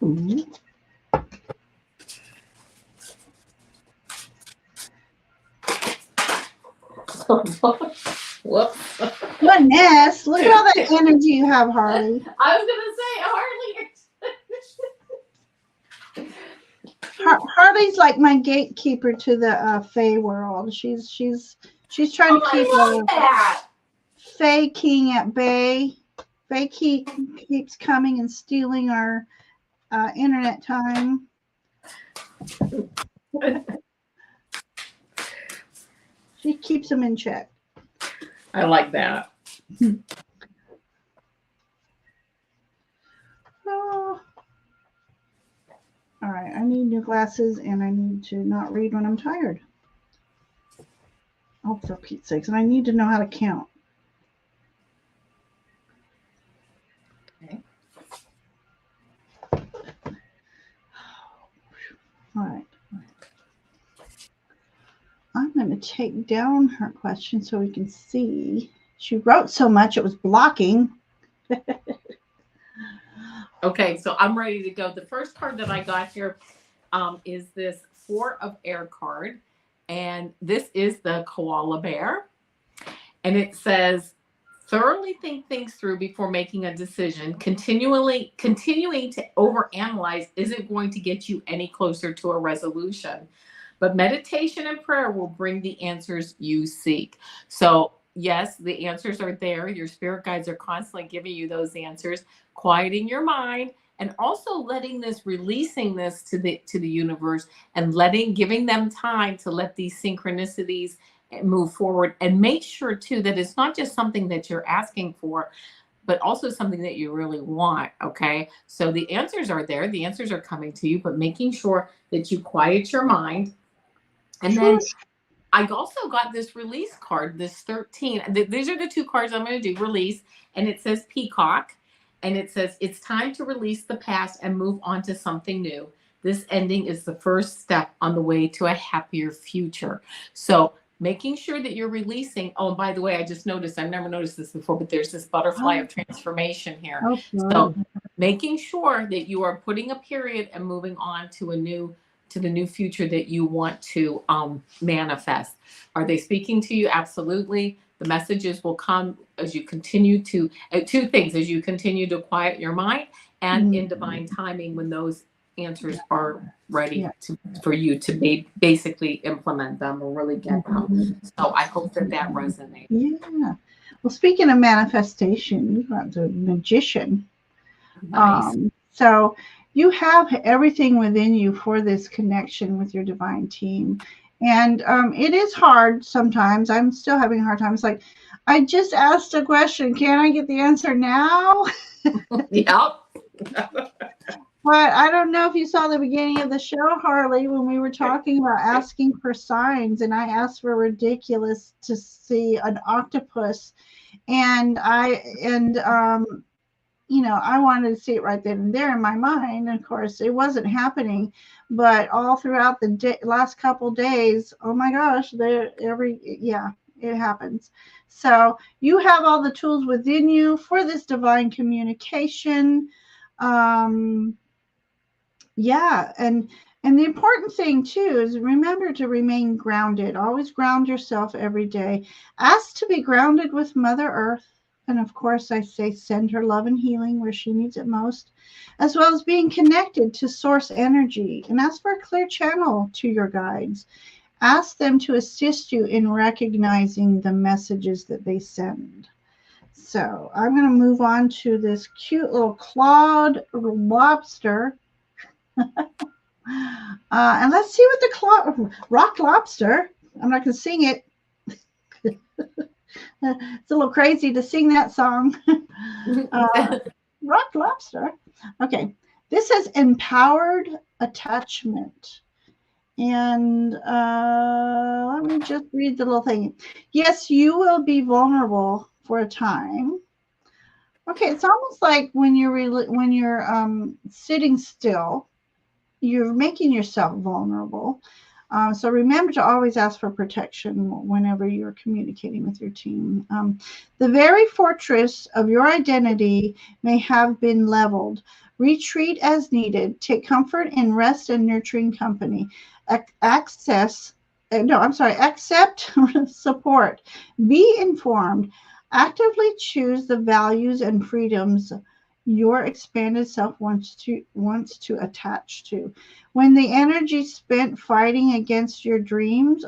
Speaker 1: Mm-hmm.
Speaker 2: Whoops.
Speaker 1: Goodness, look at all that energy you have, Harley.
Speaker 2: I was gonna say Harley.
Speaker 1: Harley's like my gatekeeper to the Fae world. She's trying to keep
Speaker 2: that.
Speaker 1: Fae king at bay. Fae keeps coming and stealing our internet time. She keeps them in check.
Speaker 2: I like that.
Speaker 1: Oh. All right, I need new glasses and I need to not read when I'm tired. Oh, for Pete's sakes. And I need to know how to count.
Speaker 2: Okay.
Speaker 1: All right. I'm going to take down her question so we can see. She wrote so much it was blocking.
Speaker 2: Okay, so I'm ready to go. The first card that I got here is this Four of Air card. And this is the koala bear. And it says, thoroughly think things through before making a decision. Continuing to overanalyze isn't going to get you any closer to a resolution. But meditation and prayer will bring the answers you seek. So yes, the answers are there. Your spirit guides are constantly giving you those answers, quieting your mind, and also releasing this to the universe, and giving them time to let these synchronicities move forward. And make sure too that it's not just something that you're asking for, but also something that you really want. Okay, so the answers are there, the answers are coming to you, but making sure that you quiet your mind. And then I also got this release card, this 13. These are the two cards I'm going to do, release. And it says peacock. And it says, it's time to release the past and move on to something new. This ending is the first step on the way to a happier future. So making sure that you're releasing. Oh, and by the way, I just noticed, I've never noticed this before, but there's this butterfly of transformation here.
Speaker 1: Okay.
Speaker 2: So making sure that you are putting a period and moving on to the new future that you want to manifest. Are they speaking to you? Absolutely. The messages will come as you continue to, two things, as you continue to quiet your mind, and in divine timing when those answers are ready for you to basically implement them or really get them. So I hope that resonates.
Speaker 1: Yeah. Well, speaking of manifestation, you got the magician.
Speaker 2: Nice.
Speaker 1: So you have everything within you for this connection with your divine team. And it is hard sometimes. I'm still having a hard time. It's like, I just asked a question. Can I get the answer now?
Speaker 2: Yep.
Speaker 1: But I don't know if you saw the beginning of the show, Harley, when we were talking about asking for signs, and I asked for ridiculous to see an octopus. And you know, I wanted to see it right then and there in my mind. Of course, it wasn't happening, but all throughout the last couple days, oh my gosh, it happens. So you have all the tools within you for this divine communication. And And the important thing too is remember to remain grounded. Always ground yourself every day. Ask to be grounded with Mother Earth. And of course, I say send her love and healing where she needs it most, as well as being connected to source energy. And ask for a clear channel to your guides. Ask them to assist you in recognizing the messages that they send. So I'm going to move on to this cute little clawed lobster. And let's see what the rock lobster. I'm not going to sing it. It's a little crazy to sing that song. Rock lobster. Okay. This says empowered attachment. And let me just read the little thing. Yes, you will be vulnerable for a time. Okay, it's almost like when you're sitting still, you're making yourself vulnerable. So remember to always ask for protection whenever you're communicating with your team. The very fortress of your identity may have been leveled. Retreat as needed. Take comfort in rest and nurturing company. Accept support. Be informed. Actively choose the values and freedoms your expanded self wants to attach to. When the energy spent fighting against your dreams,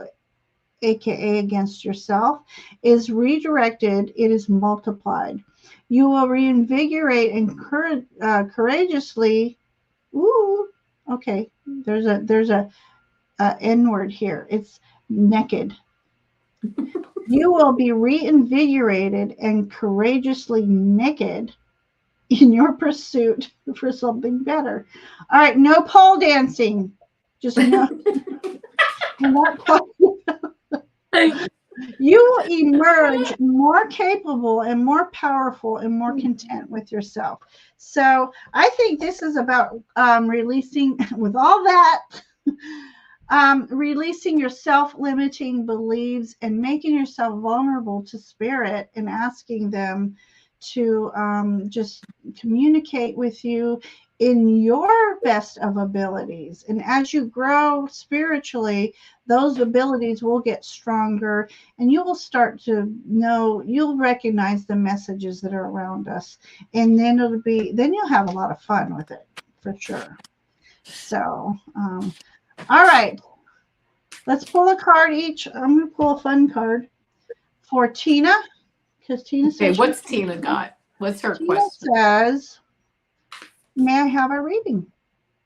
Speaker 1: aka against yourself, is redirected, it is multiplied. You will reinvigorate and courageously. Ooh, okay. There's a N word here. It's naked. You will be reinvigorated and courageously naked in your pursuit for something better. All right, no pole dancing. Just no. You will emerge more capable and more powerful and more content with yourself. So I think this is about releasing, with all that, releasing your self-limiting beliefs and making yourself vulnerable to spirit and asking them to just communicate with you in your best of abilities. And as you grow spiritually, those abilities will get stronger and you will start to know, you'll recognize the messages that are around us. And then then you'll have a lot of fun with it for sure. So, all right. Let's pull a card each. I'm going to pull a fun card for Tina. Because Tina says.
Speaker 2: Okay, what's Tina got? What's her
Speaker 1: Tina
Speaker 2: question?
Speaker 1: Says, may I have a reading?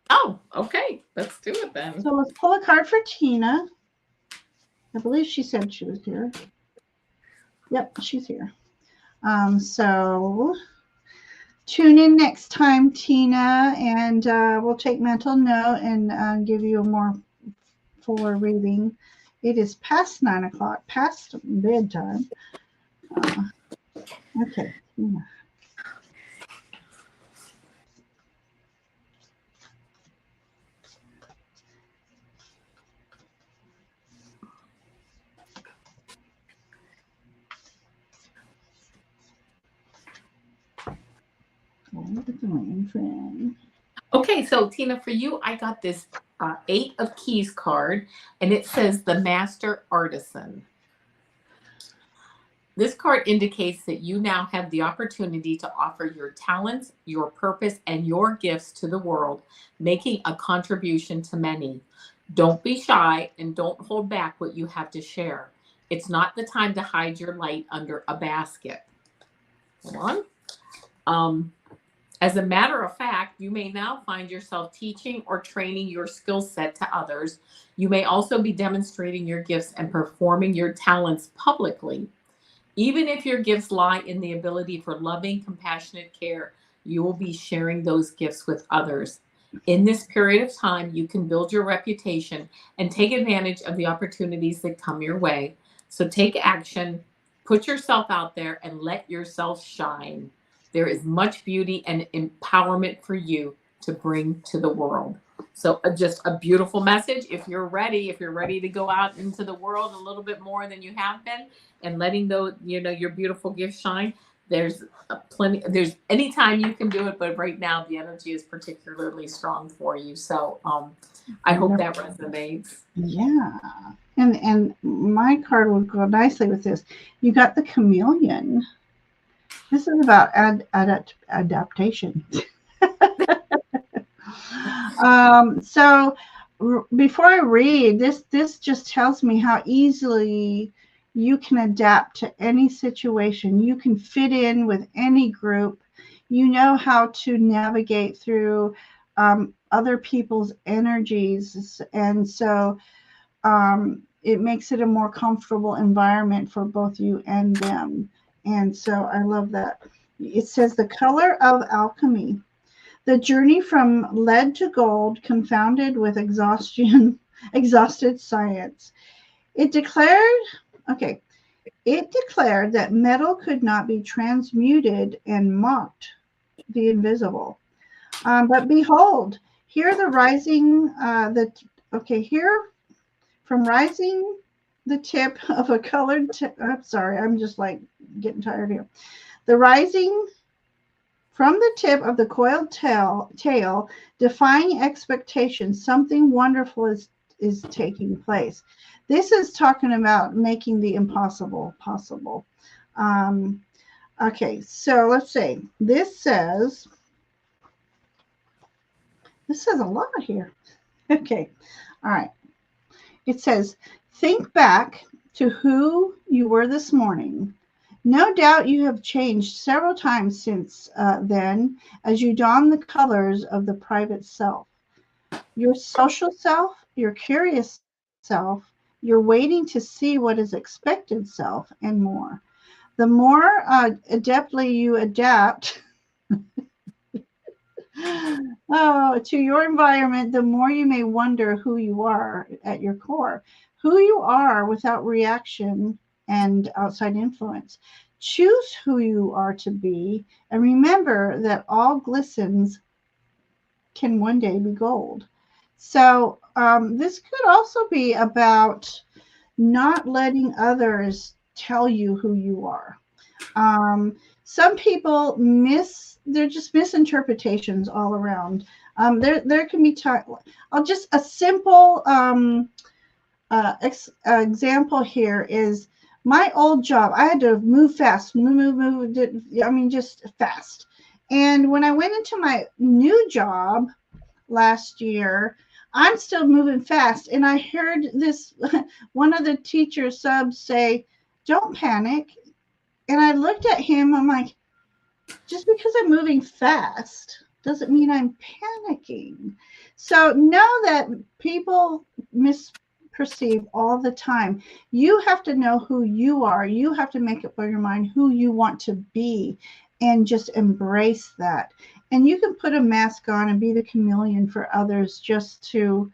Speaker 2: Oh, okay. Let's do it then.
Speaker 1: So let's pull a card for Tina. I believe she said she was here. Yep, she's here. So tune in next time, Tina, and we'll take mental note and give you a more fuller reading. It is past 9 o'clock, past bedtime. Okay. Yeah.
Speaker 2: Okay, so Tina, for you, I got this 8 of Keys card, and it says the Master Artisan. This card indicates that you now have the opportunity to offer your talents, your purpose, and your gifts to the world, making a contribution to many. Don't be shy and don't hold back what you have to share. It's not the time to hide your light under a basket. Hold on. As a matter of fact, you may now find yourself teaching or training your skill set to others. You may also be demonstrating your gifts and performing your talents publicly. Even if your gifts lie in the ability for loving, compassionate care, you will be sharing those gifts with others. In this period of time, you can build your reputation and take advantage of the opportunities that come your way. So take action, put yourself out there, and let yourself shine. There is much beauty and empowerment for you to bring to the world. So just a beautiful message. If you're ready to go out into the world a little bit more than you have been and letting those, your beautiful gifts shine, there's plenty. There's anytime you can do it, but right now the energy is particularly strong for you. So I hope that resonates.
Speaker 1: Yeah. And my card would go nicely with this. You got the chameleon. This is about adaptation. So before I read this just tells me how easily you can adapt to any situation. You can fit in with any group. You know how to navigate through other people's energies, and so it makes it a more comfortable environment for both you and them. And so I love that. It says the color of alchemy. The journey from lead to gold, confounded with exhausted science. It declared, okay, it declared that metal could not be transmuted and mocked the invisible. But behold, here the rising, here from rising the tip of a colored, I'm sorry, I'm just like getting tired here. The rising from the tip of the coiled tail, defying expectations, something wonderful is taking place. This is talking about making the impossible possible. Okay, so let's see. This says a lot here. Okay, all right. It says, think back to who you were this morning. No doubt you have changed several times since then as you don the colors of the private self. Your social self, your curious self, your waiting to see what is expected self, and more. The more adeptly you adapt to your environment, the more you may wonder who you are at your core, who you are without reaction and outside influence. Choose who you are to be, and remember that all glistens can one day be gold. So this could also be about not letting others tell you who you are. Some people they're just misinterpretations all around. There can be just a simple example here is my old job. I had to move fast, move. I mean, just fast. And when I went into my new job last year, I'm still moving fast. And I heard this one of the teacher subs say, "Don't panic." And I looked at him. I'm like, just because I'm moving fast doesn't mean I'm panicking. So know that people misperceive all the time. You have to know who you are. You have to make up your mind who you want to be and just embrace that. And you can put a mask on and be the chameleon for others just to,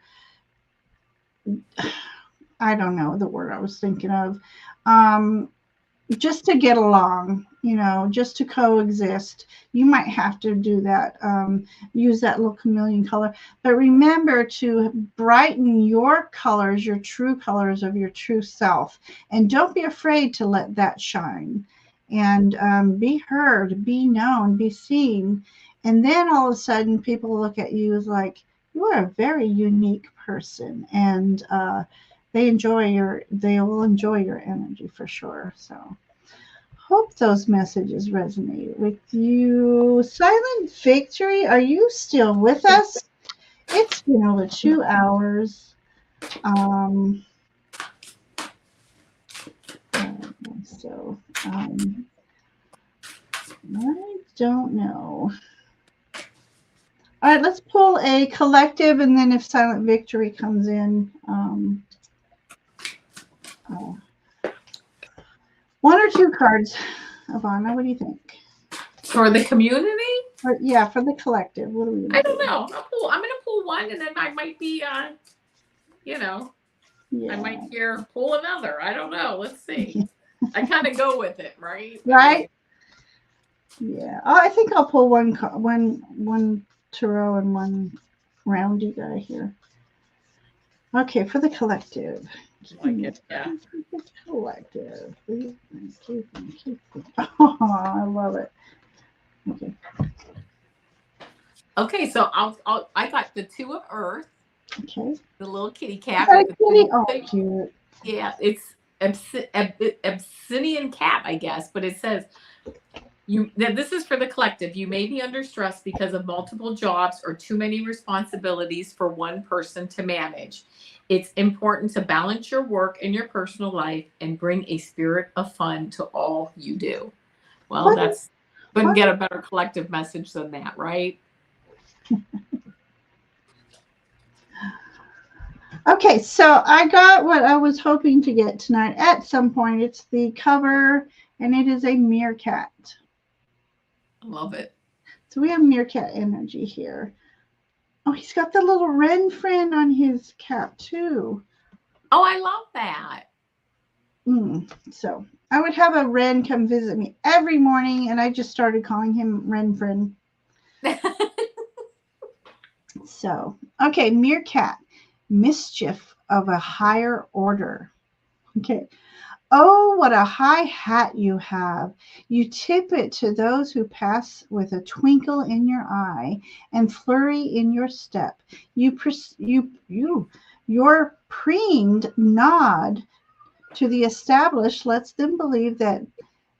Speaker 1: I don't know the word I was thinking of, just to get along, just to coexist. You might have to do that, use that little chameleon color. But remember to brighten your colors, your true colors of your true self. And don't be afraid to let that shine. And be heard, be known, be seen. And then all of a sudden people look at you as like, you are a very unique person. And they will enjoy your energy for sure. So hope those messages resonate with you. Silent Victory, are you still with us? It's been over 2 hours. I don't know. All right, let's pull a collective, and then if Silent Victory comes in, one or two cards. Avana, what do you think?
Speaker 2: For the community?
Speaker 1: For the collective. What do we do?
Speaker 2: I don't know. I'm going to pull one, and then I might be, I might pull another. I don't know. Let's see. I kind of go with it, right?
Speaker 1: Right? Yeah. I think I'll pull one tarot and one roundy guy here. Okay, for the collective.
Speaker 2: Like it, yeah.
Speaker 1: Collective. Please, thank you. Oh, I love it. Okay.
Speaker 2: Okay, so I got the two of Earth,
Speaker 1: Okay.
Speaker 2: the little kitty
Speaker 1: Is
Speaker 2: cat
Speaker 1: that a
Speaker 2: with the
Speaker 1: kitty? Oh, cute.
Speaker 2: yeah, it's Abyssinian cat, I guess, but it says this is for the collective. You may be under stress because of multiple jobs or too many responsibilities for one person to manage. It's important to balance your work and your personal life and bring a spirit of fun to all you do. Well,
Speaker 1: What?
Speaker 2: that's couldn't get a better collective message than that, right?
Speaker 1: Okay, so I got what I was hoping to get tonight at some point. It's the cover, and it is a meerkat.
Speaker 2: I love it.
Speaker 1: So we have meerkat energy here. Oh, he's got the little wren friend on his cap too.
Speaker 2: Oh, I love that.
Speaker 1: So I would have a wren come visit me every morning, and I just started calling him Wren friend. So, okay, meerkat, mischief of a higher order. Okay. Oh, what a high hat you have. You tip it to those who pass with a twinkle in your eye and flurry in your step. Your preened nod to the established lets them believe that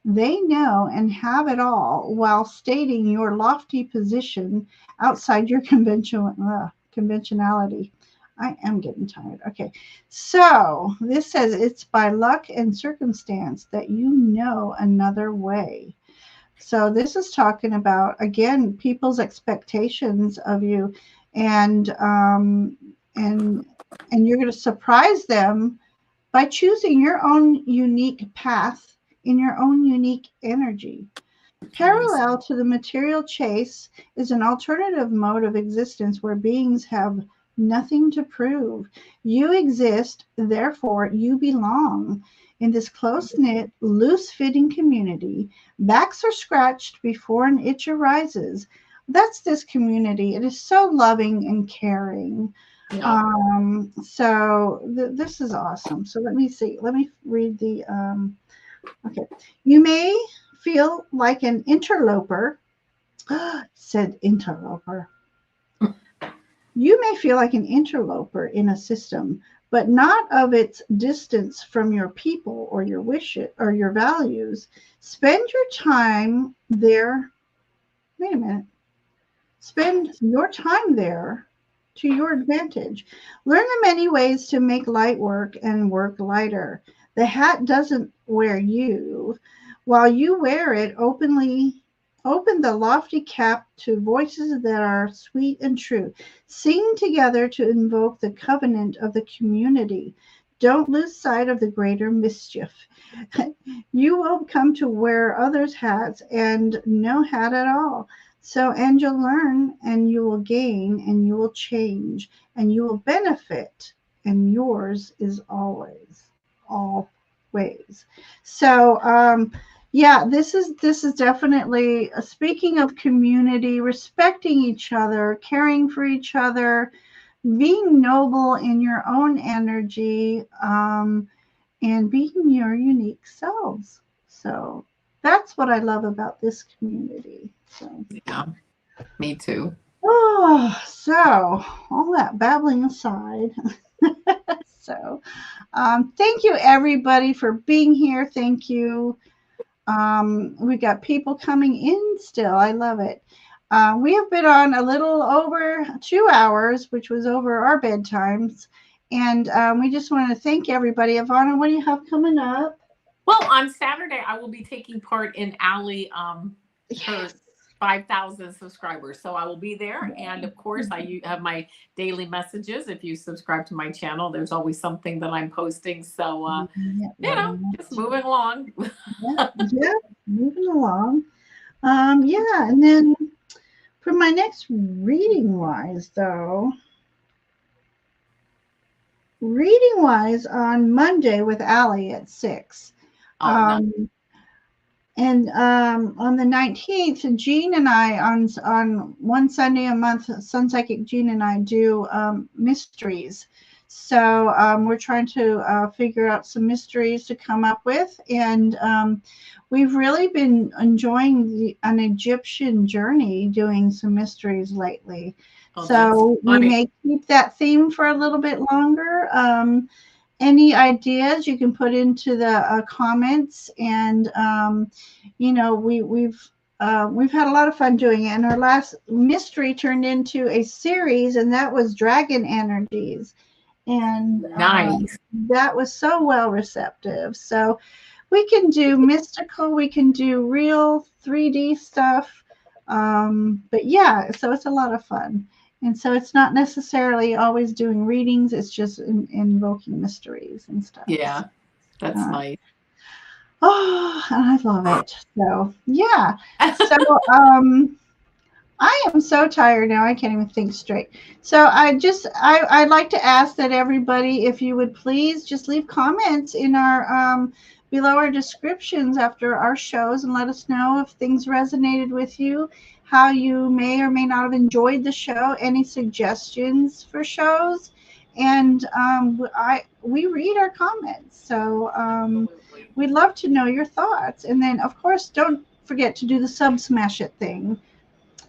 Speaker 1: they know and have it all while stating your lofty position outside your conventionality. I am getting tired. Okay. So this says it's by luck and circumstance that you know another way. So this is talking about, again, people's expectations of you, and and and you're going to surprise them by choosing your own unique path in your own unique energy.
Speaker 2: Nice.
Speaker 1: Parallel to the material chase is an alternative mode of existence where beings have nothing to prove. You exist, therefore you belong. In this close knit, loose fitting community, backs are scratched before an itch arises. That's this community. It is so loving and caring.
Speaker 2: Yeah.
Speaker 1: This is awesome. So let me see. Let me read the. Okay. You may feel like an interloper, said interloper. You may feel like an interloper in a system, but not of its distance from your people or your wishes or your values. Spend your time there. Wait a minute. Spend your time there to your advantage. Learn the many ways to make light work and work lighter. The hat doesn't wear you. While you wear it, open the lofty cap to voices that are sweet and true. Sing together to invoke the covenant of the community. Don't lose sight of the greater mischief. You will come to wear others' hats and no hat at all. So, and you'll learn and you will gain and you will change and you will benefit, and yours is always. So, yeah, this is definitely speaking of community, respecting each other, caring for each other, being noble in your own energy, and being your unique selves. So that's what I love about this community. So.
Speaker 2: Yeah. Me too.
Speaker 1: So all that babbling aside, so thank you everybody for being here. Thank you. We got people coming in still. I love it. We have been on a little over 2 hours, which was over our bedtimes. And we just want to thank everybody. Avana, what do you have coming up?
Speaker 2: Well, on Saturday, I will be taking part in Allie, her 5,000 subscribers. So I will be there. And of course, I have my daily messages. If you subscribe to my channel, there's always something that I'm posting. So, just moving along.
Speaker 1: Yeah, moving along. Yeah, and then for my next reading wise, on Monday with Allie at 6.
Speaker 2: Nice.
Speaker 1: And on the 19th, Jean and I, on one Sunday a month, Sun Psychic Jean and I do mysteries. So we're trying to figure out some mysteries to come up with, and we've really been enjoying an Egyptian journey doing some mysteries lately.
Speaker 2: Oh, that's
Speaker 1: So we
Speaker 2: funny.
Speaker 1: may keep that theme for a little bit longer. Any ideas you can put into the comments, and we've had a lot of fun doing it, and our last mystery turned into a series, and that was dragon energies, and
Speaker 2: Nice.
Speaker 1: that was so well receptive. So we can do mystical, we can do real 3D stuff, but yeah, so it's a lot of fun. And so it's not necessarily always doing readings, it's just invoking mysteries and stuff.
Speaker 2: Yeah, that's
Speaker 1: Uh,
Speaker 2: nice.
Speaker 1: oh, I love it. So, yeah. So, um, I am so tired now. I can't even think straight. So I'd like to ask that everybody, if you would please just leave comments in our below our descriptions after our shows, and let us know if things resonated with you, how you may or may not have enjoyed the show, any suggestions for shows, and we read our comments. So
Speaker 2: Absolutely.
Speaker 1: we'd love to know your thoughts, and then of course don't forget to do the sub smash it thing.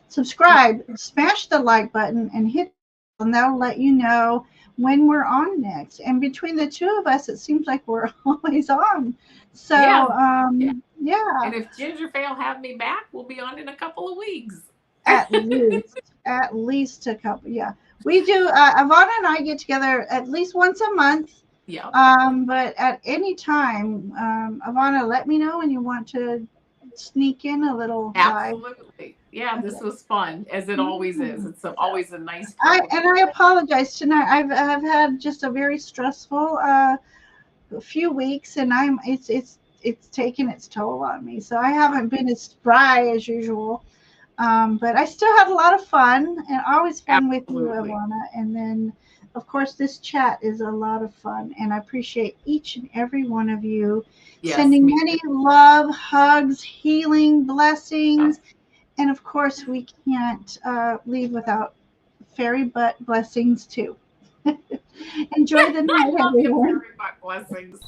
Speaker 1: Subscribe, smash the like button, and hit the bell, and that'll let you know when we're on next. And between the two of us, it seems like we're always on. So,
Speaker 2: Yeah. Yeah.
Speaker 1: yeah,
Speaker 2: And if Ginger Fail have me back, we'll be on in a couple of weeks.
Speaker 1: at least a couple. Yeah, we do. Avana and I get together at least once a month.
Speaker 2: Yep.
Speaker 1: But at any time, Avana, let me know when you want to sneak in a little live.
Speaker 2: Absolutely. Yeah, this
Speaker 1: Okay.
Speaker 2: was fun, as it always is. It's
Speaker 1: So,
Speaker 2: always a nice group of
Speaker 1: I
Speaker 2: people.
Speaker 1: apologize tonight. I've had just a very stressful few weeks, and it's taken its toll on me. So I haven't been as spry as usual. But I still had a lot of fun, and always fun with you,
Speaker 2: Absolutely.
Speaker 1: Ivana. And then, of course, this chat is a lot of fun, and I appreciate each and every one of you.
Speaker 2: Yes,
Speaker 1: Sending
Speaker 2: me
Speaker 1: many love, hugs, healing,
Speaker 2: too.
Speaker 1: blessings, and of course, we can't leave without fairy butt blessings too. Enjoy the
Speaker 2: I
Speaker 1: night,
Speaker 2: love you,
Speaker 1: everyone.
Speaker 2: fairy butt blessings.